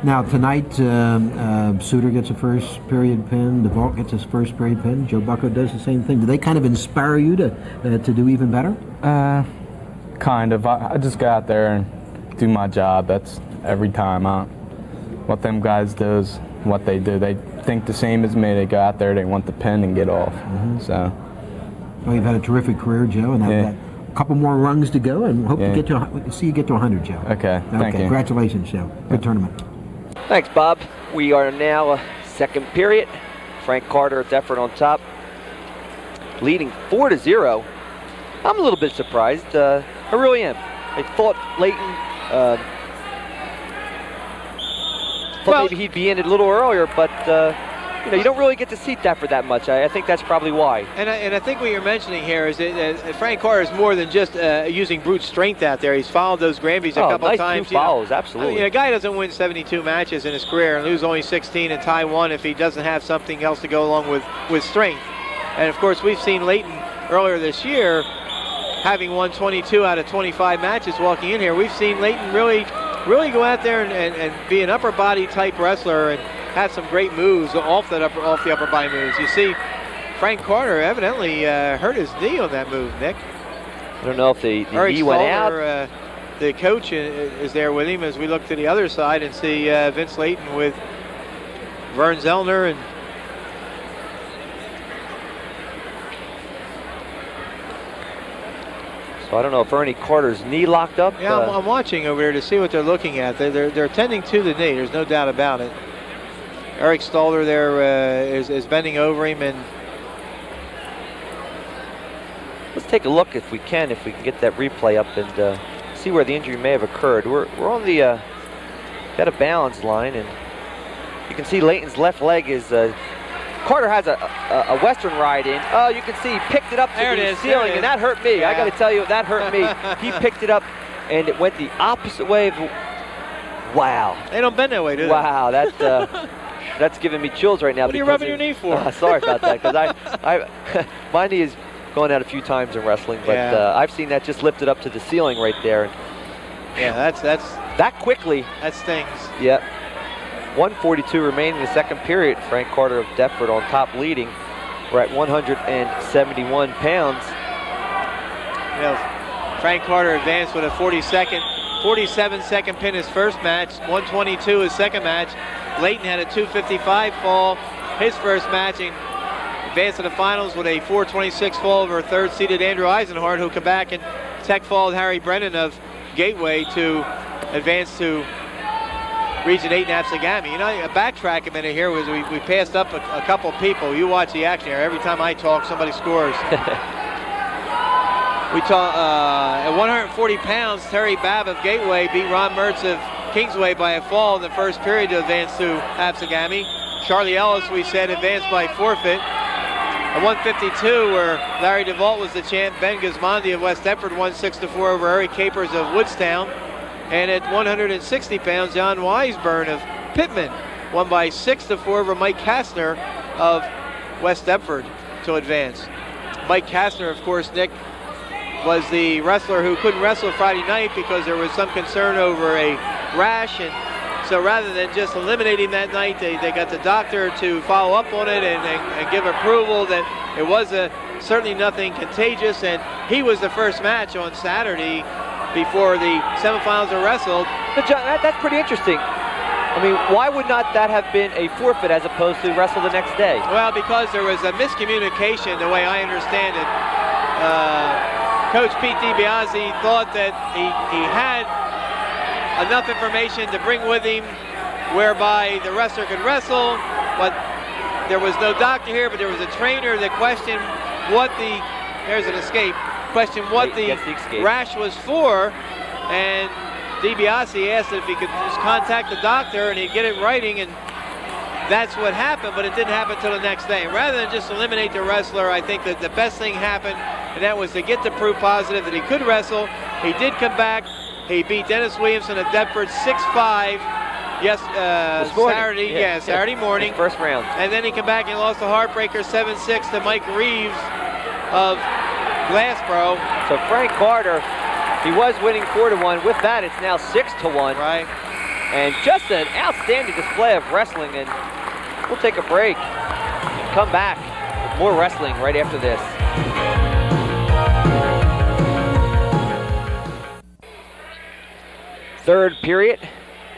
A: Now tonight, Suter gets a first period pin. Duvall gets his first period pin. Joe Bucko does the same thing. Do they kind of inspire you to do even better?
J: Kind of. I just go out there and do my job. That's every time. What them guys do is what they do. They think the same as me. They go out there, they want the pin and get off. So.
A: Well, you've had a terrific career, Joe, and a couple more rungs to go, and hope to get to see you get to 100, Joe.
J: Okay, thank you.
A: Congratulations, Joe. Good tournament.
F: Thanks, Bob. We are now second period. Frank Carter at Deptford on top, leading 4-0. I'm a little bit surprised. I really am. I thought Leighton, maybe he'd be in it a little earlier, but you don't really get to see Deptford that much. I think that's probably why.
D: And I think what you're mentioning here is that Frank Carter is more than just using brute strength out there. He's followed those Granbys a couple times.
F: Two follows, absolutely.
D: A guy doesn't win 72 matches in his career and lose only 16 and tie 1 if he doesn't have something else to go along with strength. And of course, we've seen Leighton earlier this year having won 22 out of 25 matches walking in here. We've seen Leighton really go out there and be an upper body type wrestler and have some great moves off the upper body moves. You see, Frank Carter evidently hurt his knee on that move, Nick.
F: I don't know if the knee went out.
D: The coach is there with him as we look to the other side and see Vince Leighton with Vern Zellner and
F: so I don't know if Ernie Carter's knee locked up.
D: Yeah, I'm watching over there to see what they're looking at. They're tending to the knee. There's no doubt about it. Eric Stalder there is bending over him, and
F: let's take a look if we can get that replay up and see where the injury may have occurred. We're on the got a balance line, and you can see Leighton's left leg is. Carter has a Western ride in. Oh, you can see he picked it up to the ceiling, and that hurt me. Yeah. I got to tell you, that hurt me. He picked it up, and it went the opposite way. Wow.
D: They don't bend that way, do they?
F: Wow, that's giving me chills right now.
D: What are you rubbing your knee for?
F: Sorry about that, because my knee has gone out a few times in wrestling, but I've seen that just lifted up to the ceiling right there. And
D: yeah, that's
F: that quickly.
D: That stings.
F: Yep. 1:42 remaining in the second period. Frank Carter of Deptford on top leading. We're at 171 pounds.
D: Frank Carter advanced with a 47-second pin his first match, 122 his second match. Leighton had a 255 fall his first match and advanced to the finals with a 426 fall over third-seeded Andrew Eisenhart, who come back and tech followed Harry Brennan of Gateway to advance to Region 8 in Absegami. Backtrack a minute here. We passed up a couple people. You watch the action here. Every time I talk, somebody scores. We talk at 140 pounds. Terry Babb of Gateway beat Ron Mertz of Kingsway by a fall in the first period to advance to Absegami. Charlie Ellis, we said, advanced by forfeit. At 152, where Larry DeVault was the champ, Ben Guzmandi of West Deptford won 6-4 over Eric Capers of Woodstown. And at 160 pounds, John Weisburn of Pittman won by 6-4 over Mike Kastner of West Deptford to advance. Mike Kastner, of course, Nick, was the wrestler who couldn't wrestle Friday night because there was some concern over a rash. And so rather than just eliminating that night, they got the doctor to follow up on it and give approval that it was certainly nothing contagious. And he was the first match on Saturday before the semifinals are wrestled.
F: But John, that's pretty interesting. I mean, why would not that have been a forfeit as opposed to wrestle the next day?
D: Well, because there was a miscommunication, the way I understand it. Coach Pete DiBiase thought that he had enough information to bring with him whereby the wrestler could wrestle, but there was no doctor here, but there was a trainer that questioned what the, there's an escape, questioned what the rash was for, and DiBiase asked if he could just contact the doctor and he'd get it in writing, and that's what happened, but it didn't happen until the next day. Rather than just eliminate the wrestler, I think that the best thing happened, and that was to get the proof positive that he could wrestle. He did come back. He beat Dennis Williamson of Deptford 6-5. Yes, Saturday, Saturday morning.
F: First round.
D: And then he came back and lost the heartbreaker 7-6 to Mike Reeves of Glassboro.
F: So Frank Carter, he was winning 4-1. With that, it's now 6-1.
D: Right.
F: And just an outstanding display of wrestling. And we'll take a break. Come back with more wrestling right after this. Third period,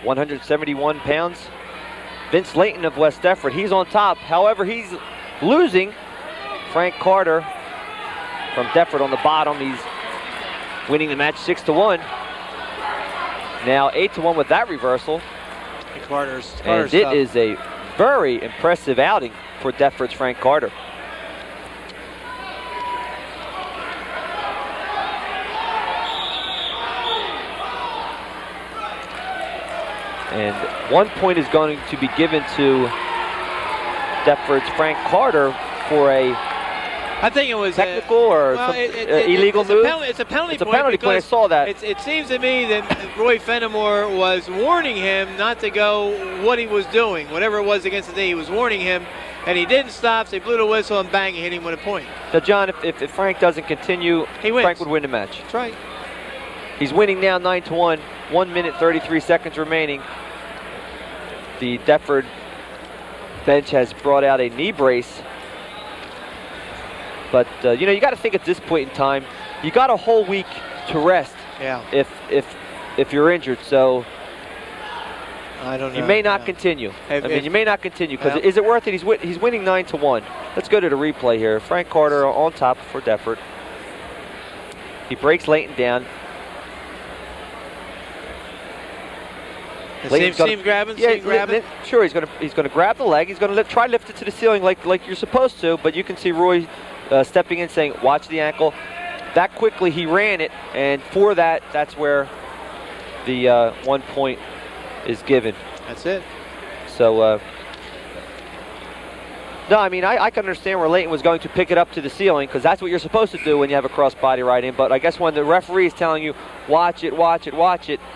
F: 171 pounds. Vince Layton of West Deptford, he's on top. However, he's losing. Frank Carter from Deptford on the bottom. He's winning the match 6-1. Now 8-1 with that reversal.
D: Carter's
F: and it is a very impressive outing for Deptford's Frank Carter. And 1 point is going to be given to Deptford's Frank Carter for a
D: I think it was
F: technical or illegal move.
D: It's a penalty point.
F: It's a penalty point. I saw that.
D: It seems to me that Roy Fenimore was warning him not to go what he was doing, whatever it was against the knee. He was warning him, and he didn't stop. So he blew the whistle and bang, he hit him with a point.
F: Now, John, if Frank doesn't continue,
D: he wins.
F: Frank would win the match.
D: That's right.
F: He's winning now 9-1. 1 minute 33 seconds remaining. The Deptford bench has brought out a knee brace. But you know, you got to think at this point in time, you got a whole week to rest.
D: Yeah.
F: If you're injured, so
D: I don't know.
F: You may not continue. You may not continue because is it worth it? He's winning 9-1. Let's go to the replay here. Frank Carter on top for Deptford. He breaks Layton down.
D: Seam grabbing.
F: Sure, he's gonna grab the leg. He's gonna try lift it to the ceiling like you're supposed to. But you can see Roy stepping in, saying, "Watch the ankle." That quickly he ran it, and for that, that's where the 1 point is given.
D: That's it.
F: So. No, I mean, I can understand where Layton was going to pick it up to the ceiling because that's what you're supposed to do when you have a cross-body right in. But I guess when the referee is telling you, watch it,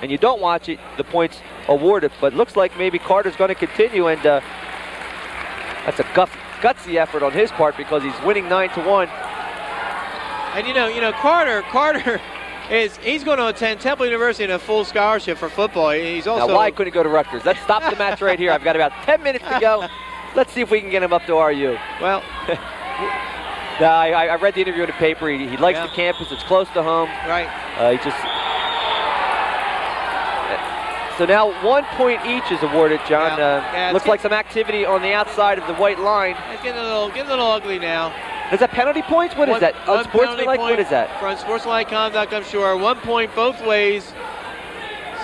F: and you don't watch it, the point's awarded. But it looks like maybe Carter's going to continue, and that's a gutsy effort on his part because he's winning 9-1.
D: And you know, Carter he's going to attend Temple University in a full scholarship for football. He's also.
F: Now, why couldn't he go to Rutgers? Let's stop the match right here. I've got about 10 minutes to go. Let's see if we can get him up to RU.
D: Well,
F: I read the interview in the paper. He likes the campus. It's close to home.
D: Right.
F: So now 1 point each is awarded, John. Looks like some activity on the outside of the white line.
D: It's getting a little ugly now.
F: Is that penalty points? What is that? Unsportsmanlike? What is that?
D: For unsportsmanlike conduct, I'm sure. 1 point both ways.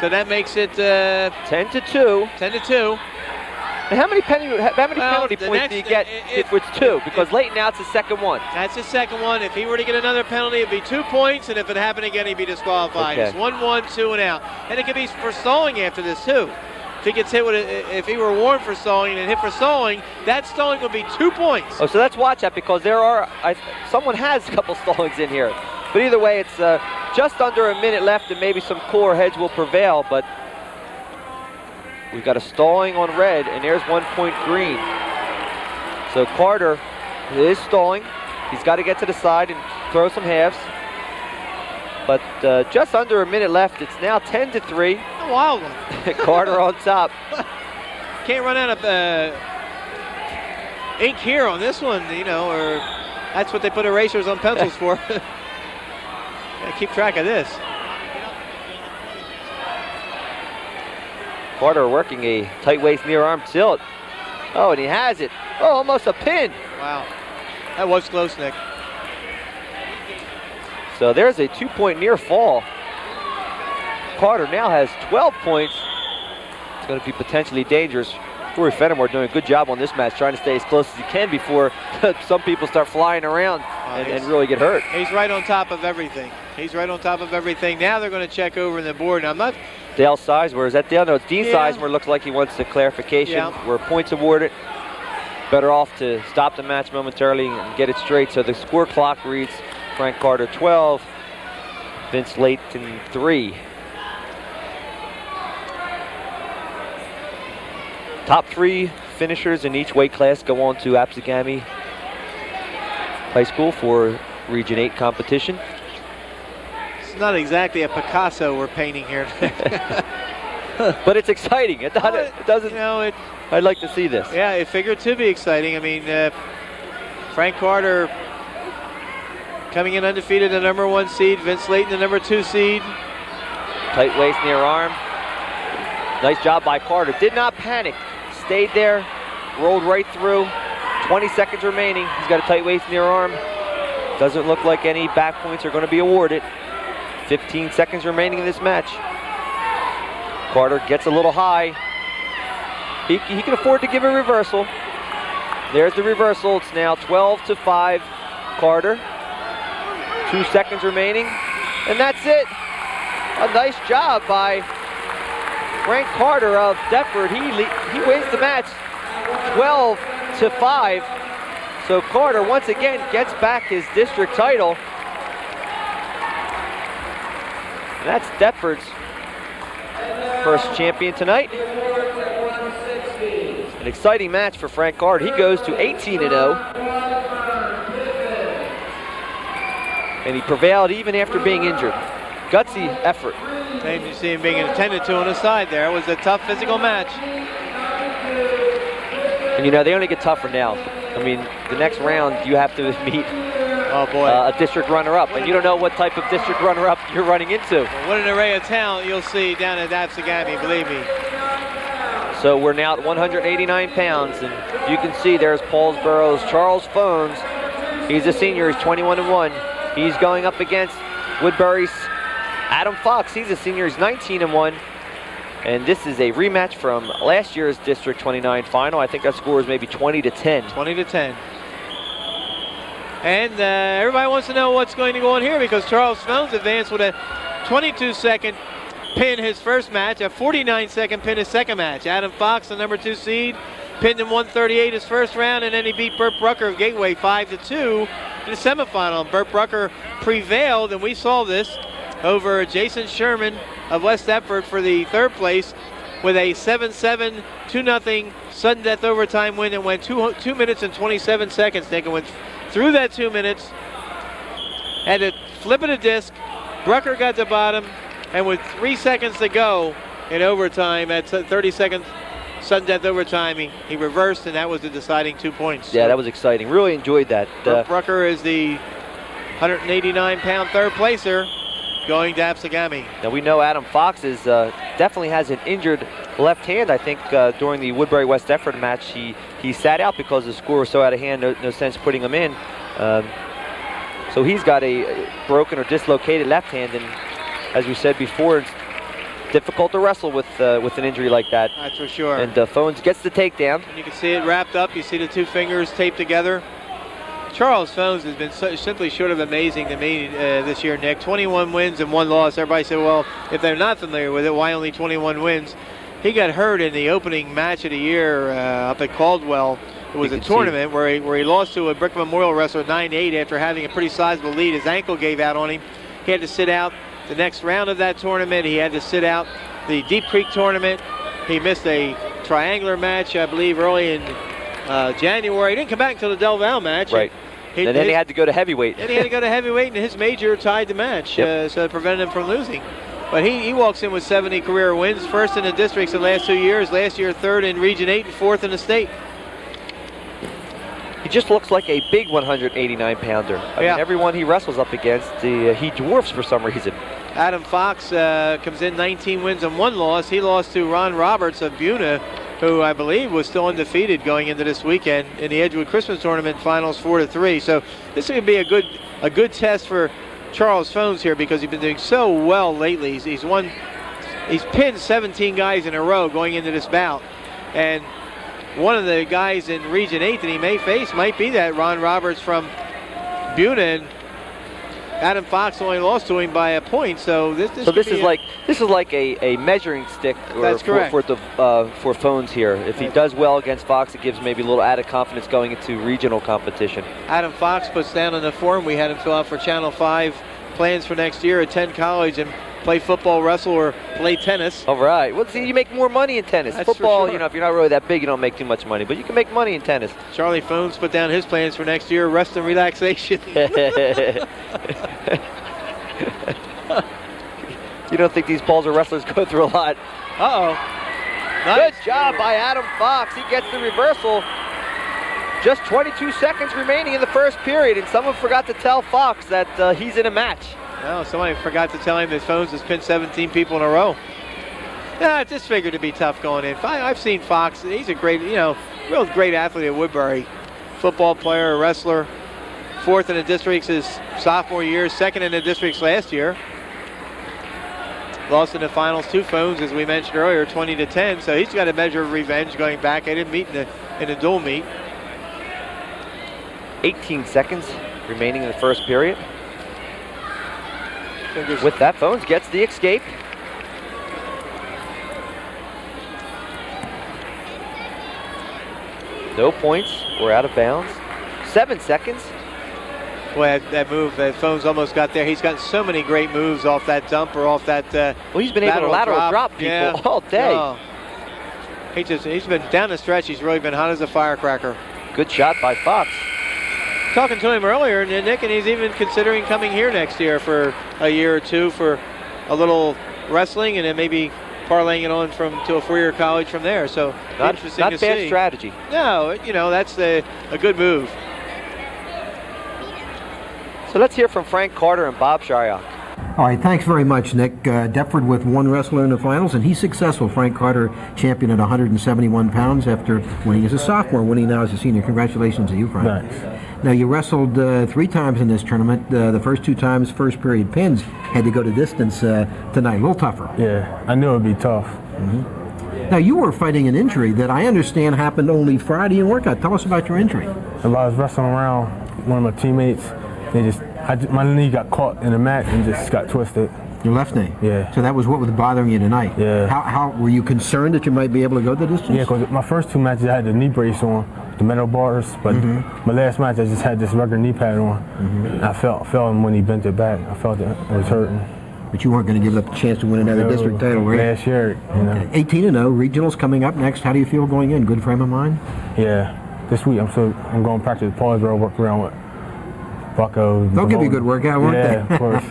D: So that makes it
F: 10-2.
D: 10-2.
F: And how many penalty points do you get if it's two? Because Layton out's his second one.
D: That's his second one. If he were to get another penalty, it'd be 2 points, and if it happened again, he'd be disqualified.
F: Okay.
D: It's 1-1, 2 and out. And it could be for stalling after this too. If he gets hit with if he were warned for stalling and hit for stalling, that stalling would be 2 points.
F: Oh, so let's watch that because there are someone has a couple stallings in here. But either way, it's just under a minute left, and maybe some cooler heads will prevail. But we've got a stalling on red, and there's 1 point green. So Carter is stalling. He's got to get to the side and throw some halves. But just under a minute left. It's now 10-3.
D: A wild one.
F: Carter on top.
D: Can't run out of ink here on this one, you know, or that's what they put erasers on pencils for. Gotta keep track of this.
F: Carter working a tight waist near arm tilt. Oh, and he has it. Oh, almost a pin.
D: Wow. That was close, Nick.
F: So there's a 2 point near fall. Carter now has 12 points. It's going to be potentially dangerous. Corey Fenimore doing a good job on this match, trying to stay as close as he can before some people start flying around and really get hurt.
D: He's right on top of everything. He's right on top of everything. Now they're going to check over the board. Now, I'm not...
F: Dale Sizemore, is that Dale? No, it's Dean Sizemore. Looks like he wants a clarification where points awarded. Better off to stop the match momentarily and get it straight. So the score clock reads Frank Carter 12, Vince Layton 3. Top 3 finishers in each weight class go on to Apsagami High School for Region 8 competition.
D: It's not exactly a Picasso we're painting here.
F: But it's exciting. It doesn't.
D: You know,
F: I'd like to see this.
D: Yeah, it figured to be exciting. I mean, Frank Carter coming in undefeated, the number 1 seed. Vince Layton, the number 2 seed.
F: Tight waist, near arm. Nice job by Carter. Did not panic. Stayed there. Rolled right through. 20 seconds remaining. He's got a tight waist, near arm. Doesn't look like any back points are going to be awarded. 15 seconds remaining in this match. Carter gets a little high. He can afford to give a reversal. There's the reversal. It's now 12-5 Carter. 2 seconds remaining. And that's it. A nice job by Frank Carter of Deptford. He wins the match 12-5. So Carter once again gets back his district title. And that's Deptford's first champion tonight. An exciting match for Frank Carter. He goes to 18-0. And he prevailed even after being injured. Gutsy effort.
D: And you see him being attended to on the side there. It was a tough physical match.
F: And you know, they only get tougher now. I mean, the next round you have to meet a district runner-up. And you don't know what type of district runner-up you're running into.
D: Well, what an array of talent you'll see down at Apsagami, believe me.
F: So we're now at 189 pounds, and you can see there's Paulsboro's Charles Phones. He's a senior, he's 21-1. He's going up against Woodbury's Adam Fox. He's a senior, he's 19-1. And this is a rematch from last year's District 29 final. I think that score is maybe 20-10.
D: 20-10. And everybody wants to know what's going to go on here because Charles Phones advanced with a 22-second pin his first match, a 49-second pin his second match. Adam Fox, the number 2 seed, pinned him 138 his first round, and then he beat Burt Brucker of Gateway 5-2 in the semifinal. Burt Brucker prevailed, and we saw this over Jason Sherman of West Deptford for the 3rd place with a 7-7, 2-0 sudden death overtime win and went 2 minutes and 27 seconds. Nick went through that 2 minutes, had to flip it a disc. Brucker got the bottom, and with 3 seconds to go in overtime, at 30 seconds sudden death overtime, he reversed, and that was the deciding 2 points.
F: Yeah, that was exciting. Really enjoyed that.
D: Brucker is the 189-pound 3rd placer going to Apsagami.
F: Now we know Adam Fox is definitely has an injured left hand. I think during the Woodbury West Deptford match, he sat out because the score was so out of hand. No sense putting him in. So he's got a broken or dislocated left hand, and as we said before, it's difficult to wrestle with an injury like that.
D: That's for sure.
F: And Phones gets the takedown.
D: And you can see it wrapped up. You see the 2 fingers taped together. Charles Phones has been simply short of amazing to me this year, Nick. 21 wins and 1 loss. Everybody said, well, if they're not familiar with it, why only 21 wins? He got hurt in the opening match of the year up at Caldwell. It was a tournament where he lost to a Brick Memorial wrestler 9-8 after having a pretty sizable lead. His ankle gave out on him. He had to sit out the next round of that tournament. He had to sit out the Deep Creek tournament. He missed a triangular match, I believe, early in January. He didn't come back until the Del Val match.
F: Right. And then he had to go to heavyweight.
D: Then he had to go to heavyweight, and his major tied the match, so it prevented him from losing. But he walks in with 70 career wins, 1st in the districts in the last 2 years. Last year, 3rd in Region 8 and 4th in the state.
F: He just looks like a big 189-pounder. I mean, everyone he wrestles up against, he dwarfs for some reason.
D: Adam Fox comes in 19 wins and 1 loss. He lost to Ron Roberts of Buna, who I believe was still undefeated going into this weekend in the Edgewood Christmas Tournament Finals 4-3. So this is going to be a good test for Charles Phones here because he's been doing so well lately. He's won he's pinned 17 guys in a row going into this bout. And one of the guys in Region 8 that he may face might be that Ron Roberts from Bunin. Adam Fox only lost to him by a point, so this is
F: like a measuring stick
D: That's correct.
F: for Phones here. If he does well against Fox, it gives maybe a little added confidence going into regional competition.
D: Adam Fox puts down on the form we had him fill out for Channel 5 plans for next year, attend college and play football, wrestle, or play tennis.
F: All right. Well, see, you make more money in tennis.
D: That's
F: Football,
D: for sure.
F: you know, if you're not really that big, you don't make too much money, but you can make money in tennis.
D: Charlie Phones put down his plans for next year, rest and relaxation.
F: You don't think these balls or wrestlers go through a lot?
D: Uh-oh.
F: Nice. Good job by Adam Fox. He gets the reversal. Just 22 seconds remaining in the first period, and someone forgot to tell Fox that he's in a match.
D: Well, somebody forgot to tell him that Phones has pinned 17 people in a row. Yeah, just figured to be tough going in. I've seen Fox. He's a great, real great athlete at Woodbury. Football player, wrestler. 4th in the districts his sophomore year, 2nd in the districts last year. Lost in the finals to Phones, as we mentioned earlier, 20-10. So he's got a measure of revenge going back. I didn't meet in the dual meet.
F: 18 seconds remaining in the first period. With that, Phones gets the escape. No points. We're out of bounds. 7 seconds.
D: Boy, that move, that Phones almost got there. He's gotten so many great moves off that dump or off that
F: well, he's been able to lateral drop people all day.
D: Oh. He's been down the stretch. He's really been hot as a firecracker.
F: Good shot by Fox.
D: Talking to him earlier, Nick, and he's even considering coming here next year for a year or two for a little wrestling and then maybe parlaying it on to a 4-year college from there. So interesting to see.
F: Not bad strategy.
D: No, that's a good move.
F: So let's hear from Frank Carter and Bob Shryrock.
A: All right, thanks very much, Nick. Deptford with one wrestler in the finals, and he's successful. Frank Carter, champion at 171 pounds after winning as a sophomore, winning now as a senior. Congratulations to you, Frank.
K: Thanks.
A: Now, you wrestled 3 times in this tournament. The first 2 times, first period pins, had to go to distance tonight. A little tougher.
K: Yeah, I knew it would be tough.
A: Now, you were fighting an injury that I understand happened only Friday in workout. Tell us about your injury.
K: While I was wrestling around, one of my teammates, my knee got caught in the mat and just got twisted.
A: Your left knee?
K: Yeah.
A: So that was what was bothering you tonight?
K: Yeah.
A: How were you concerned that you might be able to go the distance?
K: Yeah, because my first 2 matches I had the knee brace on, the metal bars, but my last match I just had this regular knee pad on. And I felt him when he bent it back. I felt it was hurting.
A: But you weren't going to give up the chance to win another district title, right?
K: Last year, you know.
A: 18-0, regionals coming up next. How do you feel going in? Good frame of mind?
K: Yeah. This week I'm going to practice Paulsboro, work around with Bucko.
A: They'll give you a good workout, won't they?
K: Yeah, of course.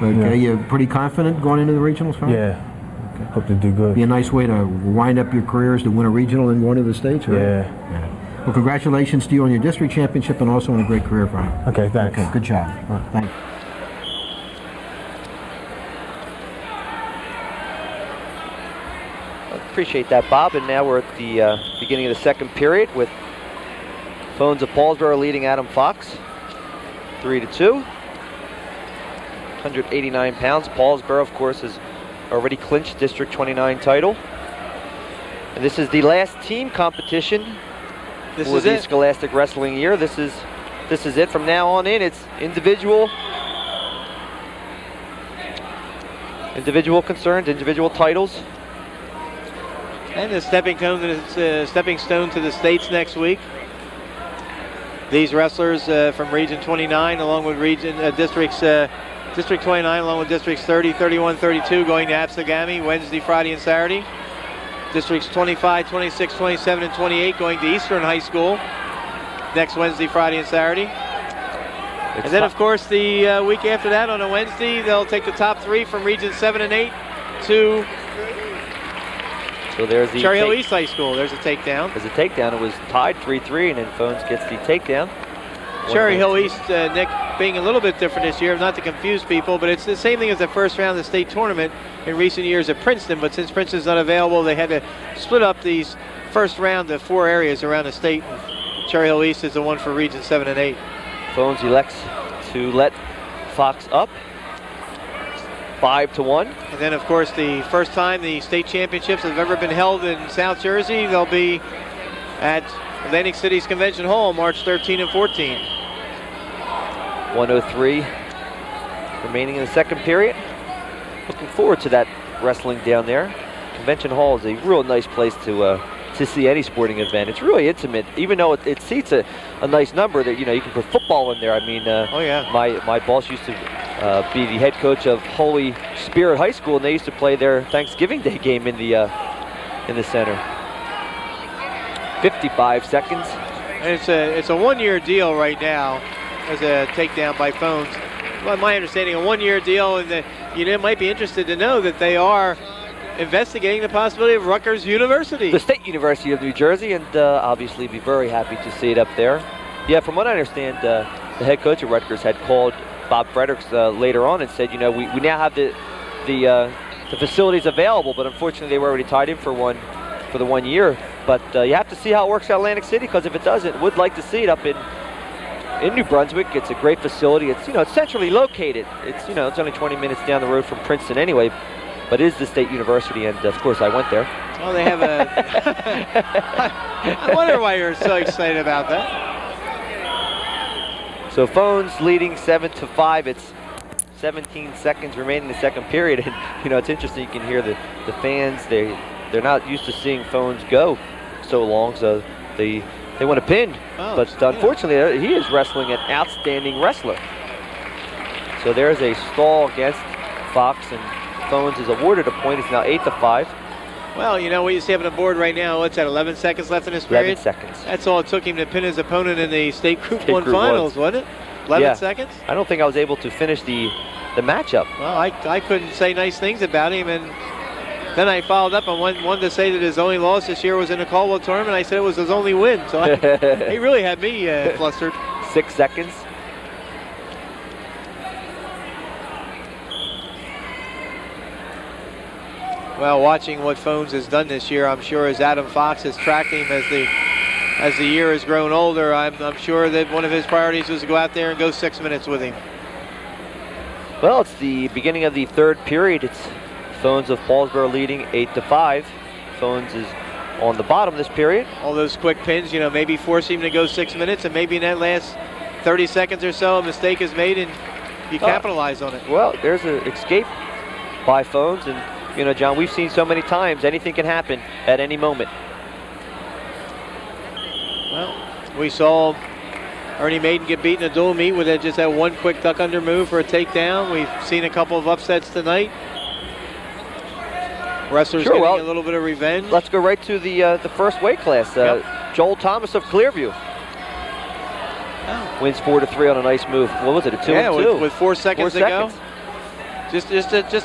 A: Okay, you're pretty confident going into the regionals, Frank?
K: Yeah. Okay. Hope to do good.
A: Be a nice way to wind up your careers to win a regional and go into the states, right?
K: Yeah.
A: Well, congratulations to you on your district championship and also on a great career, Frank.
K: Okay, thanks.
A: Okay, good job. Thanks.
F: Appreciate that, Bob. And now we're at the beginning of the second period with Phones of Paulsboro leading Adam Fox 3-2. 189 pounds. Paulsboro, of course, has already clinched District 29 title. And this is the last team competition for the Scholastic Wrestling year. This is it. From now on in, it's individual concerns, individual titles.
D: And the stepping stone to the states next week. These wrestlers from Region 29, along with District 29, along with Districts 30, 31, 32, going to Absegami Wednesday, Friday, and Saturday. Districts 25, 26, 27, and 28 going to Eastern High School next Wednesday, Friday, and Saturday. And then, of course, the week after that, on a Wednesday, they'll take the top 3 from Region 7 and 8 to
F: there's the
D: Cherry Hill East High School. There's a takedown.
F: There's a takedown. It was tied 3-3, and then Phones gets the takedown.
D: Cherry Hill East, Nick, being a little bit different this year, not to confuse people, but it's the same thing as the first round of the state tournament in recent years at Princeton, but since Princeton's not available, they had to split up these first round to 4 areas around the state. Cherry Hill East is the one for Region 7 and 8.
F: Phones elects to let Fox up. 5-1.
D: And then, of course, the first time the state championships have ever been held in South Jersey, they'll be at Atlantic City's Convention Hall, March 13 and 14.
F: 1:03 remaining in the second period. Looking forward to that wrestling down there. Convention Hall is a real nice place to see any sporting event. It's really intimate, even though it seats a nice number. That you can put football in there. I mean,
D: oh yeah.
F: My boss used to be the head coach of Holy Spirit High School, and they used to play their Thanksgiving Day game in the center. 55 seconds.
D: And it's a one-year deal right now as a takedown by phones. Well, my understanding, a one-year deal, and you might be interested to know that they are investigating the possibility of Rutgers University.
F: The State University of New Jersey, and obviously be very happy to see it up there. Yeah, from what I understand, the head coach of Rutgers had called Bob Fredericks later on and said, we now have the facilities available, but unfortunately they were already tied in for the 1 year. But you have to see how it works at Atlantic City, because if it doesn't, would like to see it up in New Brunswick. It's a great facility. It's it's centrally located. It's it's only 20 minutes down the road from Princeton anyway, but it is the State University, and of course I went there.
D: Well, they have a. I wonder why you're so excited about that.
F: So Phones leading 7-5. It's 17 seconds remaining in the second period, and it's interesting. You can hear the fans. They're not used to seeing Phones go so long, so they want to pin.
D: Oh,
F: but unfortunately, he is wrestling an outstanding wrestler. So there's a stall against Fox, and Phones is awarded a point. It's now 8-5.
D: Well, what you see up on the board right now, what's that, 11 seconds left in this period?
F: 11 seconds.
D: That's all it took him to pin his opponent in the State Group 1 finals, wasn't it? 11 seconds?
F: I don't think I was able to finish the matchup.
D: Well, I couldn't say nice things about him, and then I followed up and wanted to say that his only loss this year was in the Caldwell tournament. I said it was his only win, so he really had me flustered.
F: 6 seconds.
D: Well, watching what Phones has done this year, I'm sure as Adam Fox has tracked him as the year has grown older, I'm sure that one of his priorities was to go out there and go 6 minutes with him.
F: Well, it's the beginning of the third period. It's Phones of Paulsboro leading 8-5. Phones is on the bottom of this period.
D: All those quick pins, maybe force him to go 6 minutes, and maybe in that last 30 seconds or so, a mistake is made and you capitalize on it.
F: Well, there's an escape by Phones, and John, we've seen so many times anything can happen at any moment.
D: Well, we saw Ernie Maiden get beaten in a dual meet with just that one quick duck under move for a takedown. We've seen a couple of upsets tonight. Wrestlers getting a little bit of revenge.
F: Let's go right to the first weight class. Joel Thomas of Clearview wins 4-3 on a nice move. What was it, a 2-2?
D: Yeah, with 4 seconds to go. Just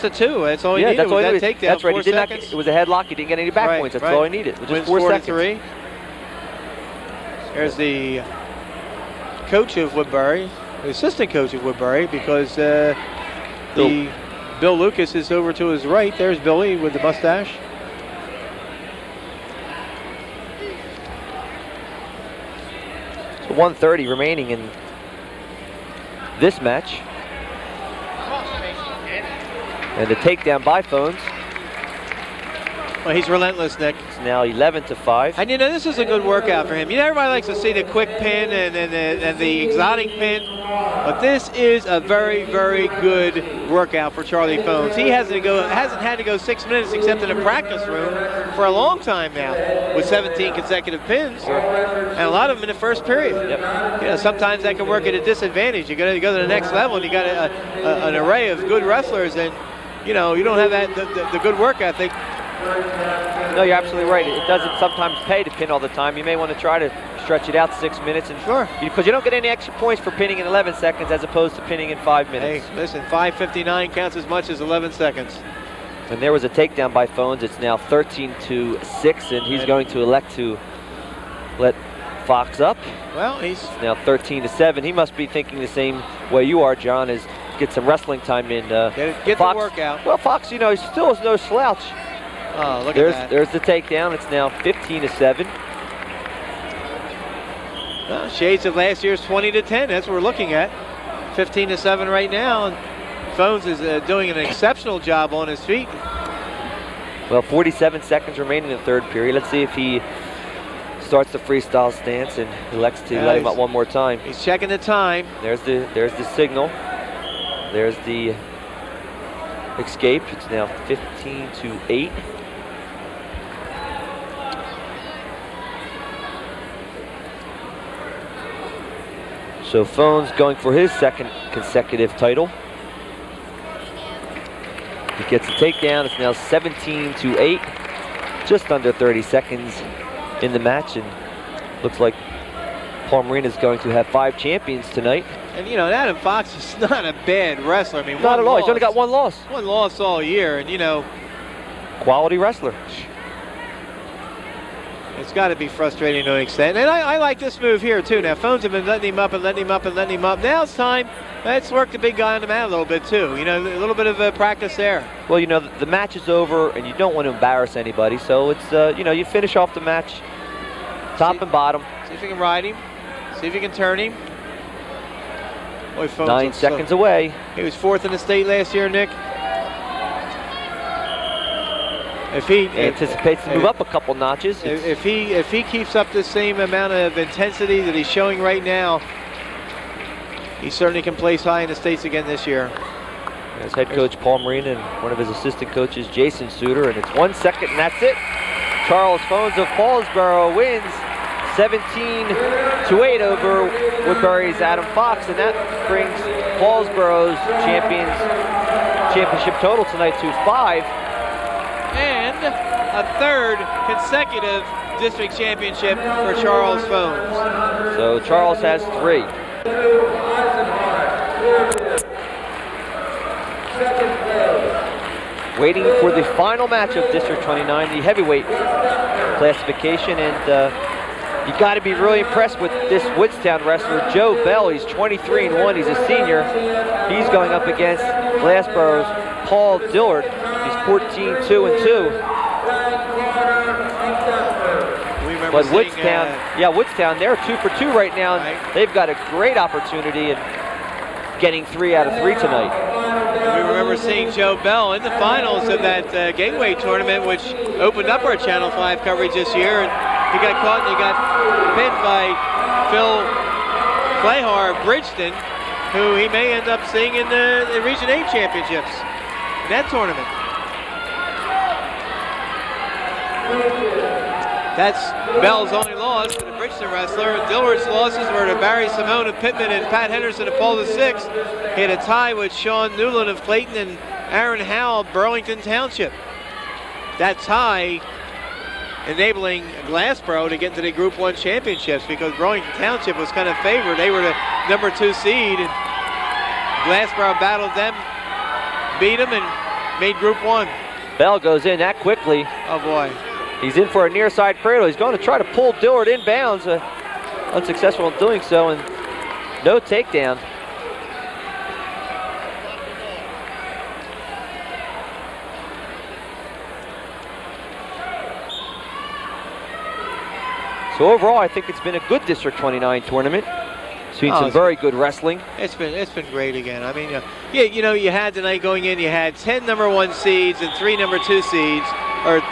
D: a 2. That's all he needed.
F: That's all
D: that
F: he needed.
D: Takedown.
F: That's right.
D: 4 seconds.
F: It was a headlock. He didn't get any back points. That's all he needed. Just 4 seconds.
D: 4-3. There's the coach of Woodbury, the assistant coach of Woodbury, because Bill Lucas is over to his right. There's Billy with the mustache.
F: So 1:30 remaining in this match. And the takedown by Phones.
D: Well, he's relentless, Nick.
F: It's now 11-5.
D: And this is a good workout for him. Everybody likes to see the quick pin and the exotic pin, but this is a very, very good workout for Charlie Phones. He hasn't had to go 6 minutes except in a practice room for a long time now, with 17 consecutive pins, and a lot of them in the first period.
F: Yep.
D: Sometimes that can work at a disadvantage. You got to go to the next level, and you got an array of good wrestlers, and you don't have the good work ethic.
F: No, you're absolutely right. It doesn't sometimes pay to pin all the time. You may want to try to stretch it out 6 minutes, and because you don't get any extra points for pinning in 11 seconds as opposed to pinning in 5 minutes.
D: Hey, listen, 5:59 counts as much as 11 seconds.
F: And there was a takedown by Phones. It's now 13-6, and he's going to elect to let Fox up.
D: Well,
F: it's now 13-7. He must be thinking the same way you are, John, is get some wrestling time in.
D: Get
F: Fox,
D: the workout.
F: Well, Fox, he still is no slouch.
D: Oh, look at that.
F: There's the takedown. It's now 15-7.
D: Shades of last year's 20-10. That's what we're looking at. 15-7 right now. And Phones is doing an exceptional job on his feet.
F: Well, 47 seconds remaining in the third period. Let's see if he starts the freestyle stance and elects to let him up one more time.
D: He's checking the time.
F: There's the signal. There's the escape. It's now 15-8. So Phones going for his second consecutive title. He gets a takedown. It's now 17-8. Just under 30 seconds in the match, and looks like Paul Marina is going to have 5 champions tonight.
D: And you know, Adam Fox is not a bad wrestler. I mean,
F: not at all. He's only got one loss.
D: One loss all year, and you know,
F: quality wrestler.
D: It's got to be frustrating to an extent. And I like this move here too. Now, Phones have been letting him up and letting him up and letting him up. Now it's time. Let's work the big guy on the mat a little bit too. You know, a little bit of practice there.
F: Well, you know, the match is over, and you don't want to embarrass anybody. So it's you know, you finish off the match, top and bottom.
D: See if you can ride him. See if you can turn him. Boy,
F: 9 seconds away.
D: He was 4th in the state last year, Nick. If he
F: anticipates to move up a couple notches,
D: if he keeps up the same amount of intensity that he's showing right now, he certainly can place high in the states again this year.
F: As head coach Paul Marina and one of his assistant coaches Jason Suter, and it's 1 second, and that's it. Charles Phones of Paulsboro wins 17-8 over Woodbury's Adam Fox, and that brings Paulsboro's championship total tonight to 5.
D: And a 3rd consecutive district championship for Charles Phones.
F: So Charles has 3. Waiting for the final match of District 29, the heavyweight classification, and you got to be really impressed with this Woodstown wrestler, Joe Bell. He's 23-1. He's a senior. He's going up against Glassboro's Paul Dillard. He's 14-2-2. But Woodstown, Woodstown, they're 2 for 2 right now. And they've got a great opportunity in getting 3 out of 3 tonight.
D: We remember seeing Joe Bell in the finals of that Gateway tournament, which opened up our Channel 5 coverage this year. And he got caught and he got pinned by Phil Clayhar of Bridgeton, who he may end up seeing in the Region 8 championships in that tournament. That's Bell's only loss to the Bridgeton wrestler. Dillard's losses were to Barry Simone of Pittman and Pat Henderson of Paul VI. He had a tie with Sean Newland of Clayton and Aaron Howell of Burlington Township. That tie enabling Glassboro to get into the Group 1 championships, because Burlington Township was kind of favored. They were the number 2 seed, and Glassboro battled them, beat them, and made Group 1.
F: Bell goes in that quickly.
D: Oh boy.
F: He's in for a near side cradle. He's going to try to pull Dillard inbounds. Unsuccessful in doing so, and no takedown. So overall, I think it's been a good District 29 tournament. Seen some very good wrestling.
D: It's been great again. I mean, you know, you had tonight going in, you had 10 number 1 seeds and 3 number 2 seeds, or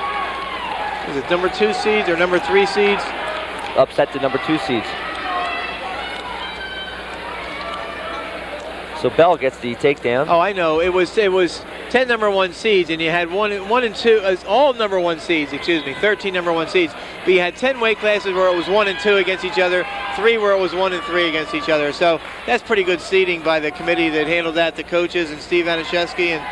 D: is it number 2 seeds or number 3 seeds?
F: Upset the number 2 seeds. So Bell gets the takedown.
D: Oh, I know. It was 10 number 1 seeds, and you had 1 and 2, all number 1 seeds, excuse me, 13 number 1 seeds. But you had 10 weight classes where it was 1 and 2 against each other, 3 where it was 1 and 3 against each other. So that's pretty good seeding by the committee that handled that, the coaches and Steve Anashevsky. And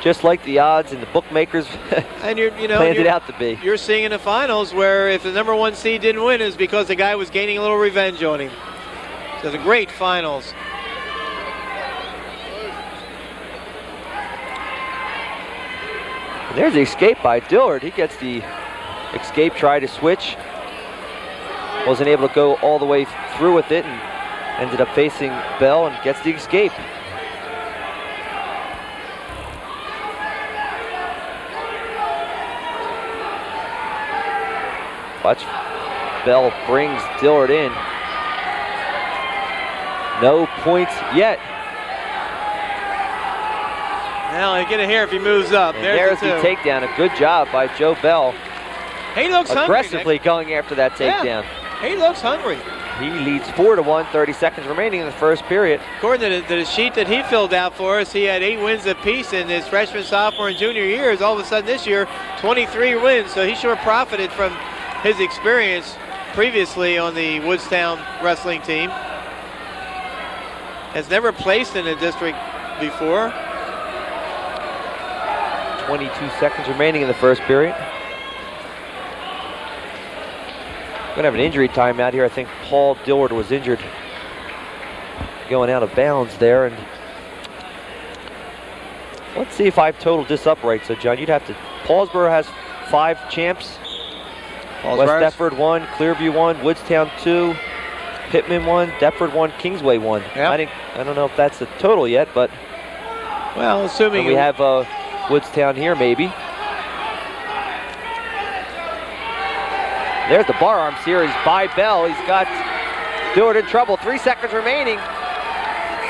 F: just like the odds and the bookmakers
D: and
F: planned it out to be.
D: You're seeing in the finals where if the number 1 seed didn't win, is because the guy was gaining a little revenge on him. So the great finals.
F: There's the escape by Dillard. He gets the escape, try to switch. Wasn't able to go all the way through with it and ended up facing Bell and gets the escape. Watch, Bell brings Dillard in. No points yet.
D: Well, he'll get it here if he moves up.
F: And there's the takedown. A good job by Joe Bell.
D: He looks
F: aggressively going after that takedown.
D: Yeah, he looks hungry.
F: He leads 4-1, 30 seconds remaining in the first period.
D: According to the sheet that he filled out for us, he had 8 wins apiece in his freshman, sophomore, and junior years. All of a sudden this year, 23 wins. So he sure profited from his experience previously on the Woodstown wrestling team. Has never placed in a district before.
F: 22 seconds remaining in the first period. We're going to have an injury timeout here. I think Paul Dillard was injured going out of bounds there. And let's see if I've totaled this up right. So, John, you'd have to... Paulsboro has 5 champs. West Deptford 1, Clearview 1, Woodstown 2, Pittman 1, Deptford 1, Kingsway 1. Yep. I don't know if that's the total yet, but...
D: Well, assuming...
F: we have Woodstown here, maybe. There's the bar arm series by Bell. He's got Dillard in trouble. 3 seconds remaining.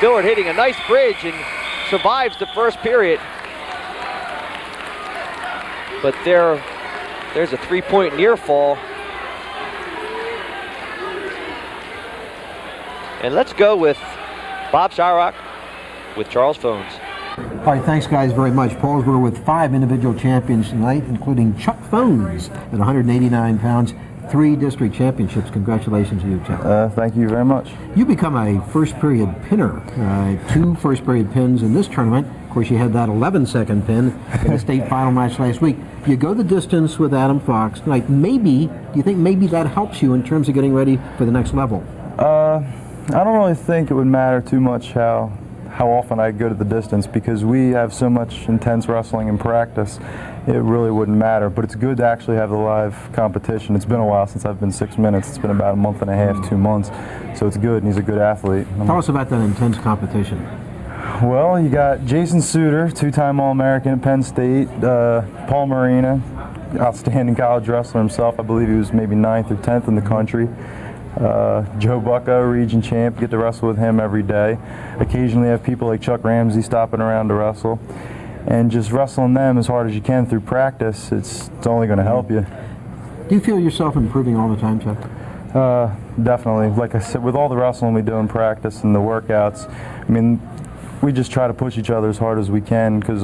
F: Dillard hitting a nice bridge and survives the first period. But there's a 3-point near fall. And let's go with Bob Shryrock with Charles Phones.
A: All right, thanks guys very much. Paulsboro with 5 individual champions tonight, including Chuck Phones at 189 pounds. 3 district championships. Congratulations to you, Chuck.
L: Thank you very much.
A: You become a first period pinner. 2 first period pins in this tournament. Of course, you had that 11-second pin in the state final match last week. You go the distance with Adam Fox tonight. Do you think maybe that helps you in terms of getting ready for the next level?
L: I don't really think it would matter too much how often I go to the distance, because we have so much intense wrestling in practice. It really wouldn't matter, but it's good to actually have the live competition. It's been a while since I've been 6 minutes. It's been about a month and a half, 2 months, so it's good, and he's a good athlete.
A: Tell us about that intense competition.
L: Well, you got Jason Suter, 2-time All-American at Penn State, Paul Marina, outstanding college wrestler himself. I believe he was maybe 9th or 10th in the country. Joe Bucko, region champ, get to wrestle with him every day. Occasionally have people like Chuck Ramsey stopping around to wrestle. And just wrestling them as hard as you can through practice, it's only going to help you.
A: Do you feel yourself improving all the time, Chuck?
L: Definitely. Like I said, with all the wrestling we do in practice and the workouts, I mean, we just try to push each other as hard as we can, because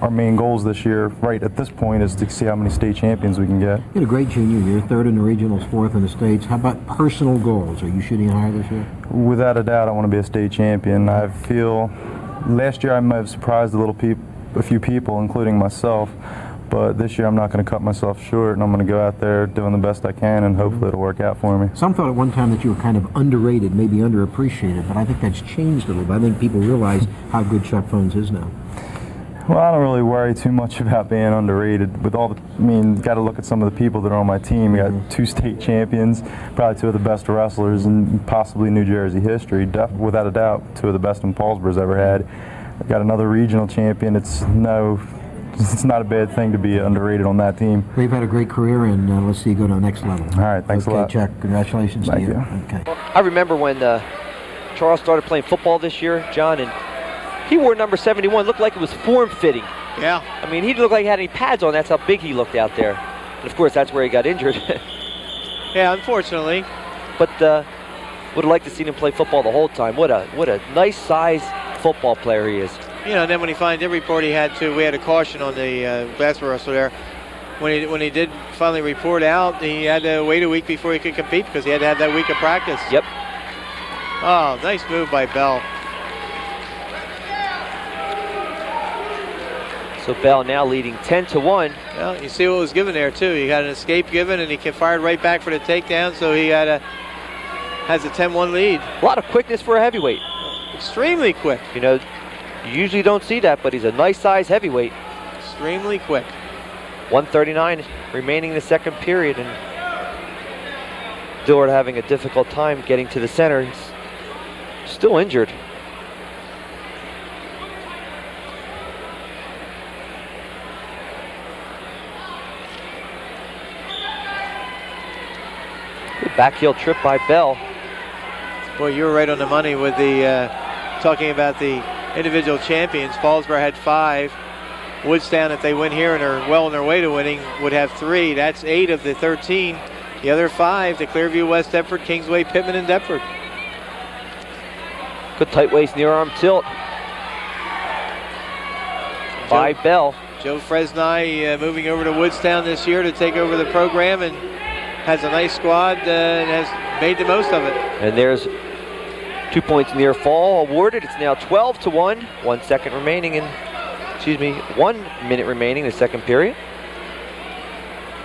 L: our main goals this year, right at this point, is to see how many state champions we can get.
A: You had a great junior year, 3rd in the regionals, 4th in the states. How about personal goals? Are you shooting higher this year?
L: Without a doubt, I want to be a state champion. I feel last year I might have surprised a few people, including myself. But this year I'm not going to cut myself short, and I'm going to go out there doing the best I can, and hopefully it'll work out for me.
A: Some thought at one time that you were kind of underrated, maybe underappreciated, but I think that's changed a little bit. I think people realize how good Chuck Phones is now.
L: Well, I don't really worry too much about being underrated. Got to look at some of the people that are on my team. We got 2 state champions, probably 2 of the best wrestlers in possibly New Jersey history. Without a doubt, 2 of the best in Paulsboro's ever had. I've got another regional champion. It's not a bad thing to be underrated on that team.
A: Well, you've had a great career, and let's see you go to the next level.
L: All right, thanks a lot.
A: Okay, Chuck, congratulations to you. Okay.
F: I remember when Charles started playing football this year, John, and he wore number 71. Looked like it was form-fitting.
D: Yeah.
F: I mean, he didn't look like he had any pads on. That's how big he looked out there. And, of course, that's where he got injured.
D: Yeah, unfortunately.
F: But would have liked to see him play football the whole time. What a nice size football player he is.
D: You know, and then when he finally did report, we had a caution on the basketball wrestler there. When he did finally report out, he had to wait a week before he could compete, because he had to have that week of practice.
F: Yep.
D: Oh, nice move by Bell.
F: So Bell now leading 10-1.
D: Well, you see what was given there too. He got an escape given, and he fired right back for the takedown. So he has a 10-1 lead.
F: A lot of quickness for a heavyweight.
D: Extremely quick.
F: You know, you usually don't see that, but he's a nice size heavyweight.
D: Extremely quick.
F: 1:39 remaining in the second period, and Dillard having a difficult time getting to the center. He's still injured. Good back heel trip by Bell.
D: Boy, you were right on the money with the talking about the individual champions. Paulsboro had 5. Woodstown, if they win here and are well on their way to winning, would have 3. That's 8 of the 13. The other 5 to Clearview, West Deptford, Kingsway, Pittman, and Deptford.
F: Good tight waist near arm tilt by Bell.
D: Joe Fresnay moving over to Woodstown this year to take over the program and has a nice squad and has made the most of it.
F: And there's 2 points near fall awarded. It's now 12-1. 1 second remaining in, 1 minute remaining in the second period.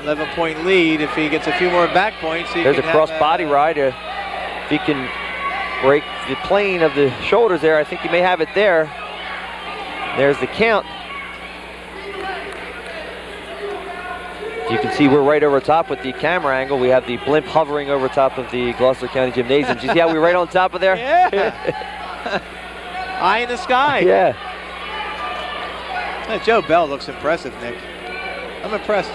D: 11-point lead. If he gets a few more back points,
F: there's a cross body ride. If he can break the plane of the shoulders there, I think he may have it there. There's the count. You can see we're right over top with the camera angle. We have the blimp hovering over top of the Gloucester County Gymnasium. Do you see how we're right on top of there?
D: Yeah. Eye in the sky.
F: Yeah.
D: Joe Bell looks impressive, Nick. I'm impressed.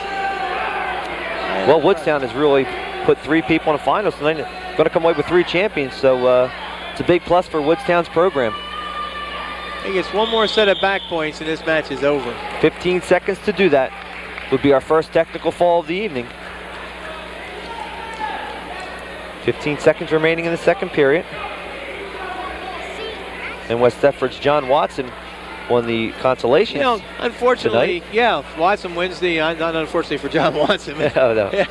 F: Well, Woodstown has really put 3 people in the finals tonight. Going to come away with 3 champions, so it's a big plus for Woodstown's program.
D: He gets 1 more set of back points and this match is over.
F: 15 seconds to do that. Would be our first technical fall of the evening. 15 seconds remaining in the second period. And West Deptford's John Watson won the consolation.
D: Unfortunately,
F: tonight.
D: Yeah, Watson wins the, not unfortunately for John Watson.
F: No.
D: Yeah.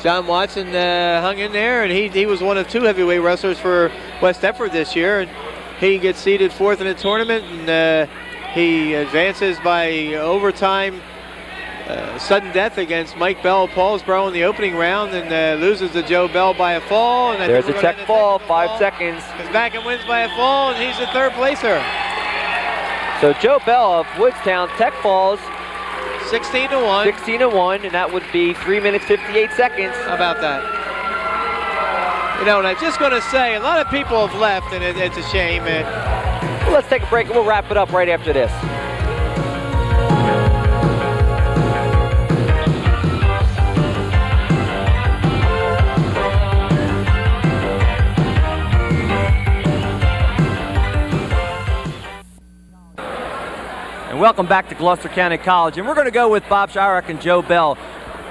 D: John Watson hung in there, and he was one of 2 heavyweight wrestlers for West Deptford this year, and he gets seeded 4th in the tournament, and he advances by overtime sudden death against Mike Bell of Paulsboro in the opening round, and loses to Joe Bell by a fall. And
F: there's a tech fall, 5 seconds.
D: Comes back and wins by a fall, and he's the 3rd placer.
F: So Joe Bell of Woodstown tech falls
D: 16-1.
F: 16-1, and that would be 3 minutes 58 seconds.
D: How about that? And I'm just going to say, a lot of people have left, and it's a shame.
F: Well, let's take a break, and we'll wrap it up right after this. And welcome back to Gloucester County College. And we're going to go with Bob Shryrock and Joe Bell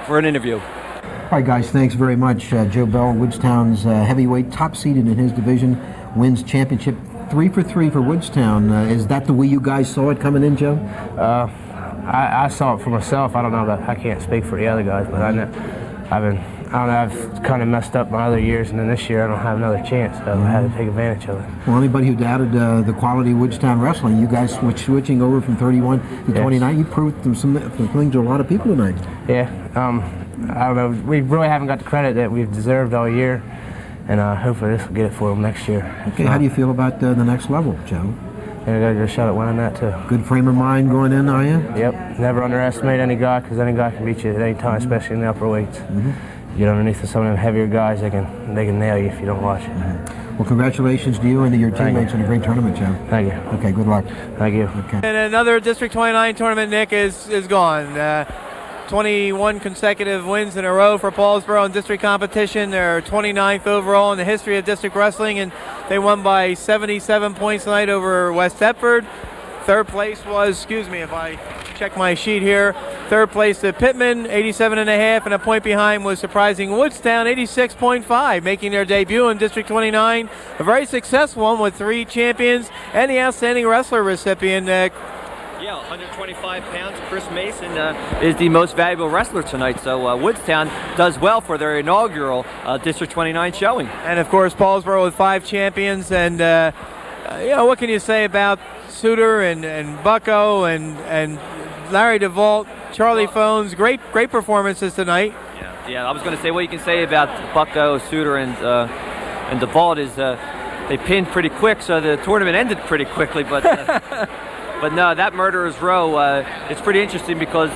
F: for an interview.
A: All right, guys, thanks very much. Joe Bell, Woodstown's heavyweight, top seeded in his division, wins championship 3 for 3 for Woodstown. Is that the way you guys saw it coming in, Joe?
H: I saw it for myself. I don't know that I can't speak for the other guys, but I've kind of messed up my other years, and then this year I don't have another chance, so I had to take advantage of it.
A: Well, anybody who doubted the quality of Woodstown wrestling, you guys switching over from 31 to 29, you proved some things to a lot of people tonight.
H: Yeah, I don't know. We really haven't got the credit that we've deserved all year, and hopefully this will get it for them next year.
A: Okay, how do you feel about the next level, Joe?
H: Yeah, I got a good shot at winning that too.
A: Good frame of mind going in, are you?
H: Yep. Never underestimate any guy, because any guy can beat you at any time, especially in the upper weights. You get underneath some of them heavier guys, they can nail you if you don't watch.
A: Well, congratulations to you and to your teammates in a great tournament, Joe.
H: Thank you.
A: Okay, good luck.
H: Thank you.
A: Okay.
B: And another District 29 tournament, Nick, is gone. 21 consecutive wins in a row for Paulsboro in district competition. They're 29th overall in the history of district wrestling, and they won by 77 points tonight over West Deptford. 3rd place was, excuse me if I check my sheet here, 3rd place to Pittman, 87.5, and a point behind was surprising Woodstown, 86.5, making their debut in District 29. A very successful one with 3 champions and the Outstanding Wrestler recipient.
C: Yeah, 125 pounds. Chris Mason is the most valuable wrestler tonight. So Woodstown does well for their inaugural District 29 showing.
B: And of course, Paulsboro with 5 champions. And what can you say about Suter and Bucko and Larry DeVault, Charlie Phones? Great performances tonight.
C: Yeah. I was going to say what you can say about Bucko, Suter, and DeVault is they pinned pretty quick, so the tournament ended pretty quickly. But no, that Murderer's Row, it's pretty interesting because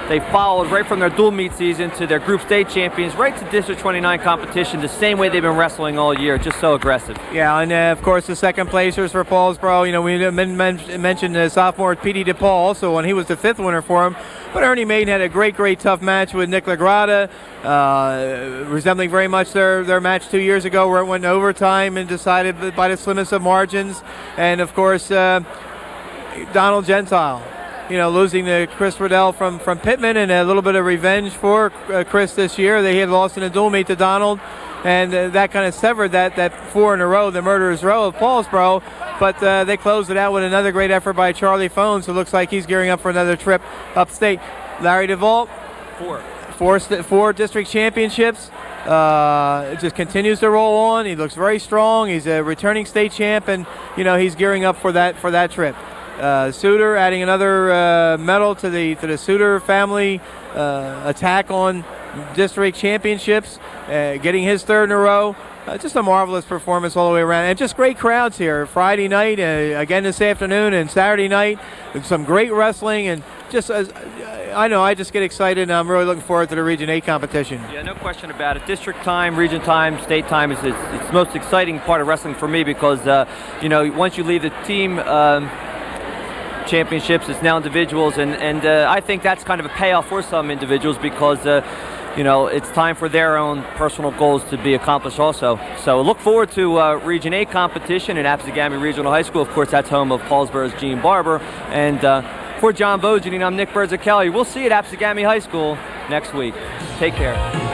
C: they followed right from their dual meet season to their group state champions, right to District 29 competition, the same way they've been wrestling all year, just so aggressive.
B: Yeah, and of course the second placers for Paulsboro, we mentioned the sophomore P.D. DePaul also when he was the 5th winner for him. But Ernie Maiden had a great tough match with Nick Lagrada, resembling very much their match 2 years ago where it went to overtime and decided by the slimmest of margins. And of course,
D: Donald Gentile. You know, losing to Chris Riddell from Pittman, and a little bit of revenge for Chris this year. They had lost in a dual meet to Donald, and that kind of severed that 4 in a row, the murderer's row of Paulsboro. But they closed it out with another great effort by Charlie Phones, who looks like he's gearing up for another trip upstate. Larry DeVault, 4 district championships. It just continues to roll on. He looks very strong. He's a returning state champ, and you know he's gearing up for that trip. Suter adding another medal to the Suter family attack on district championships, getting his 3rd in a row. Just a marvelous performance all the way around, and just great crowds here. Friday night, again this afternoon, and Saturday night, some great wrestling, and just I know I just get excited, and I'm really looking forward to the Region 8 competition.
C: Yeah, no question about it. District time, region time, state time is it's the most exciting part of wrestling for me because you know, once you leave the team championships, it's now individuals, and I think that's kind of a payoff for some individuals because you know, it's time for their own personal goals to be accomplished also. So look forward to Region 8 competition at Apsagami Regional High School. Of course, that's home of Paulsboro's Gene Barber. And for John Vogeding, I'm Nick Burzichelli. We'll see you at Apsagami High School next week. Take care.